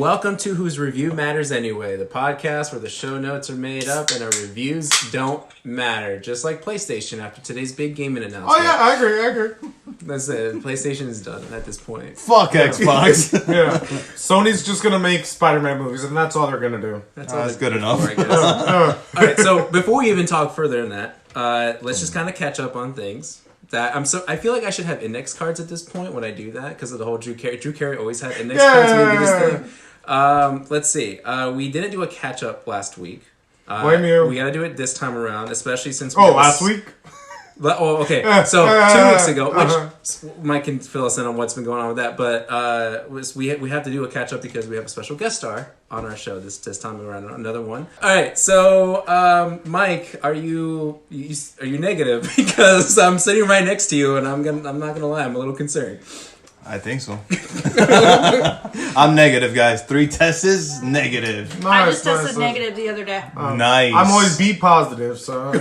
Welcome to Whose Review Matters Anyway, the podcast where the show notes are made up and our reviews don't matter. Just like PlayStation after today's big gaming announcement. Oh yeah, I agree. That's it. PlayStation is done at this point. Fuck Xbox. Yeah. Sony's just gonna make Spider-Man movies and that's all they're gonna do. That's good enough. I guess. Alright, so before we even talk further than that, let's just kind of catch up on things. I feel like I should have index cards at this point when I do that because of the whole Drew Carey. Drew Carey always had index cards when we do this thing. Let's see. We didn't do a catch up last week. Blame you. We gotta do it this time around, especially since last week? Oh, okay. So 2 weeks ago, which Mike can fill us in on what's been going on with that. But we have to do a catch up because we have a special guest star on our show this time around. Another one. All right. So Mike, are you negative? Because I'm sitting right next to you, and I'm not gonna lie, I'm a little concerned. I think so. I'm negative, guys. 3 tests is negative. I just tested negative the other day. Nice. I'm always B positive, so.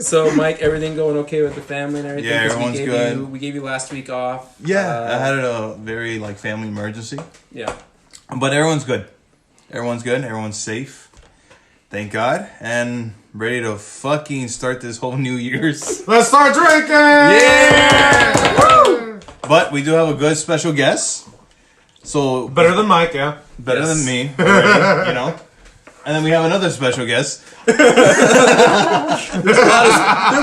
So, Mike, everything going okay with the family and everything? Yeah, everyone's good. We gave you last week off. Yeah, I had a very family emergency. Yeah. But everyone's good. Everyone's good. Everyone's safe. Thank God. And ready to fucking start this whole New Year's. Let's start drinking! Yeah! Woo! But we do have a good special guest. So Better than Mike, yeah. better than me, already, you know. And then we have another special guest. There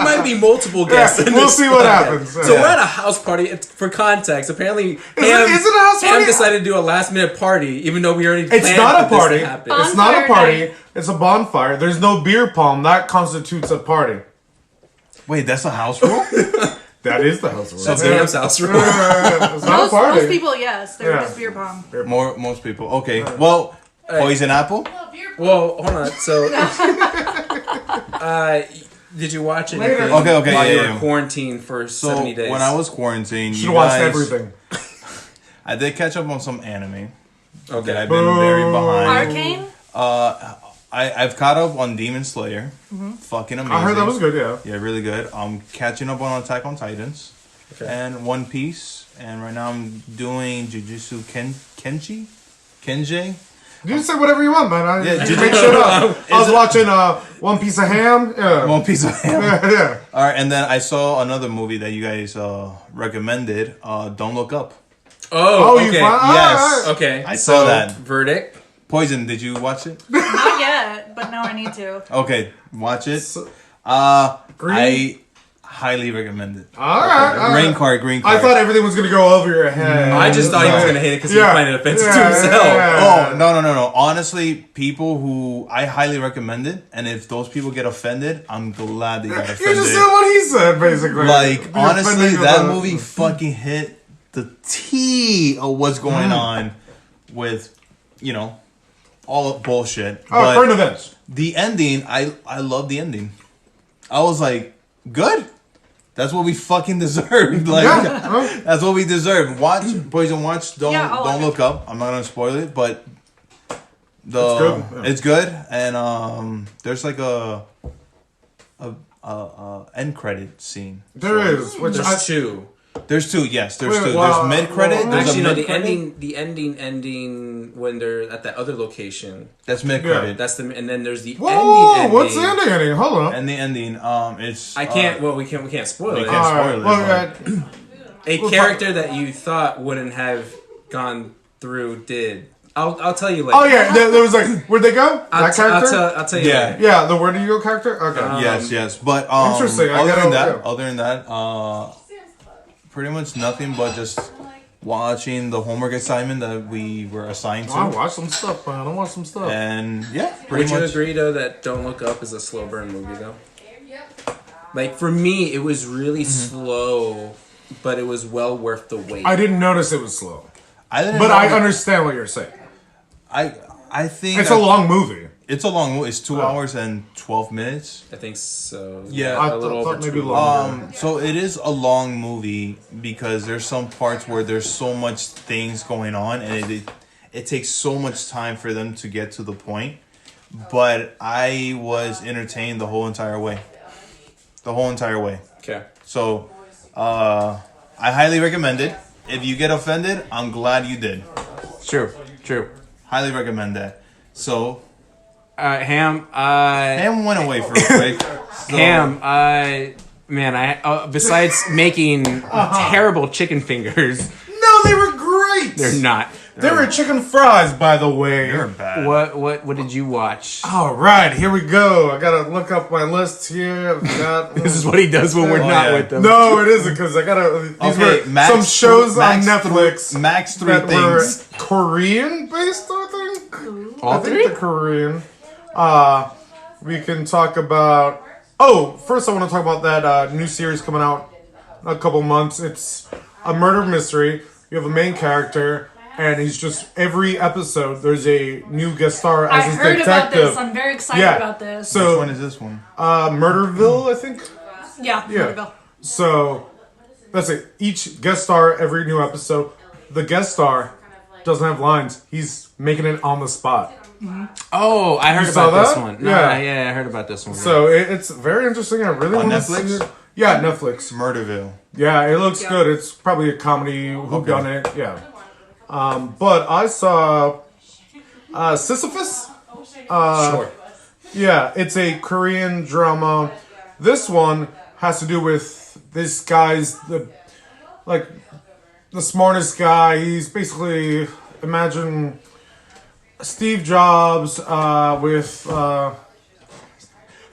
might be multiple guests. Yeah, in we'll this see what podcast. happens. So we're at a house party. For context, apparently Is it a house party? Ham decided to do a last minute party, even though we already planned It's not a for this party. to happen. It's not a Bonfire party. night. It's a bonfire. There's no beer pong. That constitutes a party. Wait, that's a house rule? That is the house rule. That's Ham's house rule. It's not a party. Most people, yes. They're Yeah. just beer pong. Most people. Okay. Well, poison apple? Well, hold on. So, did you watch anything Okay, while you yeah. were quarantined for 70 days? When I was quarantined, Should you watch guys, everything. I did catch up on some anime. Okay. That I've been very behind. Arcane? I've caught up on Demon Slayer. Fucking amazing. I heard that was good, yeah. Yeah, really good. I'm catching up on Attack on Titans. Okay. And One Piece. And right now I'm doing Jujutsu Kenji. You can say whatever you want, man. Yeah, Just make shit up. I was watching One Piece of Ham. Yeah. One Piece of Ham. Yeah. All right, and then I saw another movie that you guys recommended. Don't Look Up. Oh, okay. You found? Yes. Okay. I saw that. Verdict. Poison, did you watch it? Not yet, but now I need to. Okay, watch it. Green? I highly recommend it. All right. Green card. I thought everything was going to go over your head. I just thought he was going to hate it because he was finding it offensive to himself. Oh, no. Honestly, people who I highly recommend it, and if those people get offended, I'm glad they got offended. You just said what he said, basically. Like, The honestly, offending of that the- movie fucking hit the T of what's going on with, all bullshit. Oh, current events. The ending, I love the ending. I was like, good. That's what we fucking deserved. Like, that's what we deserved. Watch Poison. Watch. Don't look up. I'm not gonna spoil it, but it's good. And there's like a end credit scene. There is. Which There's two. There's two. Yes, there's two. Wow. There's mid credit. Well, Actually, no. The ending. ending when they're at that other location. That's mid credit. That's and then there's the Whoa, ending. what's the ending? Hold on. And the ending. It's. I can't. We can't spoil We it. can't spoil it. Well, A character that you thought wouldn't have gone through did. I'll tell you later. oh yeah, there was like, where'd they go? That character? I'll tell you Yeah. later. Yeah, the where do you go character? Okay. Yes. But Interesting. Other than that, pretty much nothing but just watching the homework assignment that we were assigned to. I watch some stuff, man. I watch some stuff. And yeah, Would pretty you much. agree though that Don't Look Up is a slow burn movie though? Like for me, it was really slow, but it was well worth the wait. I didn't notice it was slow, I but I understand what you're saying. I think It's a long movie. It's a long movie. It's 2 hours and 12 minutes. I think so. Yeah. I a little thought over maybe 2. longer. So it is a long movie because there's some parts where there's so much things going on and it takes so much time for them to get to the point. But I was entertained the whole entire way. Okay. So I highly recommend it. if you get offended, I'm glad you did. True. Highly recommend that. So, Ham. Ham went away for a quick. So, Ham. Man, besides making terrible chicken fingers, No, they were great. they're not. They were chicken fries, by the way. You're bad. What did you watch? All right, here we go. I gotta look up my list here. I've got, This is what he does when we're not yeah. with them. no, it isn't because I gotta. These Okay, were Max some shows Max on Netflix Max three that things. were Korean based. I think. All I think three? they're Korean. We can talk about. Oh, first I want to talk about that new series coming out in a couple months. It's a murder mystery. You have a main character, and he's just every episode there's a new guest star as I his heard about detective. this. I'm very excited Yeah. about this. Which So one is this one? Murderville, I think. Yeah. Yeah. So that's it. Each guest star, every new episode, the guest star doesn't have lines. He's making it on the spot. Oh, I heard saw about this that? one. No, Yeah. I heard about this one. So it's very interesting. I really On want to Netflix? see it. Yeah, Netflix. Murderville. Yeah, it looks good. It's probably a comedy whodunit. Yeah. But I saw Sisyphus. Sure. Yeah, it's a Korean drama. This one has to do with this guy's the smartest guy. He's basically imagine Steve Jobs with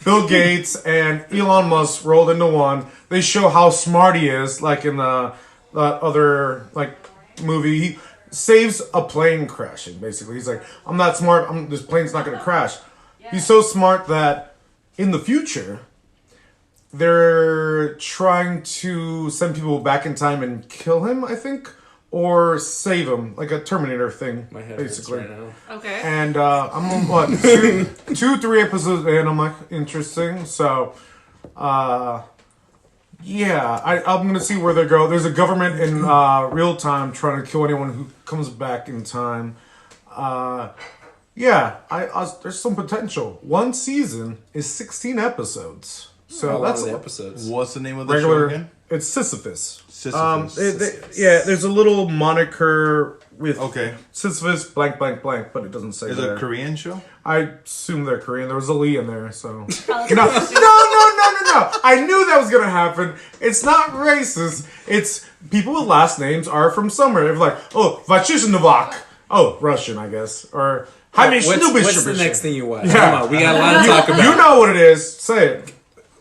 Bill Gates and Elon Musk rolled into one. They show how smart he is, like in the other movie. He saves a plane crashing. Basically, he's like, "I'm not smart. This plane's not going to crash." He's so smart that in the future, they're trying to send people back in time and kill him, I think, or save him, like a Terminator thing, My head basically. hurts right now. Okay. And I'm on what 3 episodes in. I'm like, interesting. So, yeah, I'm gonna see where they go. There's a government in real time trying to kill anyone who comes back in time. Yeah, there's some potential. One season is 16 episodes. So How long that's are the episodes? What's the name of the show regular. again? It's Sisyphus. Sisyphus. Yeah, there's a little moniker with Okay. Sisyphus blank blank blank, but it doesn't say Is there. it a Korean show? I assume they're Korean. There was a Lee in there, so. Probably No. Sisyphus. I knew that was gonna happen. It's not racist. It's people with last names are from somewhere. They're like, oh, Vachishnovak. Oh, Russian, I guess. Or What's the next thing you watch? Yeah. Come on, we got a lot to talk about. You know what it is. Say it.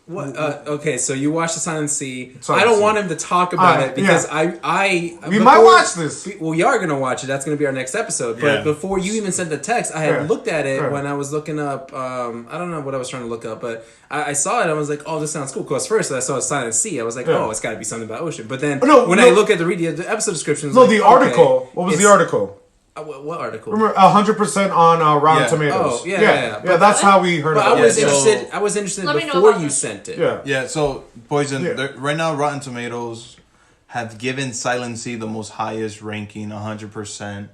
What, okay, so you watched the Silent Sea. Silent I don't Sea. want him to talk about it because yeah. We before- might watch this. Well, we are gonna watch it. That's gonna be our next episode. But Yeah. before you even sent the text, I had Yeah. looked at it Yeah. when I was looking up. I don't know what I was trying to look up, but I saw it. I was like, "Oh, this sounds cool." Because first I saw Silent Sea. I was like, Yeah. "Oh, it's got to be something about ocean." But then No, when no. I look at the episode descriptions, No, like, the okay, article. What was the it's- article? What article? Remember, 100% on Rotten Yeah. Tomatoes. Oh, yeah. Yeah, that's how we heard But I about was it. interested. I was interested Let me know before about you this. sent it. Yeah. Yeah, so Poison, Yeah. right now Rotten Tomatoes have given Silent Sea the most highest ranking, 100%.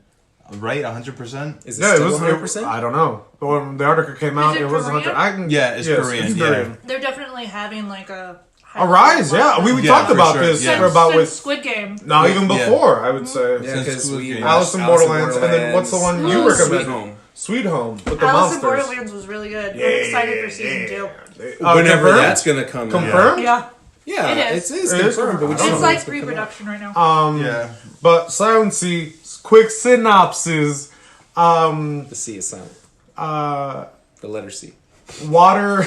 Right? 100%? Is it Yeah, it still was. 100%? I don't know. But when the article came out, it it was Korean? 100. I can, Yeah, it's yes, Korean, yeah. They're definitely having like a Rise, yeah. We Yeah, talked for about sure, this yeah. about Since with Squid Game. not even Yeah. before. I would say Yeah, Since because Squid we Game. Alice in Borderlands, and then what's the one you Ooh, recommend? Sweet Home. Sweet Home with the Alice in monsters. Borderlands was really good. I'm excited for season 2. Whenever confirmed? that's gonna come. out. Confirmed? Yeah. Yeah, It is. it is It is confirmed. But we confirmed. don't know It's when like gonna come out. pre-production right now. Yeah. But Silent Sea, quick synopsis. The sea is silent. The letter C. Water.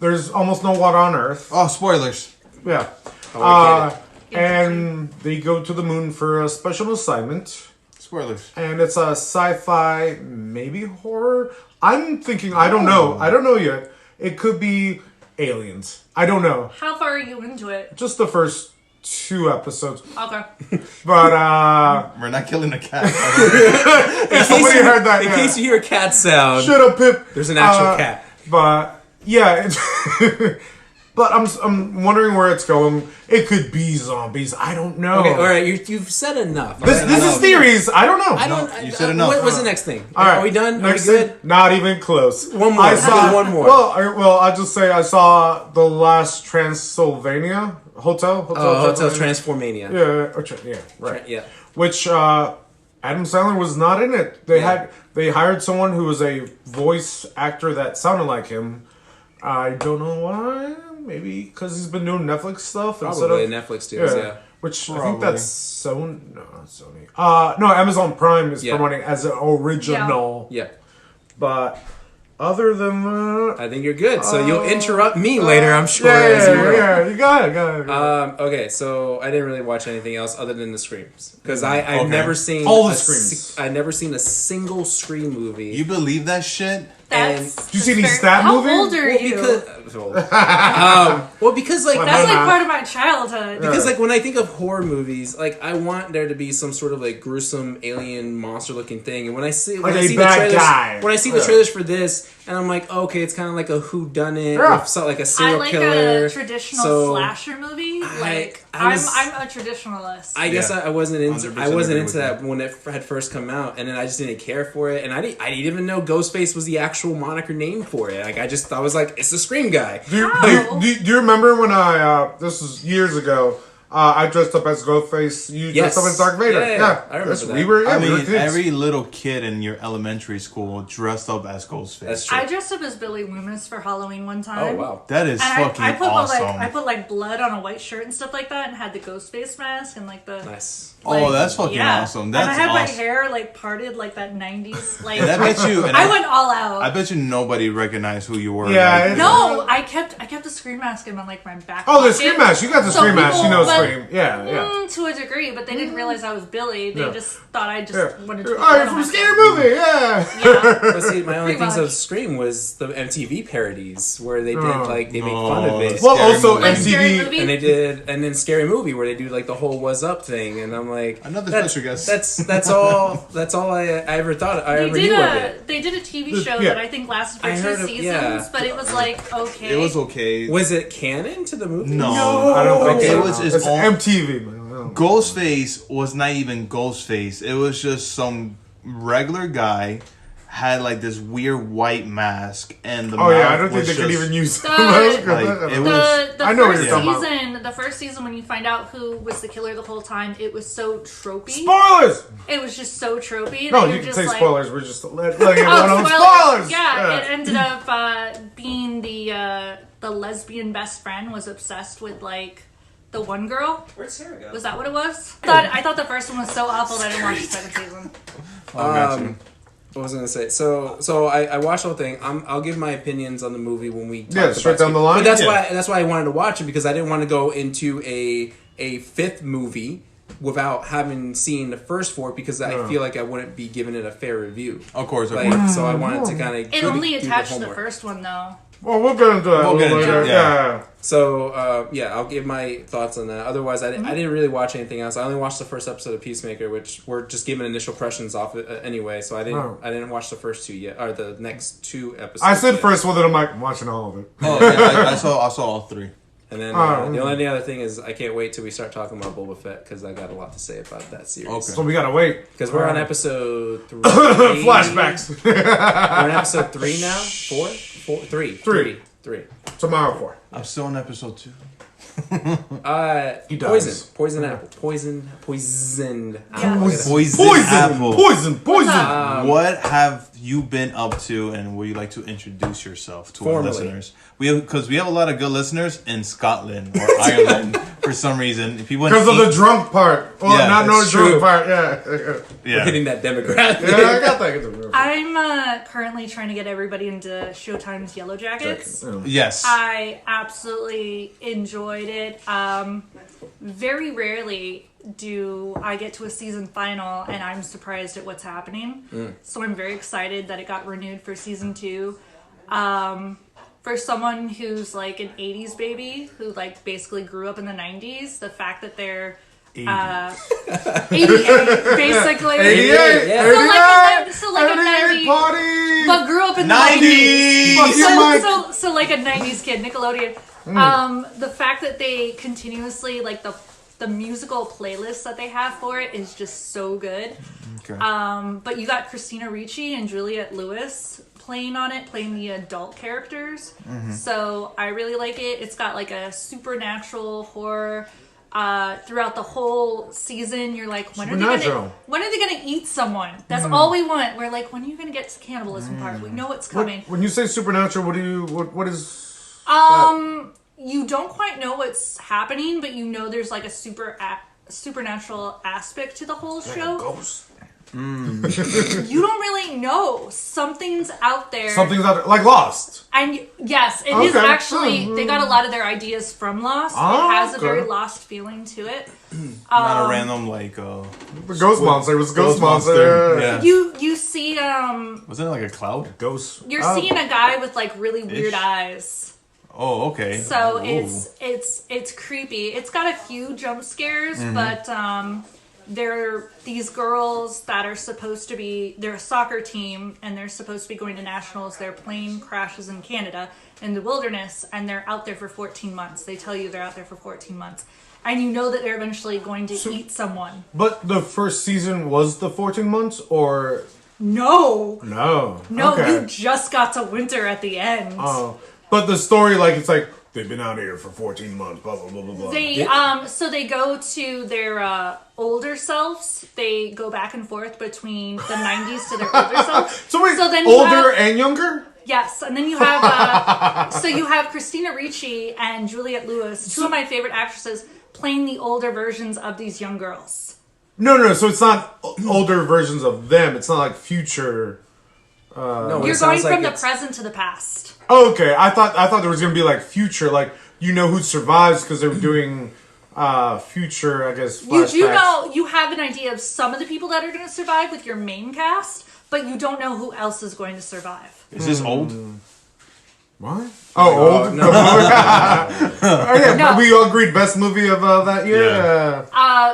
There's almost no water on Earth. Oh, spoilers. Yeah. Oh, we get it. And they go to the moon for a special assignment. Spoilers. And it's a sci-fi, maybe horror. I'm thinking, I don't know yet. It could be aliens. I don't know. How far are you into it? Just the first 2 episodes. Okay. But We're not killing a cat. somebody heard that. In Yeah. case you hear a cat sound, Shut up, Pip. there's an actual cat. But yeah, but I'm wondering where it's going. It could be zombies. I don't know. Okay, all right, you've said enough. This is theories. I don't know. I don't. you said enough. What's the next thing? All right, Are we done? Are we Next good? thing, not even close. One more. I saw One more. Well, I'll just say I saw the last Transylvania. Hotel Transformania. Yeah, right. Yeah. Which Adam Sandler was not in it. They hired someone who was a voice actor that sounded like him. I don't know why. Maybe because he's been doing Netflix stuff. Probably Netflix deals, yeah. Which Probably. I think that's Sony. No, not Sony. No, Amazon Prime is promoting as an original. Yeah. But other than that, I think you're good. So you'll interrupt me later, I'm sure. You got it. Okay, so I didn't really watch anything else other than the Screams because I've never seen all the Screams. I've never seen a single Scream movie. You believe that shit? That's. Did you see any stab movie? How old are you? Because like that's like part of my childhood. Because like when I think of horror movies, like I want there to be some sort of like gruesome alien monster looking thing, and when I see the trailers for this, and I'm like, okay, it's kind of like a whodunit, or like a serial killer. A traditional slasher movie. I'm a traditionalist. I guess I wasn't into that when it had first come out, and then I just didn't care for it, and I didn't even know Ghostface was the actual moniker name for it. Like I was like, it's the Scream guy. Do you remember when this was years ago? I dressed up as Ghostface. You dressed up as Darth Vader. Yeah. I remember that. We were kids. Every little kid in your elementary school dressed up as Ghostface. That's true. I dressed up as Billy Loomis for Halloween one time. Oh wow, that is fucking awesome. I put like blood on a white shirt and stuff like that, and had the Ghostface mask and like the nice. That's fucking awesome. That's and I had awesome. my hair like parted like that 90s. Like and I bet you. I went all out. I bet you nobody recognized who you were. Yeah. No, I kept the Scream mask in my back. Oh, the Scream mask. You got the Scream mask. You know Scream. Yeah. To a degree, but they didn't realize I was Billy. They just thought I just wanted to. Oh, you're from a scary movie. But see, my only things of Scream was the MTV parodies where they did they made fun of it. Well, also MTV, and they did, and then Scary Movie where they do like the whole "was up" thing, and I'm like, another special guest. That's all I ever thought I ever knew of it. They did a TV show that I think lasted for 2 seasons, but it was like okay. It was okay. Was it canon to the movie? No, I don't think it was it's MTV. Ghostface was not even Ghostface. It was just some regular guy had like this weird white mask, and the I don't think they could even use the mask. I know what you're talking about. The first season, when you find out who was the killer the whole time, it was so tropey. Spoilers! It was just so tropey. No, you can say spoilers. We're just letting everyone know spoilers. Yeah, it ended up being the lesbian best friend was obsessed with like the one girl. Where'd Sarah go? Was that what it was? I thought the first one was so awful that I didn't watch the second season. What was I gonna say? So I watched the whole thing. I'll give my opinions on the movie when we straight down the line. But that's why I wanted to watch it, because I didn't want to go into a fifth movie without having seen the first four, because I feel like I wouldn't be giving it a fair review. Of course. So I wanted to kind of it only attached to the first one though. Well, we'll get into that later. Yeah. So, I'll give my thoughts on that. Otherwise, I didn't really watch anything else. I only watched the first episode of Peacemaker, which we're just giving initial impressions off it anyway. So I didn't watch the first two yet, or the next 2 episodes. I said first one, then I'm like, I'm watching all of it. Oh, yeah, I saw all 3. And then the only other thing is I can't wait till we start talking about Boba Fett, because I got a lot to say about that series. Okay. So we gotta wait. Because we're on episode 3. Flashbacks. We're on episode 3 now? 4? 3. Tomorrow 4. I'm still on episode 2. Poison apple. Poisoned apple. What have you been up to, and would you like to introduce yourself to our listeners? Because we have a lot of good listeners in Scotland or Ireland for some reason. Because of the drunk part. Well, not the drunk part. Yeah. We're hitting that demographic. Yeah, I got that. I'm currently trying to get everybody into Showtime's Yellow Jackets. Yes. I absolutely enjoyed it. Very rarely do I get to a season final and I'm surprised at what's happening. So I'm very excited that it got renewed for season 2. For someone who's like an 80s baby who like basically grew up in the 90s, the fact that they're 88 basically 88 so like a 90 party, but grew up in the 90s. So like a 90s kid, Nickelodeon. The fact that they continuously, like the the musical playlist that they have for it is just so good. Okay. But you got Christina Ricci and Juliette Lewis playing the adult characters. So I really like it. It's got like a supernatural horror. Throughout the whole season, you're like, when are they gonna eat someone? That's all we want. We're like, when are you gonna get to the cannibalism part? We know it's coming. When you say supernatural, what is? You don't quite know what's happening, but you know there's like a supernatural aspect to the whole show. Like a ghost. You don't really know. Something's out there. Like Lost. And yes, it is actually. They got a lot of their ideas from Lost. It has a very Lost feeling to it. Not a random the ghost monster. It was a ghost monster. Yeah. You see was it like a cloud? Ghost. You're seeing a guy with like really weird eyes. Oh, okay. So it's creepy. It's got a few jump scares, but they're these girls that are supposed to be, they're a soccer team and they're supposed to be going to nationals. Their plane crashes in Canada in the wilderness and they're out there for 14 months. They tell you they're out there for 14 months. And you know that they're eventually going to eat someone. But the first season was the 14 months or? No. Okay. You just got to winter at the end. Oh. But the story, it's like, they've been out here for 14 months, blah, blah, blah, blah, blah. So they go to their older selves. They go back and forth between the 90s to their older selves. So wait, then older and younger? Yes, and then you have, so you have Christina Ricci and Juliette Lewis, two of my favorite actresses, playing the older versions of these young girls. No, so it's not older versions of them. It's not like future... No, you're going from the present to the past. Oh, okay. I thought there was going to be like future, like who survives because they were doing future, I guess, flashbacks. You do know, you have an idea of some of the people that are going to survive with your main cast, but you don't know who else is going to survive. Is this old? What? Oh, old? No. No. We all agreed best movie of that year? Yeah.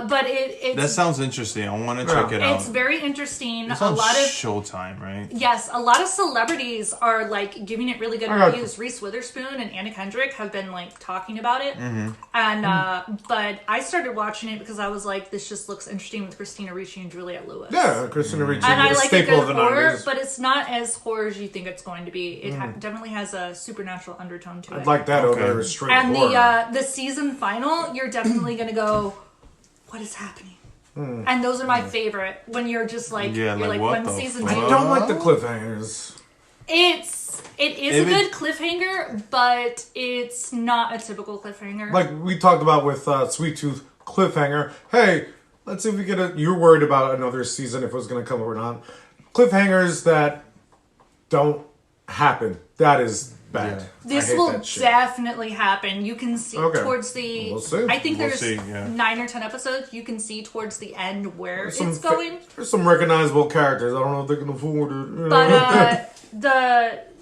But it's... That sounds interesting. I want to check it out. It's very interesting. It's on Showtime, right? Yes, a lot of celebrities are giving it really good reviews. Reese Witherspoon and Anna Kendrick have been talking about it. And but I started watching it because I was like, this just looks interesting with Christina Ricci and Juliette Lewis. Yeah, Christina Ricci. And I like a staple of good the horror, 90s. but it's not as horror as you think it's going to be. It definitely has a supernatural undertone to it. I'd like that over straight and horror. the season final, you're definitely gonna go, what is happening? And those are my favorite. When you're just you're like when season 2. I don't like the cliffhangers. It is a good cliffhanger, but it's not a typical cliffhanger. Like we talked about with Sweet Tooth cliffhanger. Hey, let's see if we get you're worried about another season if it was going to come or not. Cliffhangers that don't happen. That is bad. Yeah. This will definitely happen. You can see towards the... We'll see. I think there's 9 or 10 episodes. You can see towards the end where it's going. There's some recognizable characters. I don't know if they can afford it. But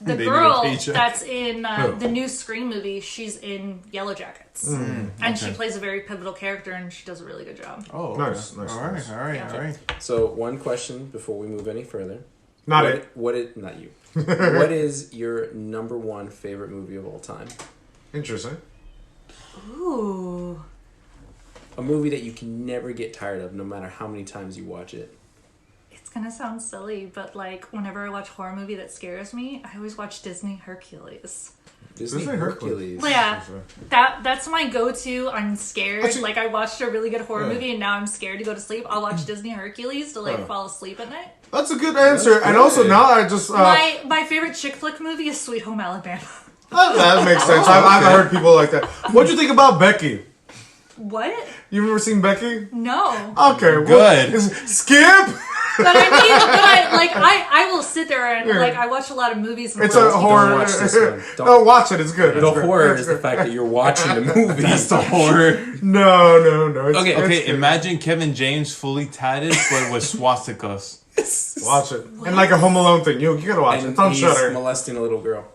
the girl that's in the new Scream movie, she's in Yellow Jackets. And she plays a very pivotal character, and she does a really good job. Oh, nice. All right. So one question before we move any further. Not you. What is your number one favorite movie of all time? Interesting. Ooh. A movie that you can never get tired of, no matter how many times you watch it. It's gonna sound silly, but whenever I watch a horror movie that scares me, I always watch Disney Hercules. Disney Hercules. Yeah, that's my go-to. I'm scared. I watched a really good horror movie, and now I'm scared to go to sleep. I'll watch Disney Hercules to fall aslead at night. That's a good answer. And also now I just my favorite chick flick movie is Sweet Home Alabama. That makes sense. I've heard people like that. What'd you think about Becky? What? You've ever seen Becky? No. Okay, good. Skip. But I will sit there and I watch a lot of movies. It's a horror. Don't watch this one. Don't watch it. It's good. The horror is the fact that you're watching the movie. That's the horror. No. Okay. Imagine Kevin James fully tatted, but with swastikas. Watch it. And like a Home Alone thing. You gotta watch it. It's on he's Shudder. molesting a little girl.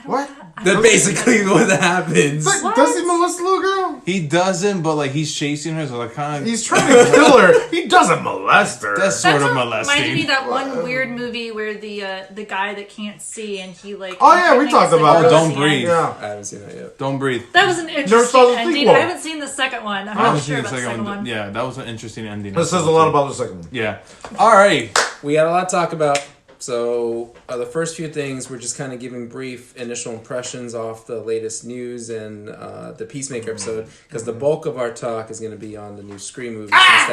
What? That's basically what happens. It's like, does he molest the little girl? He doesn't, but like he's chasing her, so like kind of. He's trying to kill her. He doesn't molest her. That's sort of reminded molesting. me of that one weird movie where the guy that can't see and he like. Oh, yeah, we talked about it. it. Don't breathe. Yeah. I haven't seen that yet. Don't breathe. That was an saw interesting the ending. sequel. I haven't seen the second one. I'm not sure about the second one. Yeah, that was an interesting ending. This says a lot about the second one. Yeah. All right. We got a lot to talk about. So the first few things, we're just kind of giving brief initial impressions off the latest news and the Peacemaker episode, because the bulk of our talk is going to be on the new Scream movie since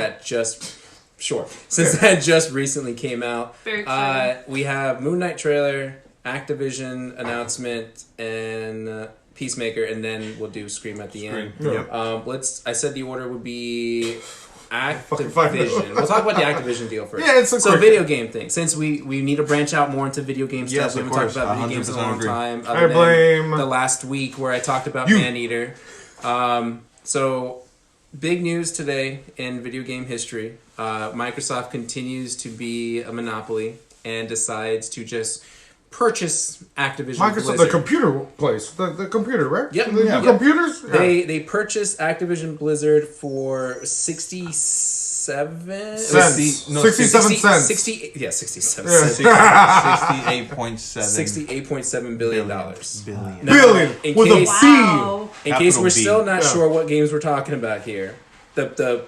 that just recently came out. Very exciting. We have Moon Knight trailer, Activision announcement, and Peacemaker, and then we'll do Scream at the end. Yep. I said the order would be Activision. We'll talk about the Activision deal first. Yeah, it's a quick video game thing. Since we need to branch out more into video game stuff. Yes, We of haven't talked course. about video games in a 100% long agree. time. I blame the last week where I talked about you. Maneater. So big news today in video game history. Microsoft continues to be a monopoly and decides to just purchase Activision Microsoft, Blizzard. the computer place. The computer, right? Yep. The Yep. computers? Yeah. They purchased Activision Blizzard for 67 Cents. No, 67 cents. 68 yeah, 67 Yeah. cents. 68.7 $68.7 billion. billion. Now, Billion in with case, a B. Wow. in case Capital we're B. still not Yeah. sure what games we're talking about here, the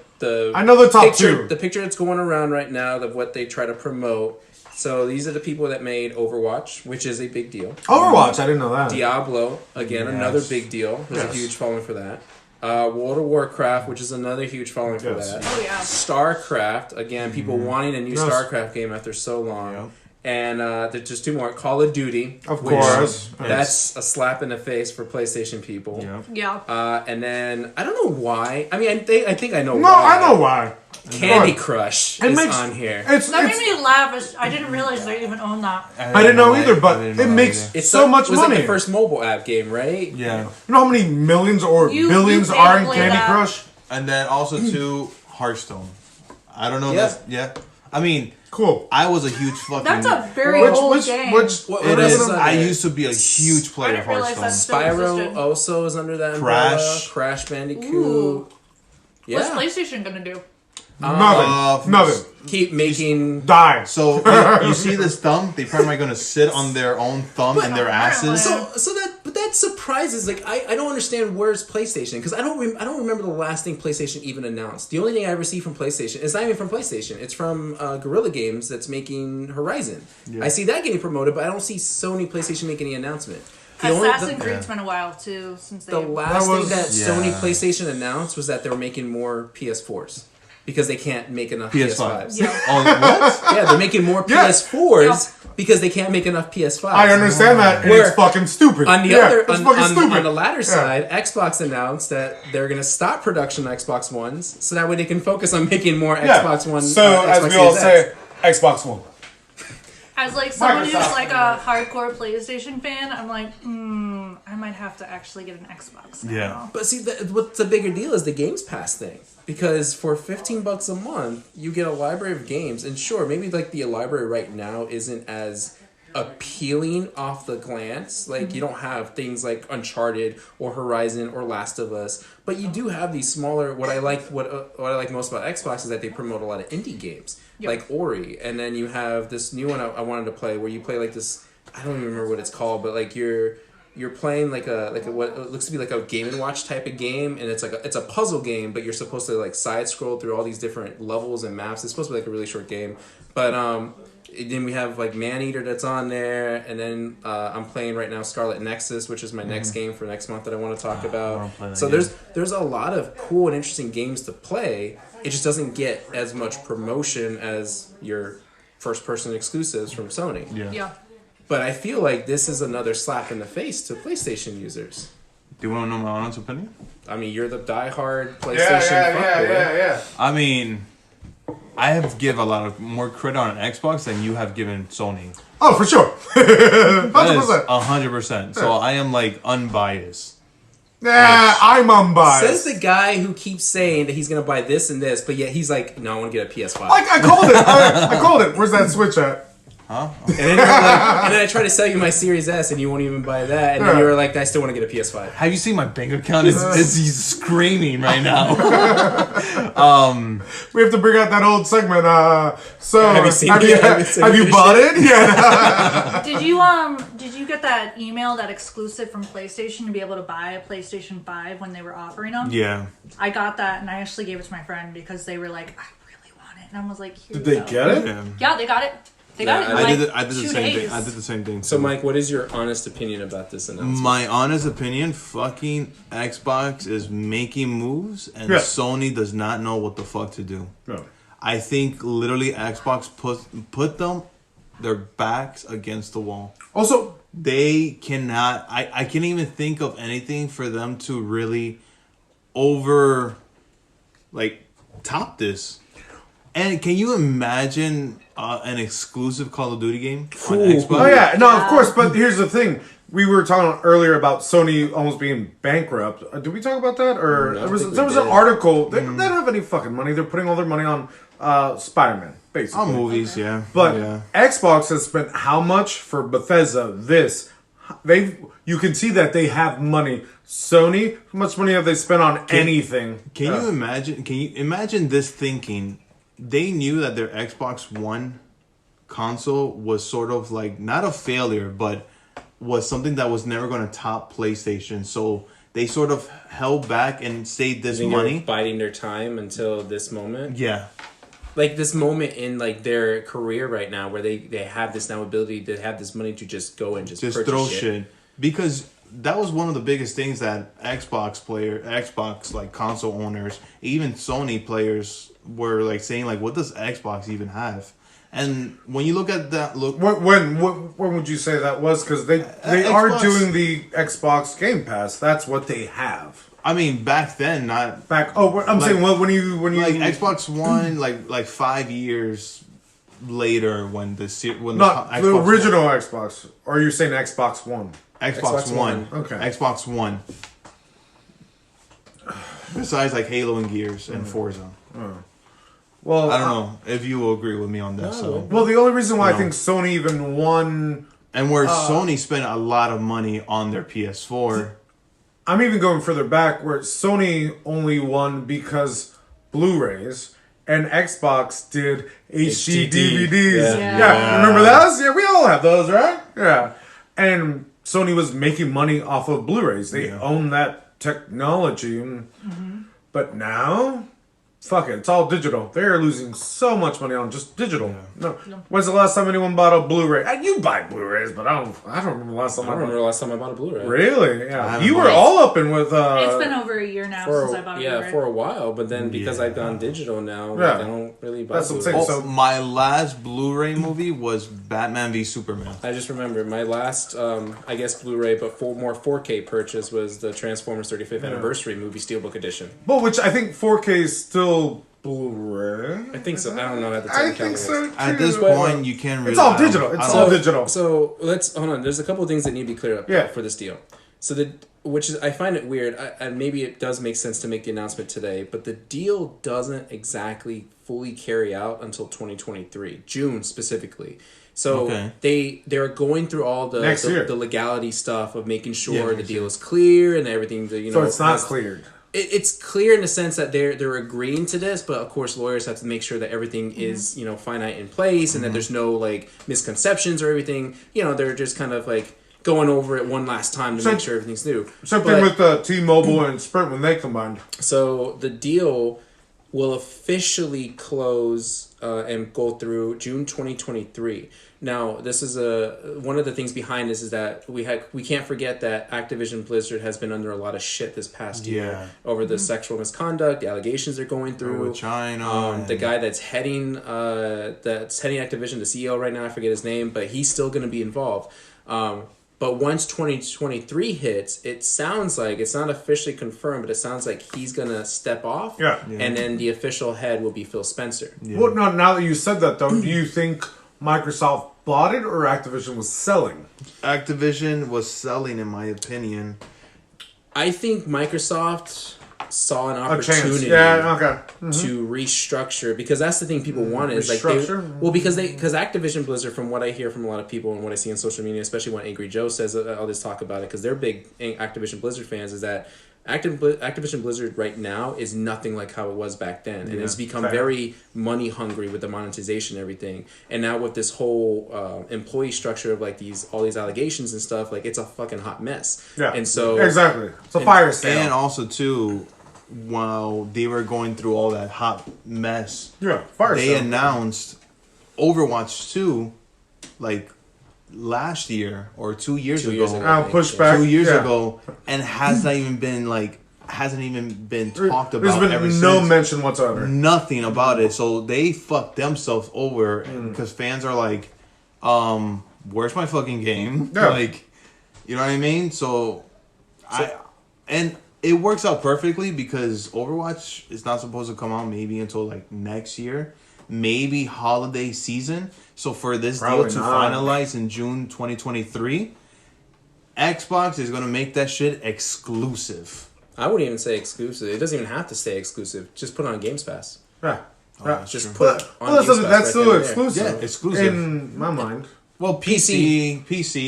I know the top picture, two. the picture that's going around right now of what they try to promote. So these are the people that made Overwatch, which is a big deal. Overwatch, I didn't know that. Diablo, again, Yes. another big deal. There's Yes. a huge following for that. World of Warcraft, which is another huge following for Yes. that. Oh yeah. StarCraft, again, people wanting a new Yes. StarCraft game after so long. Yep. And there's just two more. Call of Duty. Of which- course. That's a slap in the face for PlayStation people. Yeah. Yeah. And then, I don't know why. I mean, I think I know No, why. I know why. Candy Why? Crush It is makes- on here. It's, That made it's, me laugh. I didn't realize they even own that. I didn't know either, but I didn't it know makes either. It's so much was money. like the first mobile app game, right? Yeah. You know how many millions or You billions pay are to in play Candy that. Crush? And then also too, Hearthstone. I don't know. Yeah. Yeah. I mean, Cool. I was a huge fucking. That's a very old game. Which, What It else is. is on I there? used to be a huge player of didn't realize Hearthstone. that's- Spyro existed. also is under that umbrella. Crash. Crash Bandicoot. Ooh. Yeah. What's PlayStation gonna do? nothing. Keep making. Die. So you see this thumb? They probably gonna sit on their own thumb and their asses. But that surprises. Like I don't understand where's PlayStation, because I don't remember the last thing PlayStation even announced. The only thing I ever see from PlayStation is not even from PlayStation. It's from Guerrilla Games that's making Horizon. Yeah. I see that getting promoted, but I don't see Sony PlayStation making any announcement. The Assassin's Creed's been a while too since they. The last thing that Yeah. Sony PlayStation announced was that they were making more PS4s. Because they can't make enough PS5s. Yeah. Oh, what? Yeah, they're making more Yeah. PS4s because they can't make enough PS5s. I understand that, and Where- it's fucking stupid. On the Yeah, other, it's on, fucking on- stupid. on the latter Yeah. side, Xbox announced that they're going to stop production of Xbox Ones, so that way they can focus on making more Xbox One. So, as Xbox we all Series say, X. Xbox One. As like someone who's Microsoft. like a hardcore PlayStation fan, I'm like, I might have to actually get an Xbox now. Yeah. But see, what's the bigger deal is the Games Pass thing. Because for $15 a month, you get a library of games, and sure, maybe like the library right now isn't as appealing off the glance. Like you don't have things like Uncharted or Horizon or Last of Us, but you do have these smaller. What I like most about Xbox is that they promote a lot of indie games Yep. like Ori, and then you have this new one I wanted to play where you play like this. I don't even remember what it's called, but like you're playing like a what looks to be like a Game and Watch type of game, and it's a puzzle game, but you're supposed to like side scroll through all these different levels and maps. It's supposed to be like a really short game, but then we have like Maneater that's on there, and then I'm playing right now Scarlet Nexus, which is my next game for next month that I want to talk about. So there's a lot of cool and interesting games to play. It just doesn't get as much promotion as your first person exclusives from Sony. Yeah. But I feel like this is another slap in the face to PlayStation users. Do you want to know my honest opinion? I mean, you're the diehard PlayStation fuckboy. yeah. I mean, I have give a lot of more credit on Xbox than you have given Sony. Oh, for sure. 100%. That is 100%. So I am like unbiased. Nah, I'm unbiased. Says the guy who keeps saying that he's gonna buy this and this, but yet he's like, no, I want to get a PS5. I called it. I called it. Where's that Switch at? Huh? And then you're like, and then I try to sell you my Series S, and you won't even buy that. And then you were like, I still want to get a PS5. Have you seen my bank account? It's screaming right now. We have to bring out that old segment. So Have you seen have it? you bought it? Yeah. Did you get that email, that exclusive from PlayStation to be able to buy a PlayStation 5 when they were offering them? Yeah. I got that, and I actually gave it to my friend because they were like, I really want it. And I was like, here Did you they go. get it? Yeah, they got it. They got it in I like did the 2 same days. thing. I did the same thing. So, Mike, what is your honest opinion about this announcement? My honest opinion, fucking Xbox is making moves, and Yeah. Sony does not know what the fuck to do. No. I think literally Xbox put them their backs against the wall. Also, They cannot. I can't even think of anything for them to really top this. And can you imagine an exclusive Call of Duty game on Xbox? oh yeah, no, of course. But here's the thing: we were talking earlier about Sony almost being bankrupt. Did we talk about that? Or No, there I was think we an did. article. They don't have any fucking money. They're putting all their money on Spider-Man, basically. On movies, yeah. But yeah. Xbox has spent how much for Bethesda? You can see that they have money. Sony, how much money have they spent on anything? Can you imagine? Can you imagine this thinking? They knew that their Xbox One console was sort of like not a failure, but was something that was never going to top PlayStation. So they sort of held back and saved this They're money. biding their time until this moment. Yeah. Like this moment in like their career right now, where they have this now ability to have this money to just go and just purchase throw shit. shit. Because that was one of the biggest things that Xbox like console owners, even Sony players were like saying like, what does Xbox even have? And when you look at that, When would you say that was? Because they are Xbox- doing the Xbox Game Pass. That's what they have. I mean, back then, not I'm saying when you like Xbox One, like 5 years later when the not the Xbox original Xbox. Or are you saying Xbox One? Xbox One. Okay. Xbox One. Besides like Halo and Gears and Forza. Well, I don't know if you will agree with me on that. Well, the only reason why I No. think Sony even won. And where Sony spent a lot of money on their PS4. I'm even going further back where Sony only won because Blu-rays and Xbox did HD DVDs. Yeah. Yeah, remember those? Yeah, we all have those, right? Yeah. And Sony was making money off of Blu-rays. They own that technology. But now, fuck it, it's all digital. They're losing so much money on just digital. No. When's the last time anyone bought a Blu-ray? You buy Blu-rays, but I don't remember the last time I don't remember the last time I bought a Blu-ray. Really? Yeah. haven't You were bought- all up in with It's been over a year now since I bought a Blu-ray. for a while, but then because I've gone digital now, Yeah. like, I don't really buy That's what I'm Blu-rays. saying. Oh, my last Blu-ray movie was Batman v Superman. I just remember my last, I guess Blu-ray, but more 4K purchase was the Transformers 35th Anniversary movie Steelbook Edition. But which I think 4K is still Blu-ray. I think so. I don't know how the I technicality think works. so. At this too. point, you can't really. It's all I don't- digital. I It's don't all know. digital. So let's hold on. There's a couple of things that need to be cleared up Yeah. for this deal. So which is I find it weird. And maybe it does make sense to make the announcement today, but the deal doesn't exactly fully carry out until 2023, June specifically. So they're going through all the Next year. the legality stuff of making sure Yeah, the next deal is clear and everything. That, So it's not has- cleared. It's clear in the sense that they're agreeing to this, but of course lawyers have to make sure that everything is finite in place and that there's no like misconceptions or everything. They're just kind of like going over it one last time to make sure everything's new. Same But- thing with T-Mobile and Sprint when they combined. So the deal will officially close and go through June 2023. Now, this is one of the things behind this is that we can't forget that Activision Blizzard has been under a lot of shit this past year over the sexual misconduct, the allegations they're going through. With China. The guy that's heading Activision, the CEO right now, I forget his name, but he's still going to be involved. But once 2023 hits, it sounds like, it's not officially confirmed, but it sounds like he's going to step off. Yeah. And then the official head will be Phil Spencer. Yeah. Well, no, now that you said that, though, do you think Microsoft bought it or Activision was selling? Activision was selling, in my opinion. I think Microsoft saw an A chance. opportunity Yeah, okay. to restructure, because that's the thing people wanted is like Restructure? because Activision Blizzard, from what I hear from a lot of people and what I see on social media, especially when Angry Joe says all this talk about it, because they're big Activision Blizzard fans, is that Activision Blizzard right now is nothing like how it was back then, and it's become very money hungry with the monetization and everything. And now with this whole employee structure of like all these allegations and stuff, like it's a fucking hot mess. Yeah, and so exactly, it's a fire sale. And also too, while they were going through all that hot mess, fire they sale. announced Overwatch 2 like last year or 2 years ago. Pushback 2 years ago, and hasn't even been talked about. There's been ever no since. mention whatsoever. Nothing about it. So they fucked themselves over because fans are like, where's my fucking game? Yeah. Like, you know what I mean? And it works out perfectly because Overwatch is not supposed to come out maybe until like next year, maybe holiday season. So for this deal to finalize in June 2023, Xbox is gonna make that shit exclusive. I wouldn't even say exclusive. It doesn't even have to stay exclusive. Just put it on Games Pass. Yeah. Just put it on Games Pass. That's still exclusive. Yeah, exclusive in my mind. Well, PC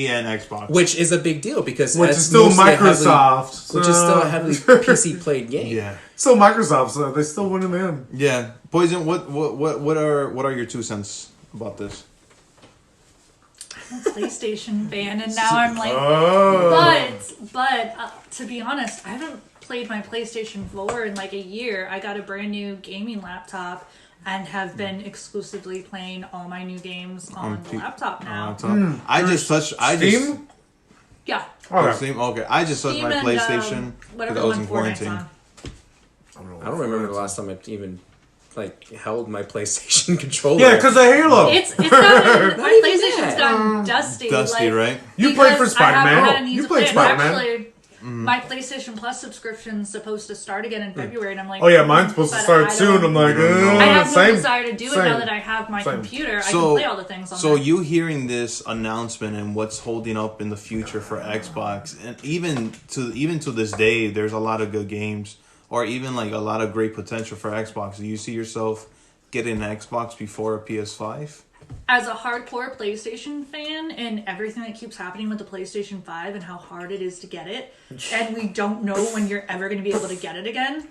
and Xbox, which is a big deal because which is still Microsoft, which is still a heavily PC played game. Yeah, still Microsoft, so they still win in the end. Yeah, Poison. What are your 2 cents about this? I'm a PlayStation fan, and now I'm like, but to be honest, I haven't played my PlayStation 4 in like a year. I got a brand new gaming laptop and have been exclusively playing all my new games on the laptop now. I just touched. Steam? Yeah. Steam. Okay. I just touched my PlayStation because I was in quarantine. I don't remember the last time I even held my PlayStation controller. Yeah, because of Halo. It's gotten, my PlayStation's gotten dusty. Dusty, right? You played for Spider-Man. You played Spider-Man. Actually, my PlayStation Plus subscription is supposed to start again in February, and I'm like, oh yeah, mine's supposed to start soon. I'm like, I have no desire to do it now that I have my computer. I can play all the things on So there. you hearing this announcement and what's holding up in the future for Xbox, and even to this day, there's a lot of good games, or even like a lot of great potential for Xbox. Do you see yourself getting an Xbox before a PS5? As a hardcore PlayStation fan, and everything that keeps happening with the PlayStation 5 and how hard it is to get it, and we don't know when you're ever going to be able to get it again,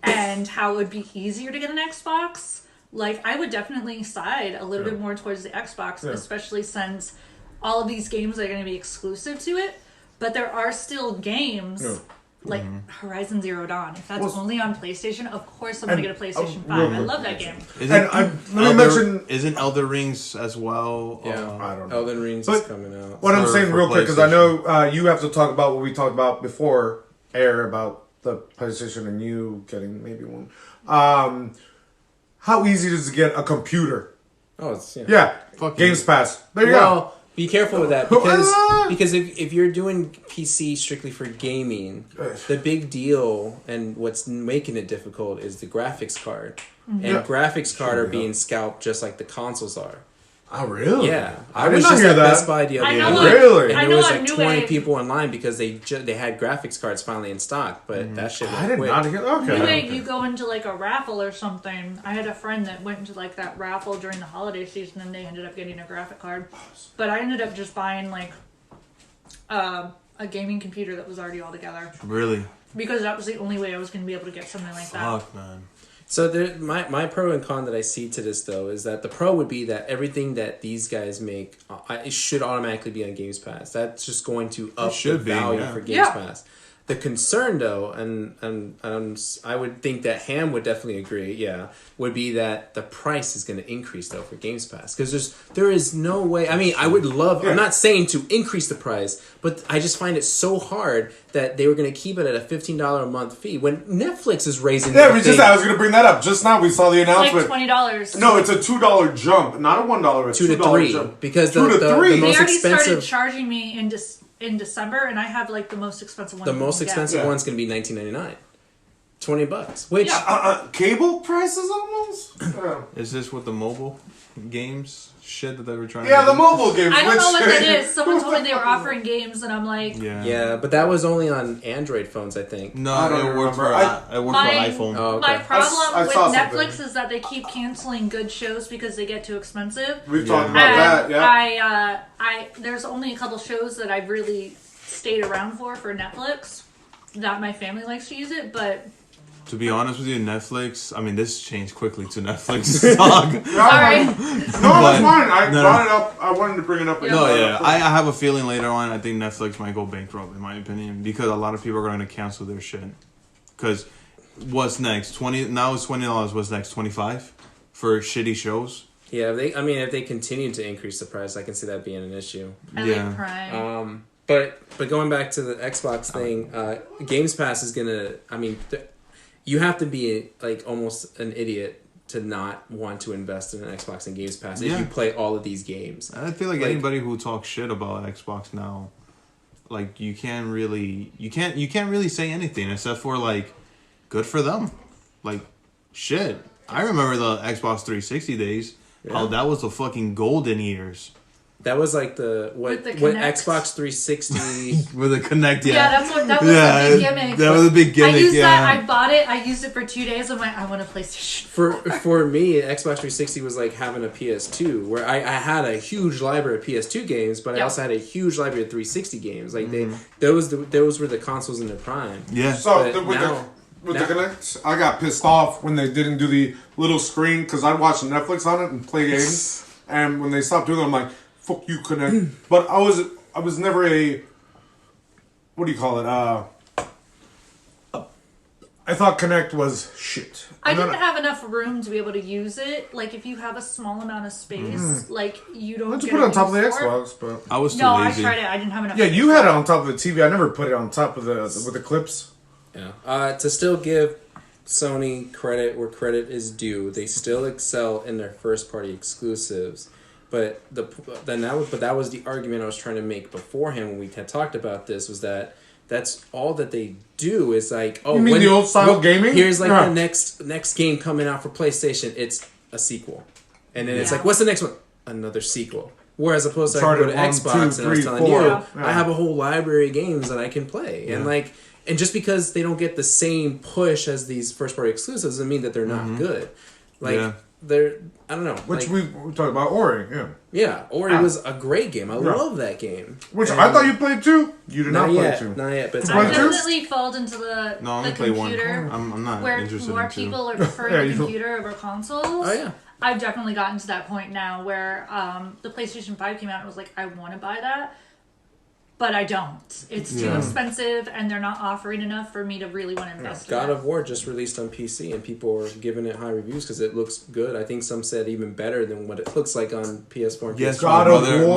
and how it would be easier to get an Xbox, like, I would definitely side a little bit more towards the Xbox, especially since all of these games are going to be exclusive to it, but there are still games... Like Horizon Zero Dawn. If that's only on PlayStation, of course I'm going to get a PlayStation 5. I love that game. Let me mention... Isn't Elden Rings as well? Yeah, I don't know. Elden Rings is coming out. What I'm saying real quick, because I know you have to talk about what we talked about before air about the PlayStation and you getting maybe one. How easy is it to get a computer? Oh, it's... Games Pass. There you go. Be careful with that because if you're doing PC strictly for gaming, the big deal and what's making it difficult is the graphics card. And graphics card are being scalped just like the consoles are. Oh, really? Yeah. I was just at Best Buy the other day. Really? And there was like 20 people online because they had graphics cards finally in stock, but that shit went quick. I did not hear. Okay. You go into like a raffle or something. I had a friend that went into like that raffle during the holiday season, and they ended up getting a graphic card. But I ended up just buying like a gaming computer that was already all together. Really? Because that was the only way I was going to be able to get something like that. Fuck, man. So my pro and con that I see to this though is that the pro would be that everything that these guys make it should automatically be on Games Pass. That's just going to up the value for Games Pass. The concern though, and I would think that Ham would definitely agree, would be that the price is going to increase though for Games Pass because there is no way. I mean, I would love. I'm not saying to increase the price, but I just find it so hard that they were going to keep it at a $15 a month fee when Netflix is raising. Yeah, I was going to bring that up just now. We saw the announcement. Like $20. No, it's a $2 jump, not a $1. It's $2 to $3 jump because the $2 to $3. The they most already expensive started charging me in December, and I have like the most expensive one. The most expensive one's going to be $19.99, $20. Which cable prices almost. Is this with the mobile? games shit that they were trying. Yeah, to the do. mobile games. I don't know what which- that is. Someone told me they were offering games, and I'm like, Yeah, but that was only on Android phones, I think. No, I don't it worked for remember. it worked My- for iPhone. Oh, okay. my problem I with saw Netflix something. is that they keep canceling good shows because they get too expensive. We've talked Yeah. about And that, yeah. I there's only a couple shows that I've really stayed around for Netflix. That my family likes to use it, but To be honest with you, Netflix. I mean, this changed quickly to Netflix. Dog. sorry. No, that's fine. I No. brought it up. I wanted to bring it up. No, yeah, I have a feeling later on. I think Netflix might go bankrupt, in my opinion, because a lot of people are going to cancel their shit. Because what's next? Now it's $20. What's next? 25 for shitty shows. Yeah, if they continue to increase the price, I can see that being an issue. I Yeah. like Prime. But going back to the Xbox thing, Games Pass is gonna. You have to be like almost an idiot to not want to invest in an Xbox and Games Pass if Yeah. you play all of these games. I feel like anybody who talks shit about Xbox now, like you can't really say anything except for like, good for them. Like, shit. I remember the Xbox 360 days. How that was the fucking golden years. That was like what With the Kinect. Xbox 360. With a Connect, Yeah, that was the big gimmick. That was a big gimmick. I used yeah. that. I bought it. I used it for 2 days. I'm like, I want a PlayStation. For me, Xbox 360 was like having a PS2, where I had a huge library of PS2 games, but I Yeah. also had a huge library of 360 games. Like those were the consoles in their prime. Yeah. So But with the Connect, I got pissed off when they didn't do the little screen because I'd watch Netflix on it and play games, and when they stopped doing it, I'm like, "Fuck you, Connect." But I was never a, what do you call it? I thought Connect was shit. I And then didn't have enough room to be able to use it. Like, if you have a small amount of space, like, you don't Why don't you get put it on top of the use for it. Xbox? But I was too No, I lazy. tried it. I didn't have enough yeah, space you for had it on top of the TV. I never put it on top of with the clips. Yeah. To still give Sony credit where credit is due, they still excel in their first party exclusives. But that was the argument I was trying to make beforehand when we had talked about this, was that that's all that they do is like, oh, You mean the old style gaming? Here's like Yeah. the next game coming out for PlayStation. It's a sequel, and then it's Yeah. like, what's the next one? Another sequel. Whereas opposed to I Uncharted go to 1, Xbox 2, and I was 3, telling 4. you, Yeah. I have a whole library of games that I can play, and just because they don't get the same push as these first party exclusives doesn't mean that they're not good. Like they're, I don't know. Which like, we talked about Ori, yeah. Ori was a great game. I love that game. Which And I thought you played too. You did not play yet, too. not yet, but it's Play I two? definitely fall into the No, I'm the gonna play one. computer I'm not where interested more in two. people are preferring Yeah, the you- computer over consoles. Oh yeah. I've definitely gotten to that point now where the PlayStation 5 came out and was like, I want to buy that, but I don't. It's too expensive and they're not offering enough for me to really want to invest in God it. of War just released on PC and people were giving it high reviews because it looks good. I think some said even better than what it looks like on PS4 and Yes, PS5. God my of brother, War.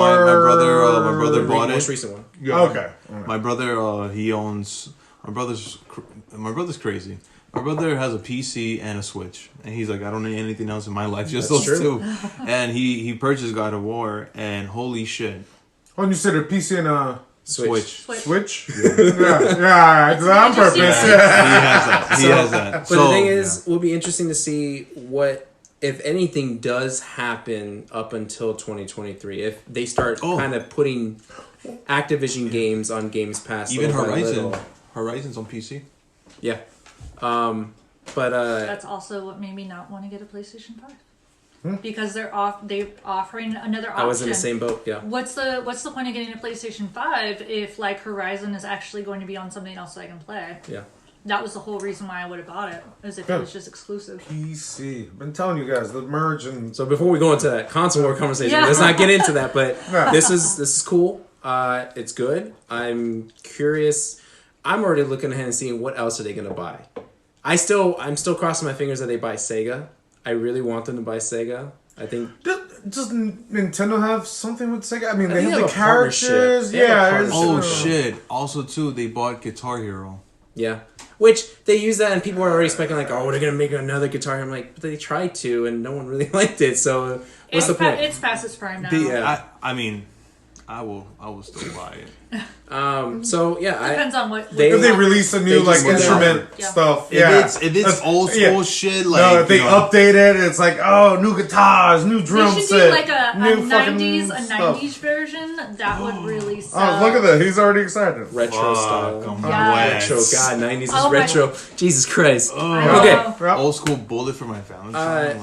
my brother The bought most it. recent one. Okay. My brother, he owns. My brother's crazy. My brother has a PC and a Switch, and he's like, I don't need anything else in my life, just That's those true. two. And he purchased God of War, and holy shit, When you said a PC and a Switch. Switch? yeah, it's on purpose. interesting. Yeah. He has that. But the thing is, will be interesting to see what, if anything, does happen up until 2023. If they start kind of putting Activision games on Games Pass, even little by Horizon, little. Horizon's on PC. Yeah. But That's also what made me not want to get a PlayStation 5. Because they're offering another option. I was in the same boat. Yeah. What's the point of getting a PlayStation 5 if like Horizon is actually going to be on something else that I can play? Yeah. That was the whole reason why I would have bought it, is if it was just exclusive. PC. I've been telling you guys, the merge and... So before we go into that console war conversation, Yeah. let's not get into that. But Yeah. this is cool. It's good. I'm curious. I'm already looking ahead and seeing what else are they gonna buy. I'm still crossing my fingers that they buy Sega. I really want them to buy Sega. I think Does Nintendo have something with Sega? I mean, I they think have they the have a partnership. characters. They have a Yeah. partnership. Oh it's- shit! Also, too, they bought Guitar Hero. yeah. Which they use that and people are already expecting like, oh, they're gonna make another Guitar Hero. I'm like, but they tried to and no one really liked it. So what's the point? It's past its prime now. Yeah. I mean, I will still buy it. So yeah, Depends on what they- If they release a new like just- instrument Yeah. stuff, If it's old school shit, like no, if they update it, it's like new guitars, new They drum should set, do like a new fucking 90s stuff. version that would really sell. Oh, look at that! He's already excited. retro style. Yes. Retro, God, 90s is Oh my- retro. Jesus Christ. I Okay. know. Yep. Old school bullet for my Valentine.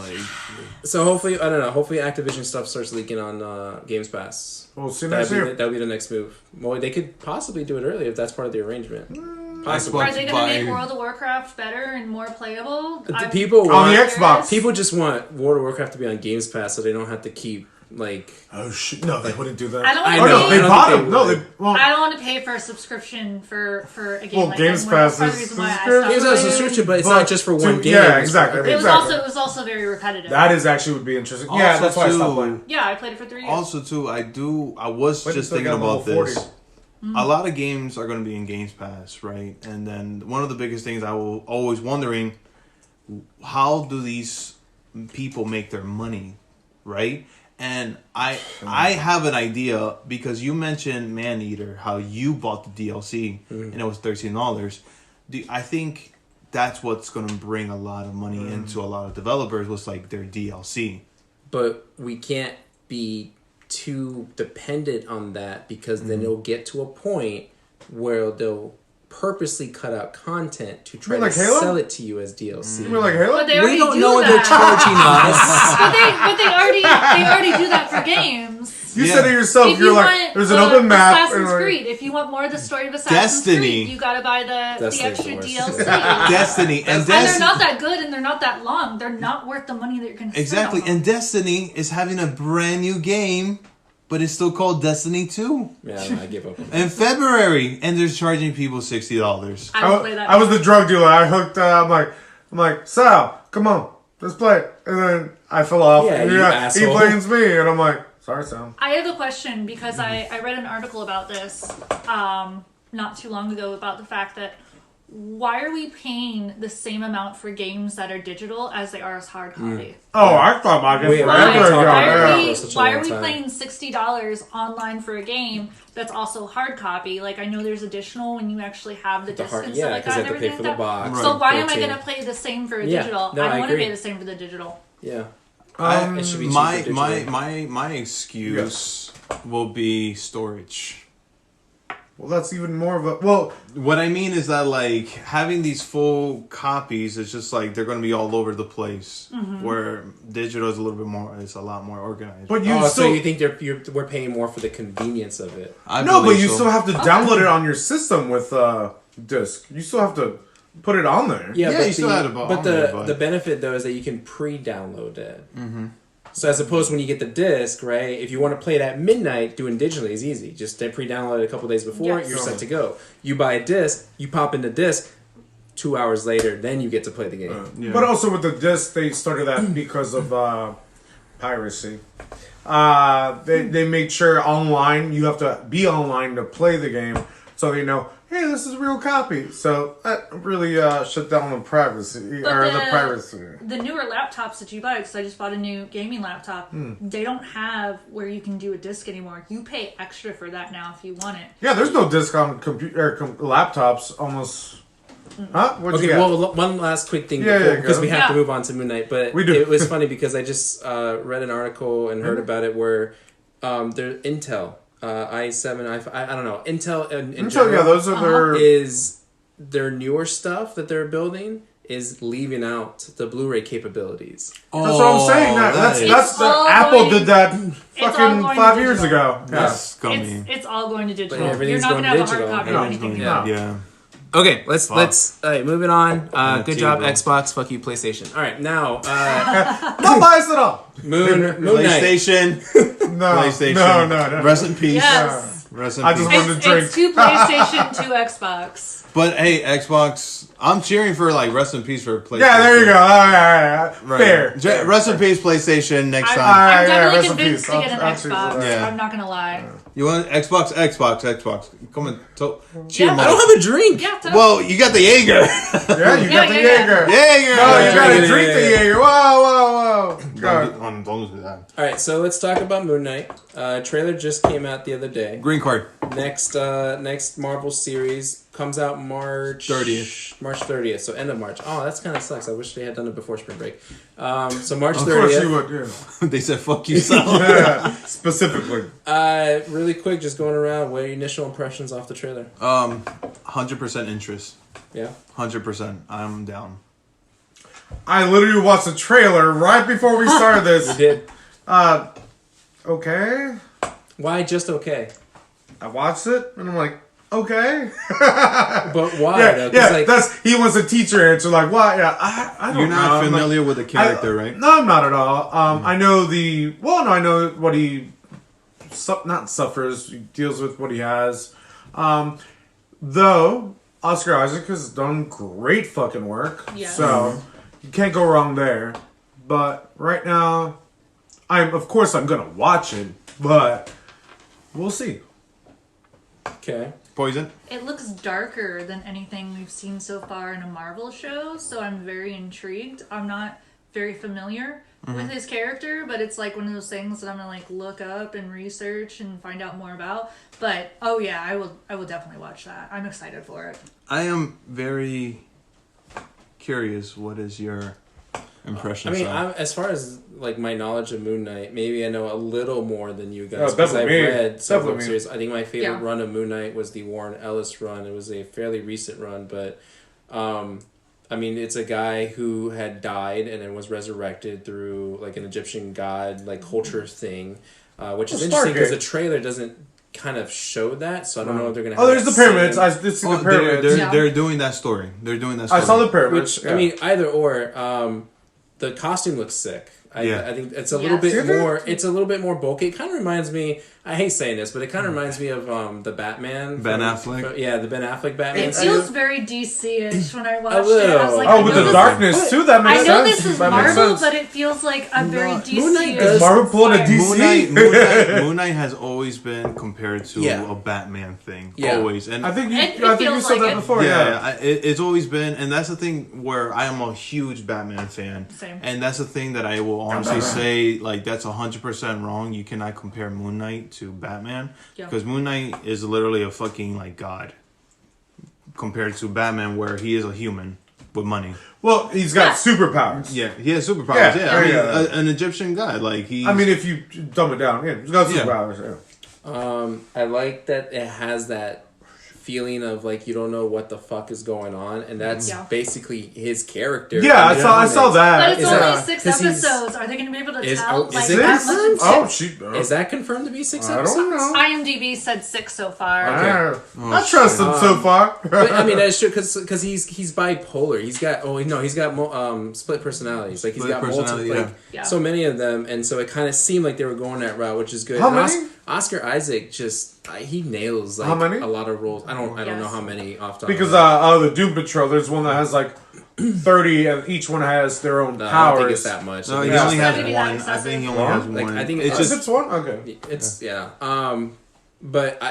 So hopefully, I don't know. Hopefully, Activision stuff starts leaking on Games Pass. We'll see next year. That would be the next move. Well, they could possibly do it early if that's part of the arrangement. Possibly. Are they going to make World of Warcraft better and more playable? The people on want, the Xbox. people just want World of Warcraft to be on Games Pass so they don't have to keep like. Oh shit! No, they wouldn't do that. I don't I want know, to no, pay. they don't bought think them. they No, would. they. Well, I don't want to pay for a subscription for a game Well, like Games that. Pass Part of is the reason why I subscription. stopped Games Pass playing. subscription, but it's not just for one game. Yeah, exactly. It was exactly. also very repetitive. That is actually would be interesting. Yeah, Also, that's why I stopped too, playing. Yeah, I played it for 3 years. Also, too, I was Wait just until you thinking get about level this. 40. A lot of games are going to be in Games Pass, right? And then one of the biggest things I will always wondering, how do these people make their money, right? And I have an idea because you mentioned Maneater, how you bought the DLC and it was $13. I think that's what's going to bring a lot of money into a lot of developers was like their DLC. But we can't be too dependent on that because then it'll get to a point where they'll purposely cut out content to try You mean to like Halo? sell it to you as DLC. You mean like Halo? But they We already don't do know what they're that. charging us. But they already do that for games. You Yeah. said it yourself. If You're you like, want there's an open map. Assassin's and like- Creed, if you want more of the story of Assassin's Destiny. Creed, you gotta buy the Destiny's extra the worst. DLC. Destiny and And they're Destiny. not that good and they're not that long. They're not worth the money that you're gonna spend. Exactly, on them. and Destiny is having a brand new game, but it's still called Destiny 2 Yeah, I don't know, I give up. in February, and they're charging people $60. I don't play that. I was the drug dealer. I hooked. I'm like, Sal, come on, let's play it. And then I fell off. Yeah, and you he asshole. blames me, and I'm like, sorry, Sal. I have a question because I read an article about this not too long ago about the fact that why are we paying the same amount for games that are digital as they are as hard copy? Oh, I thought about Wait, it why are we forever talking ago. about Yeah. that? For such a Why long are we time. paying $60 online for a game that's also hard copy? Like I know there's additional when you actually have the disc hard- and yeah, stuff like 'cause that you and have to pay everything for like the that. box. So and why am I protein. going to pay the same for a Yeah. digital? No, I I don't want to agree. pay the same for the digital. Yeah. I, It should be my, cheaper my, digitally. my, my excuse will be storage. Well, that's even more of a What I mean is that like having these full copies is just like they're going to be all over the place. Where digital is a little bit more, it's a lot more organized. But you Oh, still so you think we're paying more for the convenience of it? I no, but believe you so. still have to download it on your system with disc. You still have to put it on there. Yeah, but you still had it but on there, the but- the benefit though is that you can pre-download it. Mm-hmm. So as opposed to when you get the disc, right? If you want to play it at midnight, doing digitally is easy. Just pre-download it a couple days before, Yes. you're set to go. You buy a disc, you pop in the disc. 2 hours later, then you get to play the game. Yeah. But also with the disc, they started that because of piracy. They made sure online you have to be online to play the game, so they know, hey, this is a real copy. So that really shut down the privacy But or the piracy. The newer laptops that you buy, because I just bought a new gaming laptop, they don't have where you can do a disc anymore. You pay extra for that now if you want it. Yeah, there's no disc on computer laptops almost. Huh? What'd you Okay, get? well, one last quick thing Yeah, yeah, because go. we have to Yeah. move on to Moon Knight. But We do. it was funny because I just read an article and heard about it where there Intel i7 I don't know Intel in So general yeah, those are their. is their newer stuff that they're building is leaving out the Blu-ray capabilities. That's what I'm saying. That's It's the all Apple going- did that all fucking going 5 years digital. ago. Yeah. That's scummy. It's all going to digital. But You're everything's not going going to have a hard digital. copy of Everything's anything. going- now. Yeah. Okay, let's all right, moving on. the Good job, table. Xbox. Fuck you, PlayStation. All right, now Don't bias it all. Moon Knight. PlayStation. No, PlayStation. no. Rest in peace. Yes. Rest in I peace. just wanted to drink. It's 2 PlayStation, 2 Xbox. But hey, Xbox, I'm cheering for like rest in peace for PlayStation. Yeah, there you go. All right. Fair. Rest in peace, PlayStation. Next time. I'm yeah, definitely rest in convinced peace. to get an I'll Xbox. choose Yeah. I'm not gonna lie. You want Xbox? Come on, cheer, Yeah. I don't have a drink. Yeah. Well, you got the Jaeger. Yeah, you got the yeah. Jaeger. Jaeger. No, you gotta yeah, drink yeah, the yeah. Jaeger. Whoa. Don't do that. All right, so let's talk about Moon Knight. Trailer just came out the other day. Green card. Next Marvel series comes out March 30th. March 30th, so end of March. Oh, that's kind of sucks. I wish they had done it before spring break. So March Of course 30th. you would, yeah. They said fuck you, Sal. Yeah, specifically. Really quick, just going around. What are your initial impressions off the trailer? 100% interest. Yeah. 100%. I'm down. I literally watched the trailer right before we started You this. did. Okay. Why just okay? I watched it and I'm like, okay. But why? Yeah, though? 'Cause, like, that's he was a teacher answer. Like, why? Yeah, I don't know. You're not I'm familiar like, with the character, right? No, I'm not at all. I know I know what he not suffers. He deals with what he has. Though Oscar Isaac has done great fucking work. Yeah. So you can't go wrong there. But right now, of course I'm gonna watch it, but we'll see. okay. Poison. It looks darker than anything we've seen so far in a Marvel show, so I'm very intrigued. I'm not very familiar with his character, but it's like one of those things that I'm gonna like look up and research and find out more about. But oh yeah, I will definitely watch that. I'm excited for it. I am very curious. What is your impression? I mean, Sal? as far as like my knowledge of Moon Knight, maybe I know a little more than you guys Oh, because I definitely me. read several Definitely me. series. I think my favorite Yeah. run of Moon Knight was the Warren Ellis run. It was a fairly recent run, but I mean, it's a guy who had died and then was resurrected through like an Egyptian god like culture thing, which is interesting because the trailer doesn't kind of show that. So I don't know if they're gonna. Oh, there's the that pyramids. same- I did see the They're, pyramids. Yeah. they're doing that story. They're doing that story. I saw the pyramids. Which I mean, either or. The costume looks sick. Yeah. I think it's a little bit Yes. more. It's a little bit more bulky. It kind of reminds me. I hate saying this, but it kind of reminds me of the Batman. Ben Affleck? Yeah, the Ben Affleck Batman. It feels very DC-ish when I watched it. I was little. like, Oh, I with know the this- darkness too. That makes I sense. know this is That makes Marvel, sense. but it feels like a very Moon Knight DC. does- Is Marvel pulling a DC? Moon Knight has always been compared to Yeah. a Batman thing. Yeah. Always. And I think you. It I think you feels said like that it. before. Yeah. it's always been, and that's the thing where I am a huge Batman fan. Same. And that's the thing that I will honestly say, like, that's 100% wrong. You cannot compare Moon Knight to Batman. Yeah. Because Moon Knight is literally a fucking, like, god. Compared to Batman, where he is a human with money. Well, he's got superpowers. Yeah, he has superpowers. Yeah, Yeah, I mean, yeah. an Egyptian god. Like, he. I mean, if you dumb it down, yeah, he's got Yeah. superpowers. Yeah. I like that it has that feeling of like you don't know what the fuck is going on, and that's Yeah. basically his character. Yeah, in the I saw comics. that. But it's Is only that- 6 'cause he's- episodes. Are they going to be able to Is- tell oh, is like it that Six? much? Oh, she. Is that confirmed to be 6 I episodes? don't know. IMDb said 6 so far. Okay. I trust him so far. But I mean that's true because he's bipolar. He's got split personalities. Like he's Split got multiple, personality, like yeah. so many of them, and so it kind of seemed like they were going that route, which is good. How And many? Oscar Isaac he nails like How many? a lot of roles. I don't know Yes. how many off the top Because of my head. the Doom Patrol, there's one that has like 30, and each one has their own No, I powers. don't think it's that much. No, I he think only it's has Maybe one. that I think he only excessive. has Like, one. I think it's it's Is just it one? Okay. It's but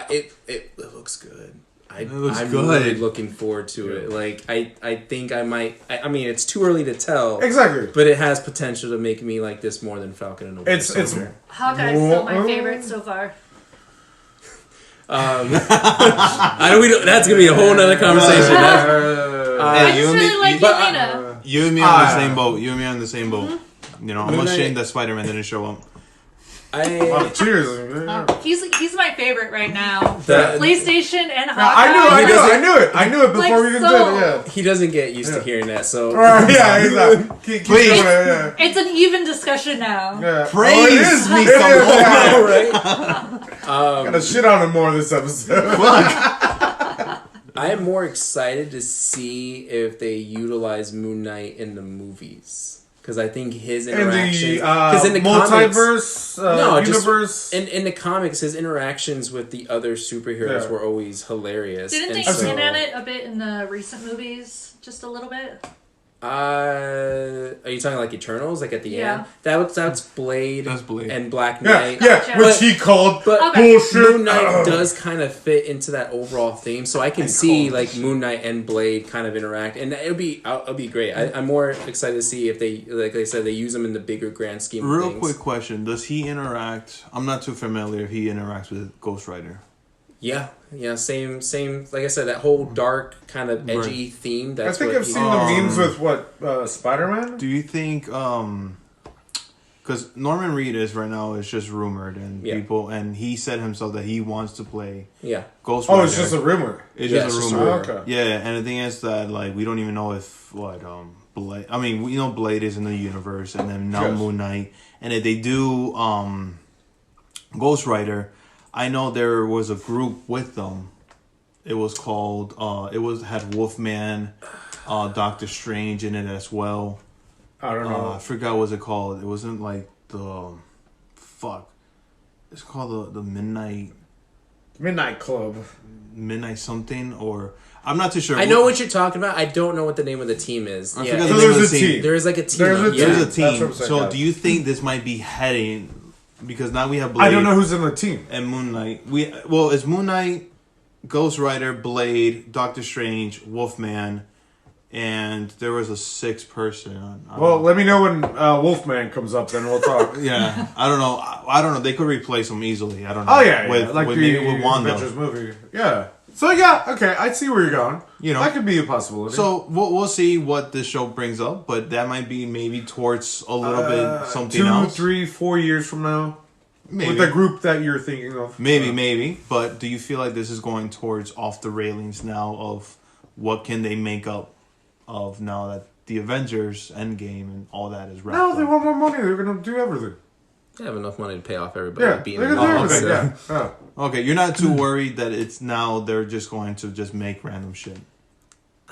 it looks good. I'm looks good. really looking forward to it. Like I think I might. I mean, it's too early to tell. Exactly. But it has potential to make me like this more than Falcon and the Winter It's Soldier. Hawkeye's still my favorite so far. That's gonna be a whole nother conversation. I Hey, you just and me- really like you- Yelena. you and me on the same boat. You and me on the same boat. You know, I'm Moon Knight- ashamed that Spider-Man didn't show up. Oh, cheers. He's my favorite right now. The- PlayStation and I Hawkeye. knew it before Like, we even so- did it. he doesn't get used to Yeah. hearing that. So Yeah, exactly. Keep Please. doing it. It's an even discussion now. Yeah. Praise Oh, it is. me It is. some more. Yeah. Gotta shit on him more this episode. I am more excited to see if they utilize Moon Knight in the movies. because I think his In interactions, the in the multiverse universe, universe. in the comics, his interactions with the other superheroes were always hilarious. Didn't they and hint at it a bit in the recent movies? Just a little bit? Are you talking like Eternals, like at the end? That's Blade, That's Blade. and Black Yeah, Knight. Gotcha. which he called But bullshit. Moon Knight does kind of fit into that overall theme, so I can see like Moon Knight and Blade kind of interact, and it'll be great. I'm more excited to see if they, like I said, they use them in the bigger grand scheme of things. Real quick question: does he interact? I'm not too familiar if he interacts with Ghost Rider. Yeah, same. Like I said, that whole dark kind of edgy theme. I That's think what I've seen the memes with Spider-Man. Do you think? Because Norman Reedus right now is just rumored, and people, and he said himself that he wants to play Ghost Rider. Oh, it's just a rumor. It's just a rumor. Okay. Yeah, and the thing is that like we don't even know if Blade. I mean, we know Blade is in the universe, and then now Moon Knight, and if they do Ghost Rider, I know there was a group with them. It was called. Had Wolfman, Doctor Strange in it as well. I don't know. I forgot what it called. It wasn't like the fuck. It's called the Midnight Club. Midnight something, or I'm not too sure. I know what you're talking about. I don't know what the name of the team is. I Yeah, forgot So the name of there's the a team. team. there is like a team. There's a up. team. Yeah. There's a That's team. what I'm saying, So yeah. do you think this might be heading? Because now we have Blade I don't know who's in the team. and Moon Knight. It's Moon Knight, Ghost Rider, Blade, Doctor Strange, Wolfman, and there was a sixth person. Well, let me know when Wolfman comes up, then we'll talk. Yeah, I don't know. I don't know. They could replace him easily. I don't know. Oh yeah, with like maybe the with Wanda. Avengers movie. Yeah. So yeah, okay, I see where you're going. You know. That could be a possibility. So we'll see what this show brings up, but that might be maybe towards a little bit something 2, else. 3, 4 years from now, Maybe. with the group that you're thinking of. Maybe. But do you feel like this is going towards off the railings now of what can they make up of now that the Avengers Endgame and all that is wrapped No, they up? want more money. They're gonna do everything. They have enough money to pay off everybody. Yeah, beating they're them gonna all, do everything. so- Yeah. Okay, you're not too worried that it's now they're just going to just make random shit.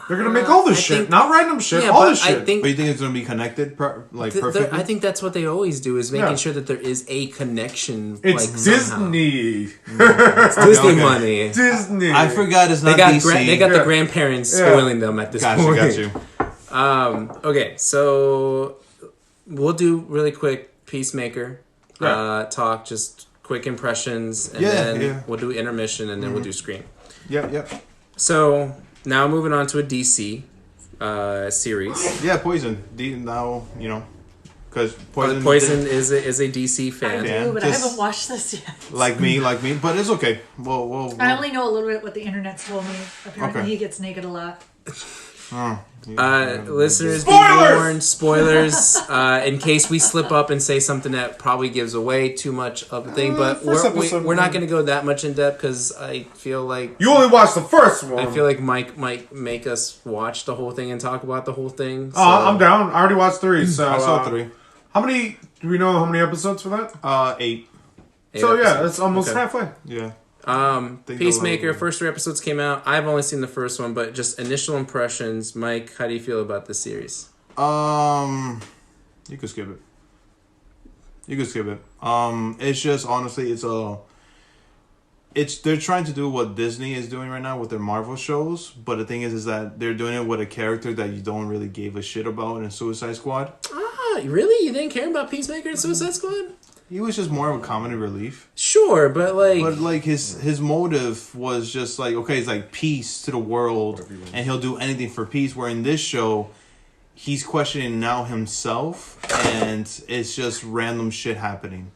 They're gonna make all this I shit, think- not random shit. Yeah, all but this shit. I think But you think it's going to be connected perfectly? I think that's what they always do, is making Yeah. sure that there is a connection. it's like, somehow. Disney. It's Disney Okay. money. Disney. I forgot it's They not got DC. they got Yeah. the grandparents Yeah. spoiling them at this point. Got you. Okay, so we'll do really quick Peacemaker talk, just quick impressions, and then we'll do intermission, and then we'll do Scream. Yeah. So now moving on to a DC series. Yeah, Poison. Now, because Poison... Poison is a DC I fan. Yeah. do, but I just- haven't watched this yet. Like me, but it's okay. We'll I only know a little bit what the internet's told me. Apparently, Okay. he gets naked a lot. Listeners, be Spoilers! warned, spoilers, in case we slip up and say something that probably gives away too much of the thing. But first episode, we're not going to go that much in depth because I feel like You only watched the first one. I feel like Mike might make us watch the whole thing and talk about the whole thing. So. I'm down. I already watched 3. So I saw 3. How many? Do we know how many episodes for that? 8. So yeah, episodes. it's almost Okay. halfway. Yeah. Peacemaker, first 3 episodes came out. I've only seen the first one, but just initial impressions. Mike, how do you feel about this series? You could skip it. It's just honestly, they're trying to do what Disney is doing right now with their Marvel shows, but the thing is that they're doing it with a character that you don't really give a shit about in Suicide Squad. Really? You didn't care about Peacemaker and Suicide Squad? He was just more of a comedy relief. Sure, but his motive was just like, okay, it's like peace to the world, and he'll do anything for peace. Where in this show, he's questioning now himself, and it's just random shit happening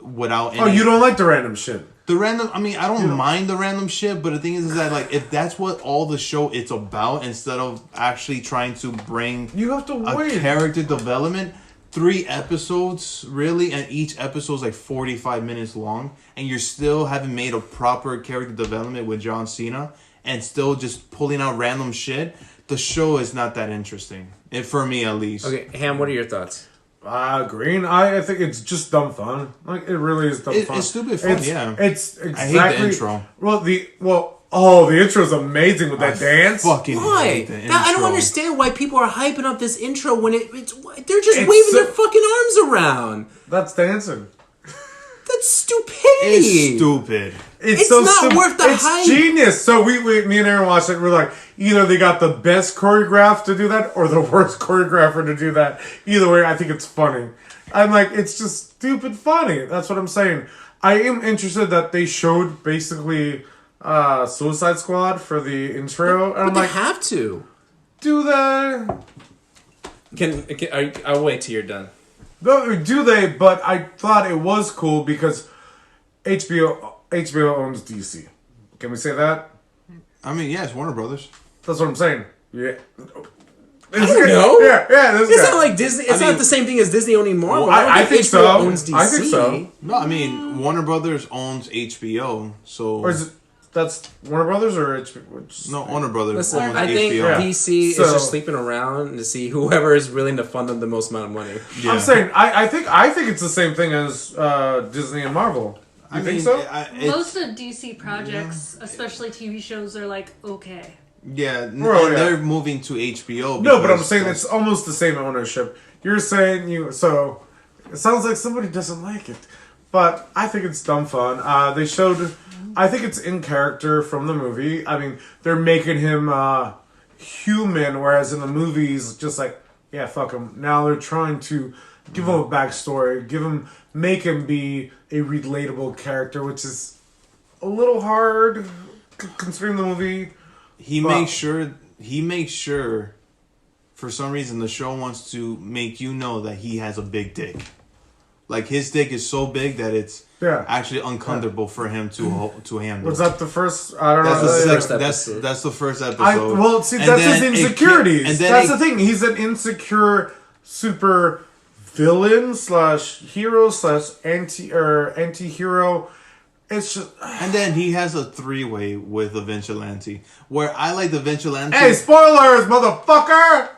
without any... Oh, you don't like the random shit. I don't mind the random shit, but the thing is that like if that's what all the show it's about, instead of actually trying to bring You have to a wait. character development, 3 episodes really, and each episode's like 45 minutes long, and you're still haven't made a proper character development with John Cena, and still just pulling out random shit. The show is not that interesting, for me at least. okay, Ham, what are your thoughts? Green. I think it's just dumb fun. Like it really is dumb fun. It's stupid fun. It's yeah. It's I exactly. hate the intro. Well, Oh, the intro's amazing with that dance. Fucking Why? hate the I don't intro. understand why people are hyping up this intro when it's they're just It's waving so- their fucking arms around. That's dancing. That's stupidity. It's stupid. It's not worth the it's hype. genius. So me and Aaron watched it. We're like, either they got the best choreograph to do that, or the worst choreographer to do that. Either way, I think it's funny. I'm like, it's just stupid funny. That's what I'm saying. I am interested that they showed basically Suicide Squad for the intro, and But I'm they like, have to. do they? I'll wait till you're done. No, do they? But I thought it was cool because HBO owns DC. Can we say that? I mean, yes, Warner Brothers. That's what I'm saying. Yeah. I don't know. Yeah, this It's guy. not like Disney. It's not the same thing as Disney owning Marvel. Well, I don't think HBO so. Owns DC. I think so. No, I mean Warner Brothers owns HBO, so Or is it that's Warner Brothers or HBO? Which, no, Warner Brothers Listen, owns I think HBO. DC So- is just sleeping around to see whoever is willing to fund them the most amount of money. Yeah. I'm saying I think it's the same thing as Disney and Marvel. You think so? Most of DC projects, especially TV shows, are like okay. Yeah, Bro, and yeah. they're moving to HBO. No, but I'm because saying that's- it's almost the same ownership. You're saying so it sounds like somebody doesn't like it, but I think it's dumb fun. They showed, I think it's in character from the movie. I mean, they're making him human, whereas in the movies, just like yeah, fuck him. Now they're trying to give him a backstory, make him be a relatable character, which is a little hard considering the movie. He makes sure for some reason the show wants to make you know that he has a big dick. Like his dick is so big that it's actually uncomfortable for him to handle. Was that the first? I don't That's know. the first that's episode. that's the first episode. Well, see, And that's then his it insecurities. and then That's it- the thing. He's an insecure super villain / hero / anti-hero. It's just And then he has a 3-way with a vigilante. Where I like the vigilante. hey, spoilers, motherfucker.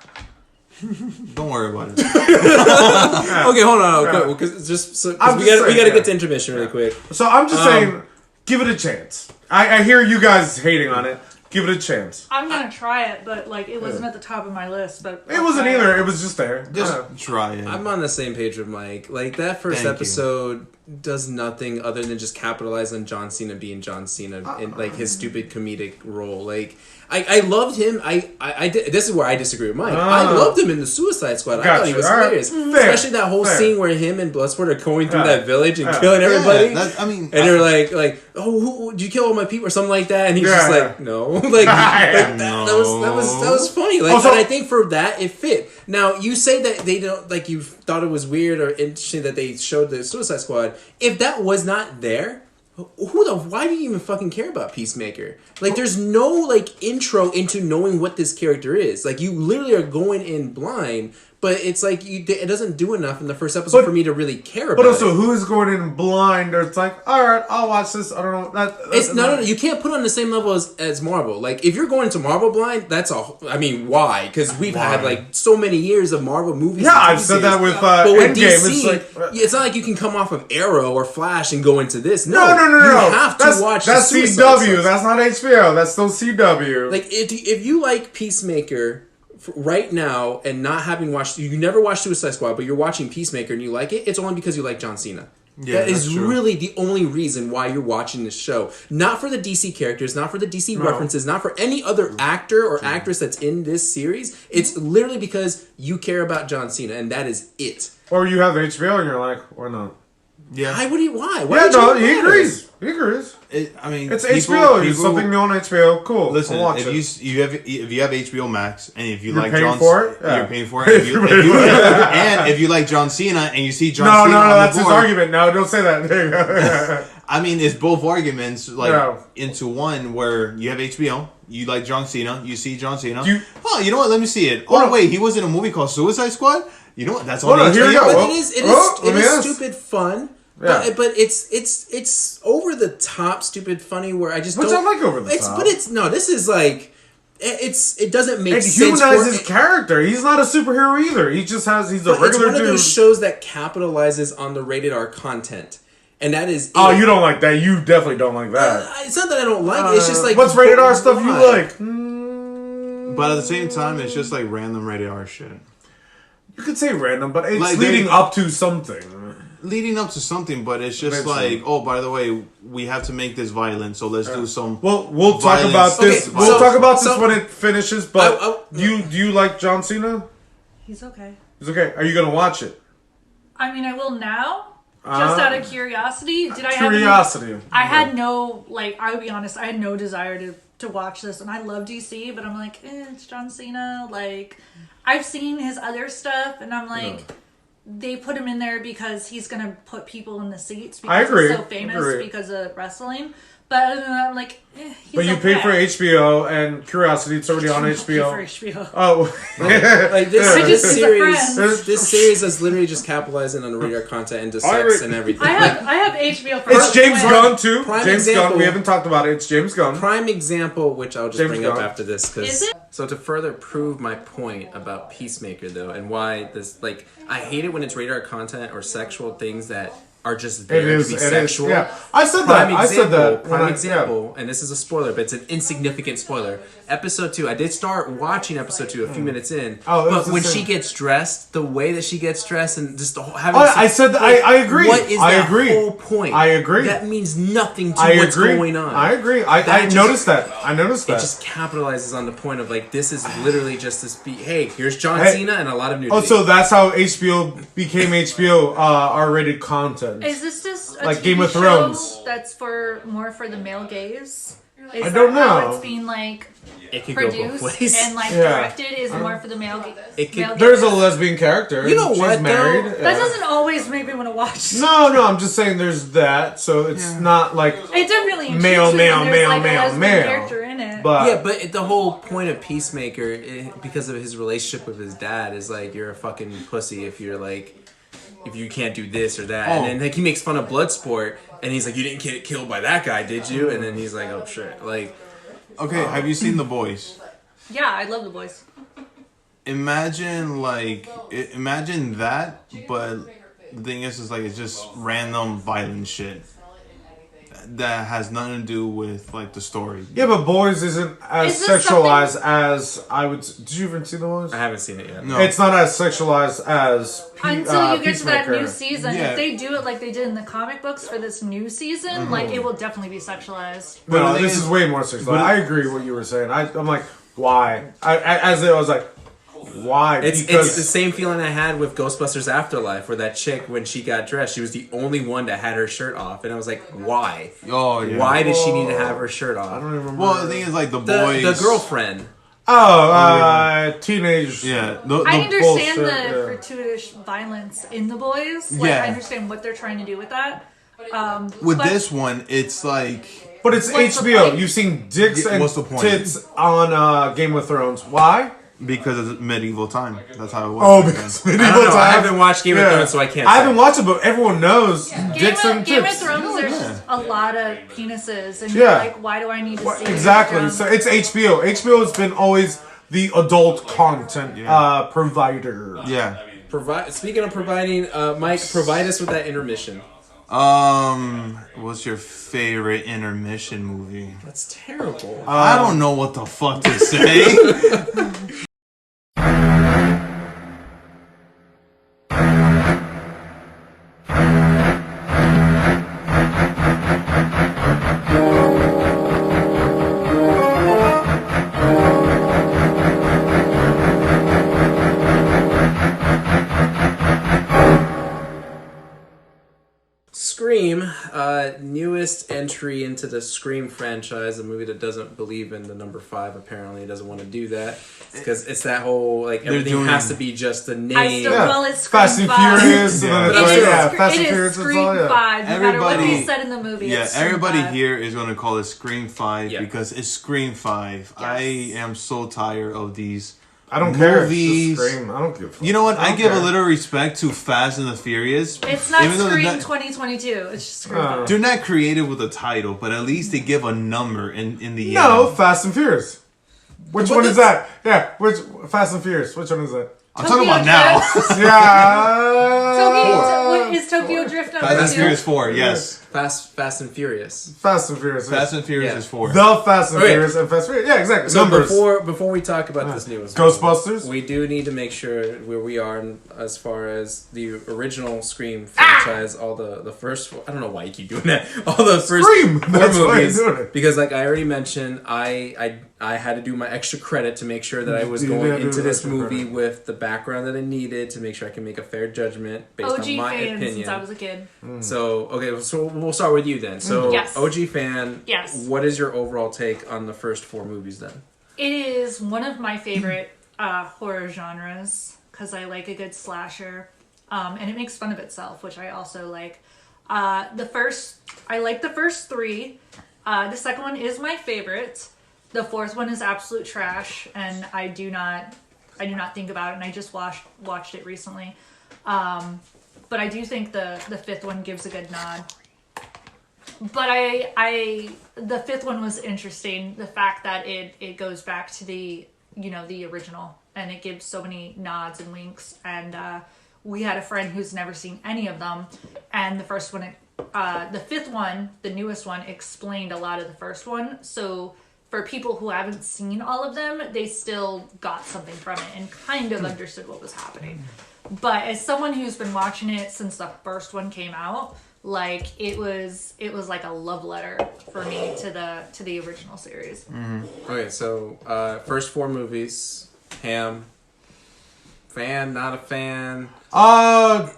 Don't worry about it. Okay, hold on. Okay, well, because I'm we just got to saying, get to intermission really quick. So I'm just saying, give it a chance. I hear you guys hating on it. Give it a chance. I'm gonna try it, but like it wasn't at the top of my list. But It wasn't either. It was just there. Just try it. I'm on the same page with Mike. Like that first Thank you. episode does nothing other than just capitalize on John Cena being John Cena in like his stupid comedic role. Like I loved him. I did, this is where I disagree with Mike. I loved him in the Suicide Squad. I thought he Gotcha. was All right. hilarious, Fair. especially that whole Fair. scene where him and Bloodsport are going through Yeah. that village and Yeah. killing everybody. and And they're like, oh, who, did you kill all my people or something like that? And he's just Yeah. like, no, like, that was funny. Like, Also- and I think for that it fit. Now you say that they don't like you thought it was weird or interesting that they showed the Suicide Squad. If that was not there, why do you even fucking care about Peacemaker? Like, there's no like intro into knowing what this character is. Like, you literally are going in blind. But it's like it doesn't do enough in the first episode for me to really care about. But also, it. who is going in blind? Or it's like, all right, I'll watch this. I don't know. It's no. You can't put it on the same level as Marvel. Like if you're going to Marvel blind, that's all. I mean, why? Because we've had like so many years of Marvel movies. Yeah, and I've TV said that series. with But with Endgame. DC, It's like it's not like you can come off of Arrow or Flash and go into this. no. You have to That's, watch. That's the Suicide CW. Squad. That's not HBO. That's still CW. Like if you like Peacemaker right now and not having watched, you never watched Suicide Squad, but you're watching Peacemaker and you like it. It's only because you like John Cena. Yeah, that is that's true. really the only reason why you're watching this show. Not for the DC characters, not for the DC references, not for any other actor or actress that's in this series. It's literally because you care about John Cena, and that is it. Or you have HBO and you're like, why not? Yeah. Why would he? Why? Yeah, would no, you he matter? agrees. He agrees. I mean, It's people- HBO. It's people- something new on HBO. Cool. Listen, I'll watch if it. you have HBO Max and if you You're like paying John, for it? Yeah. you're paying for it. And if you like John Cena and you see John No, Cena, no, on the that's his board, argument. No, don't say that. I mean, it's both arguments like Yeah. into one where you have HBO, you like John Cena, you see John Cena. You- you know what? Let me see it. Hold Oh on. wait, he was in a movie called Suicide Squad. You know what? That's on Hold on, here we HBO. go. But Well, it let me is ask. stupid fun. Yeah. But it's over the top stupid funny where I just Which don't I like over the top. But this is like it doesn't make It sense. humanizes his character. He's not a superhero either. He's a But regular it's one dude. of those shows that capitalizes on the rated R content. and that is. Oh, you don't like that. You definitely don't like that. It's not that I don't like it. It's just like what's rated R stuff you like? But at the same time, it's just like random rated R shit. You could say random, but it's Like, leading up to something. Leading up to something, but it's just like, oh, by the way, we have to make this violent, so let's do some. Well, we'll talk violence. about this. Okay, We'll talk about this so- when it finishes. But do you like John Cena? He's okay. It's okay. Are you gonna watch it? I mean, I will now, just out of curiosity. Did I Curiosity. I had no, like, I would be honest, I had no desire to watch this, and I love DC, but I'm like, it's John Cena. Like, I've seen his other stuff, and I'm like, they put him in there because he's gonna put people in the seats because I agree. he's so famous because of wrestling. But other than that, I'm like, he's But you pay for HBO and Curiosity. It's already on Pay HBO. for HBO. Oh, like this, I just this use a series. friend. This series is literally just capitalizing on radar content into sex and everything. I have HBO for it's James Gunn. Gunn too. Prime James example. Gunn. We haven't talked about it. It's James Gunn. Prime example, which I'll just James bring up Gunn. after this, Is because it? so to further prove my point about Peacemaker though, and why this, like, I hate it when it's radar content or sexual things that are just there to be sexual. Yeah, I said Prime that. I said that. Prime example, and this is a spoiler, but it's an insignificant spoiler. Episode 2, I did start watching episode 2 a few minutes in, Oh, it was but the when same. she gets dressed, the way that she gets dressed, and just the whole, having Oh, I said that. I agree. What is I that agree. whole point? I agree. That means nothing to I what's agree. going on. I agree. I just- noticed that. I noticed It that. just capitalizes on the point of, like, this is literally just this. Hey, here's John Hey. Cena and a lot of nudity. Oh, so that's how HBO became HBO R-rated content. Is this just a Like TV Game of show Thrones. that's more for the male gaze? Is I don't that how know. it's being like it could go both produced ways. and like Yeah. directed is more for the male gaze. It could- There's a lesbian character. You know She's what, though? married. That doesn't always make me want to watch. No, I'm just saying there's that. So it's not like. It definitely Male, intrigues me male, when there's, male, like, a male, lesbian male. character in it. But Yeah, but the whole point of Peacemaker, because of his relationship with his dad, is like, you're a fucking pussy if you're like, if you can't do this or that. And then like he makes fun of Bloodsport, and he's like, you didn't get killed by that guy, did you? And then he's like, oh shit, like. Okay, have you seen The Boys? Yeah, I love The Boys. Imagine imagine that, but the thing is like it's just random violent shit that has nothing to do with like the story. yeah, but Boys isn't as Is this sexualized as I would. Did you even see the Boys? I haven't seen it yet. No. It's not as sexualized as Until you get to that Peacemaker. new season, Yeah. if they do it like they did in the comic books for this new season, like it will definitely be sexualized. But No, the thing this is is- way more sexual. but- I agree with what you were saying. I'm like, why? I was like, why? It's the same feeling I had with Ghostbusters Afterlife, where that chick, when she got dressed, she was the only one that had her shirt off, and I was like, why? Oh yeah. Why does she need to have her shirt off? I don't remember. Well, the thing is like the The boys. girlfriend. Teenage. Yeah. I understand bullshit, the yeah. gratuitous violence in The Boys. Like, Yeah. I understand what they're trying to do with that. With but- this one, it's like But it's What's the HBO. point? You've seen dicks Yeah, and what's the point? tits on Game of Thrones. Why? because of medieval time. That's how it was. Oh, back because then. I don't know. I haven't watched Game of Thrones, so I can't I say. haven't watched it, but everyone knows dicks and Game of tits. Thrones, there's yeah. just a lot of penises, and Yeah. you're like, why do I need to see Exactly. Game of So Thrones? it's HBO. HBO has been always the adult content provider. Yeah. Speaking of providing, Mike, provide us with that intermission. What's your favorite intermission movie? That's terrible. I don't know what the fuck to say. Scream, newest entry into the Scream franchise, a movie that doesn't believe in the number 5, apparently. It doesn't want to do that. Because it's that whole, like, everything doing- has to be just the name. I still Yeah. call it Scream Fast and 5. Furious. And then Yeah. it's It like, is, yeah, Scre- Fast it and is Furious. Scream all, yeah. 5. No matter what Everybody- they said in the movie, Yeah, it's Scream everybody 5. here is gonna call it Scream 5 Yeah. because it's Scream 5. Yes. I am so tired of these. I don't care. It's Movies. just Scream. I don't give a fuck. You know what? I don't give a care. little respect to Fast and the Furious. It's not even though they're Scream not- 2022. It's just Scream 5. They're not creative with a title, but at least they give a number in the No, end. Fast and Furious. Which But one is that's- that? Yeah, which Fast and Furious? Which one is that? I'm talking Tokyo about now. Drift. Yeah. What is Tokyo Drift number Fast and 2? Furious 4, yes. Fast and Furious. Fast and Furious. Fast and Furious Yeah. is 4. The Fast and Okay. Furious and Fast and Furious. Yeah, exactly. So Numbers. before we talk about this newest Ghostbusters. we do need to make sure where we are as far as the original Scream franchise, all the first four, I don't know why you keep doing that. All the first Scream! four That's why movies. you're doing it. Because like I already mentioned, I had to do my extra credit to make sure that I was You going had to do into this extra movie credit. with the background that I needed to make sure I can make a fair judgment based OG on my fan opinion. since I was a kid. So okay, so we'll start with you then. So Yes. OG fan, Yes. what is your overall take on the first four movies then? It is one of my favorite horror genres because I like a good slasher, and it makes fun of itself, which I also like. I like the first three. The second one is my favorite. The fourth one is absolute trash, and I do not think about it. And I just watched it recently, but I do think the fifth one gives a good nod. But the fifth one was interesting. The fact that it goes back to the original, and it gives so many nods and winks. And we had a friend who's never seen any of them, and the first one, the fifth one, the newest one, explained a lot of the first one. So for people who haven't seen all of them, they still got something from it and kind of understood what was happening. But as someone who's been watching it since the first one came out, like it was like a love letter for me to the original series. Okay, so first four movies, Ham, fan, not a fan.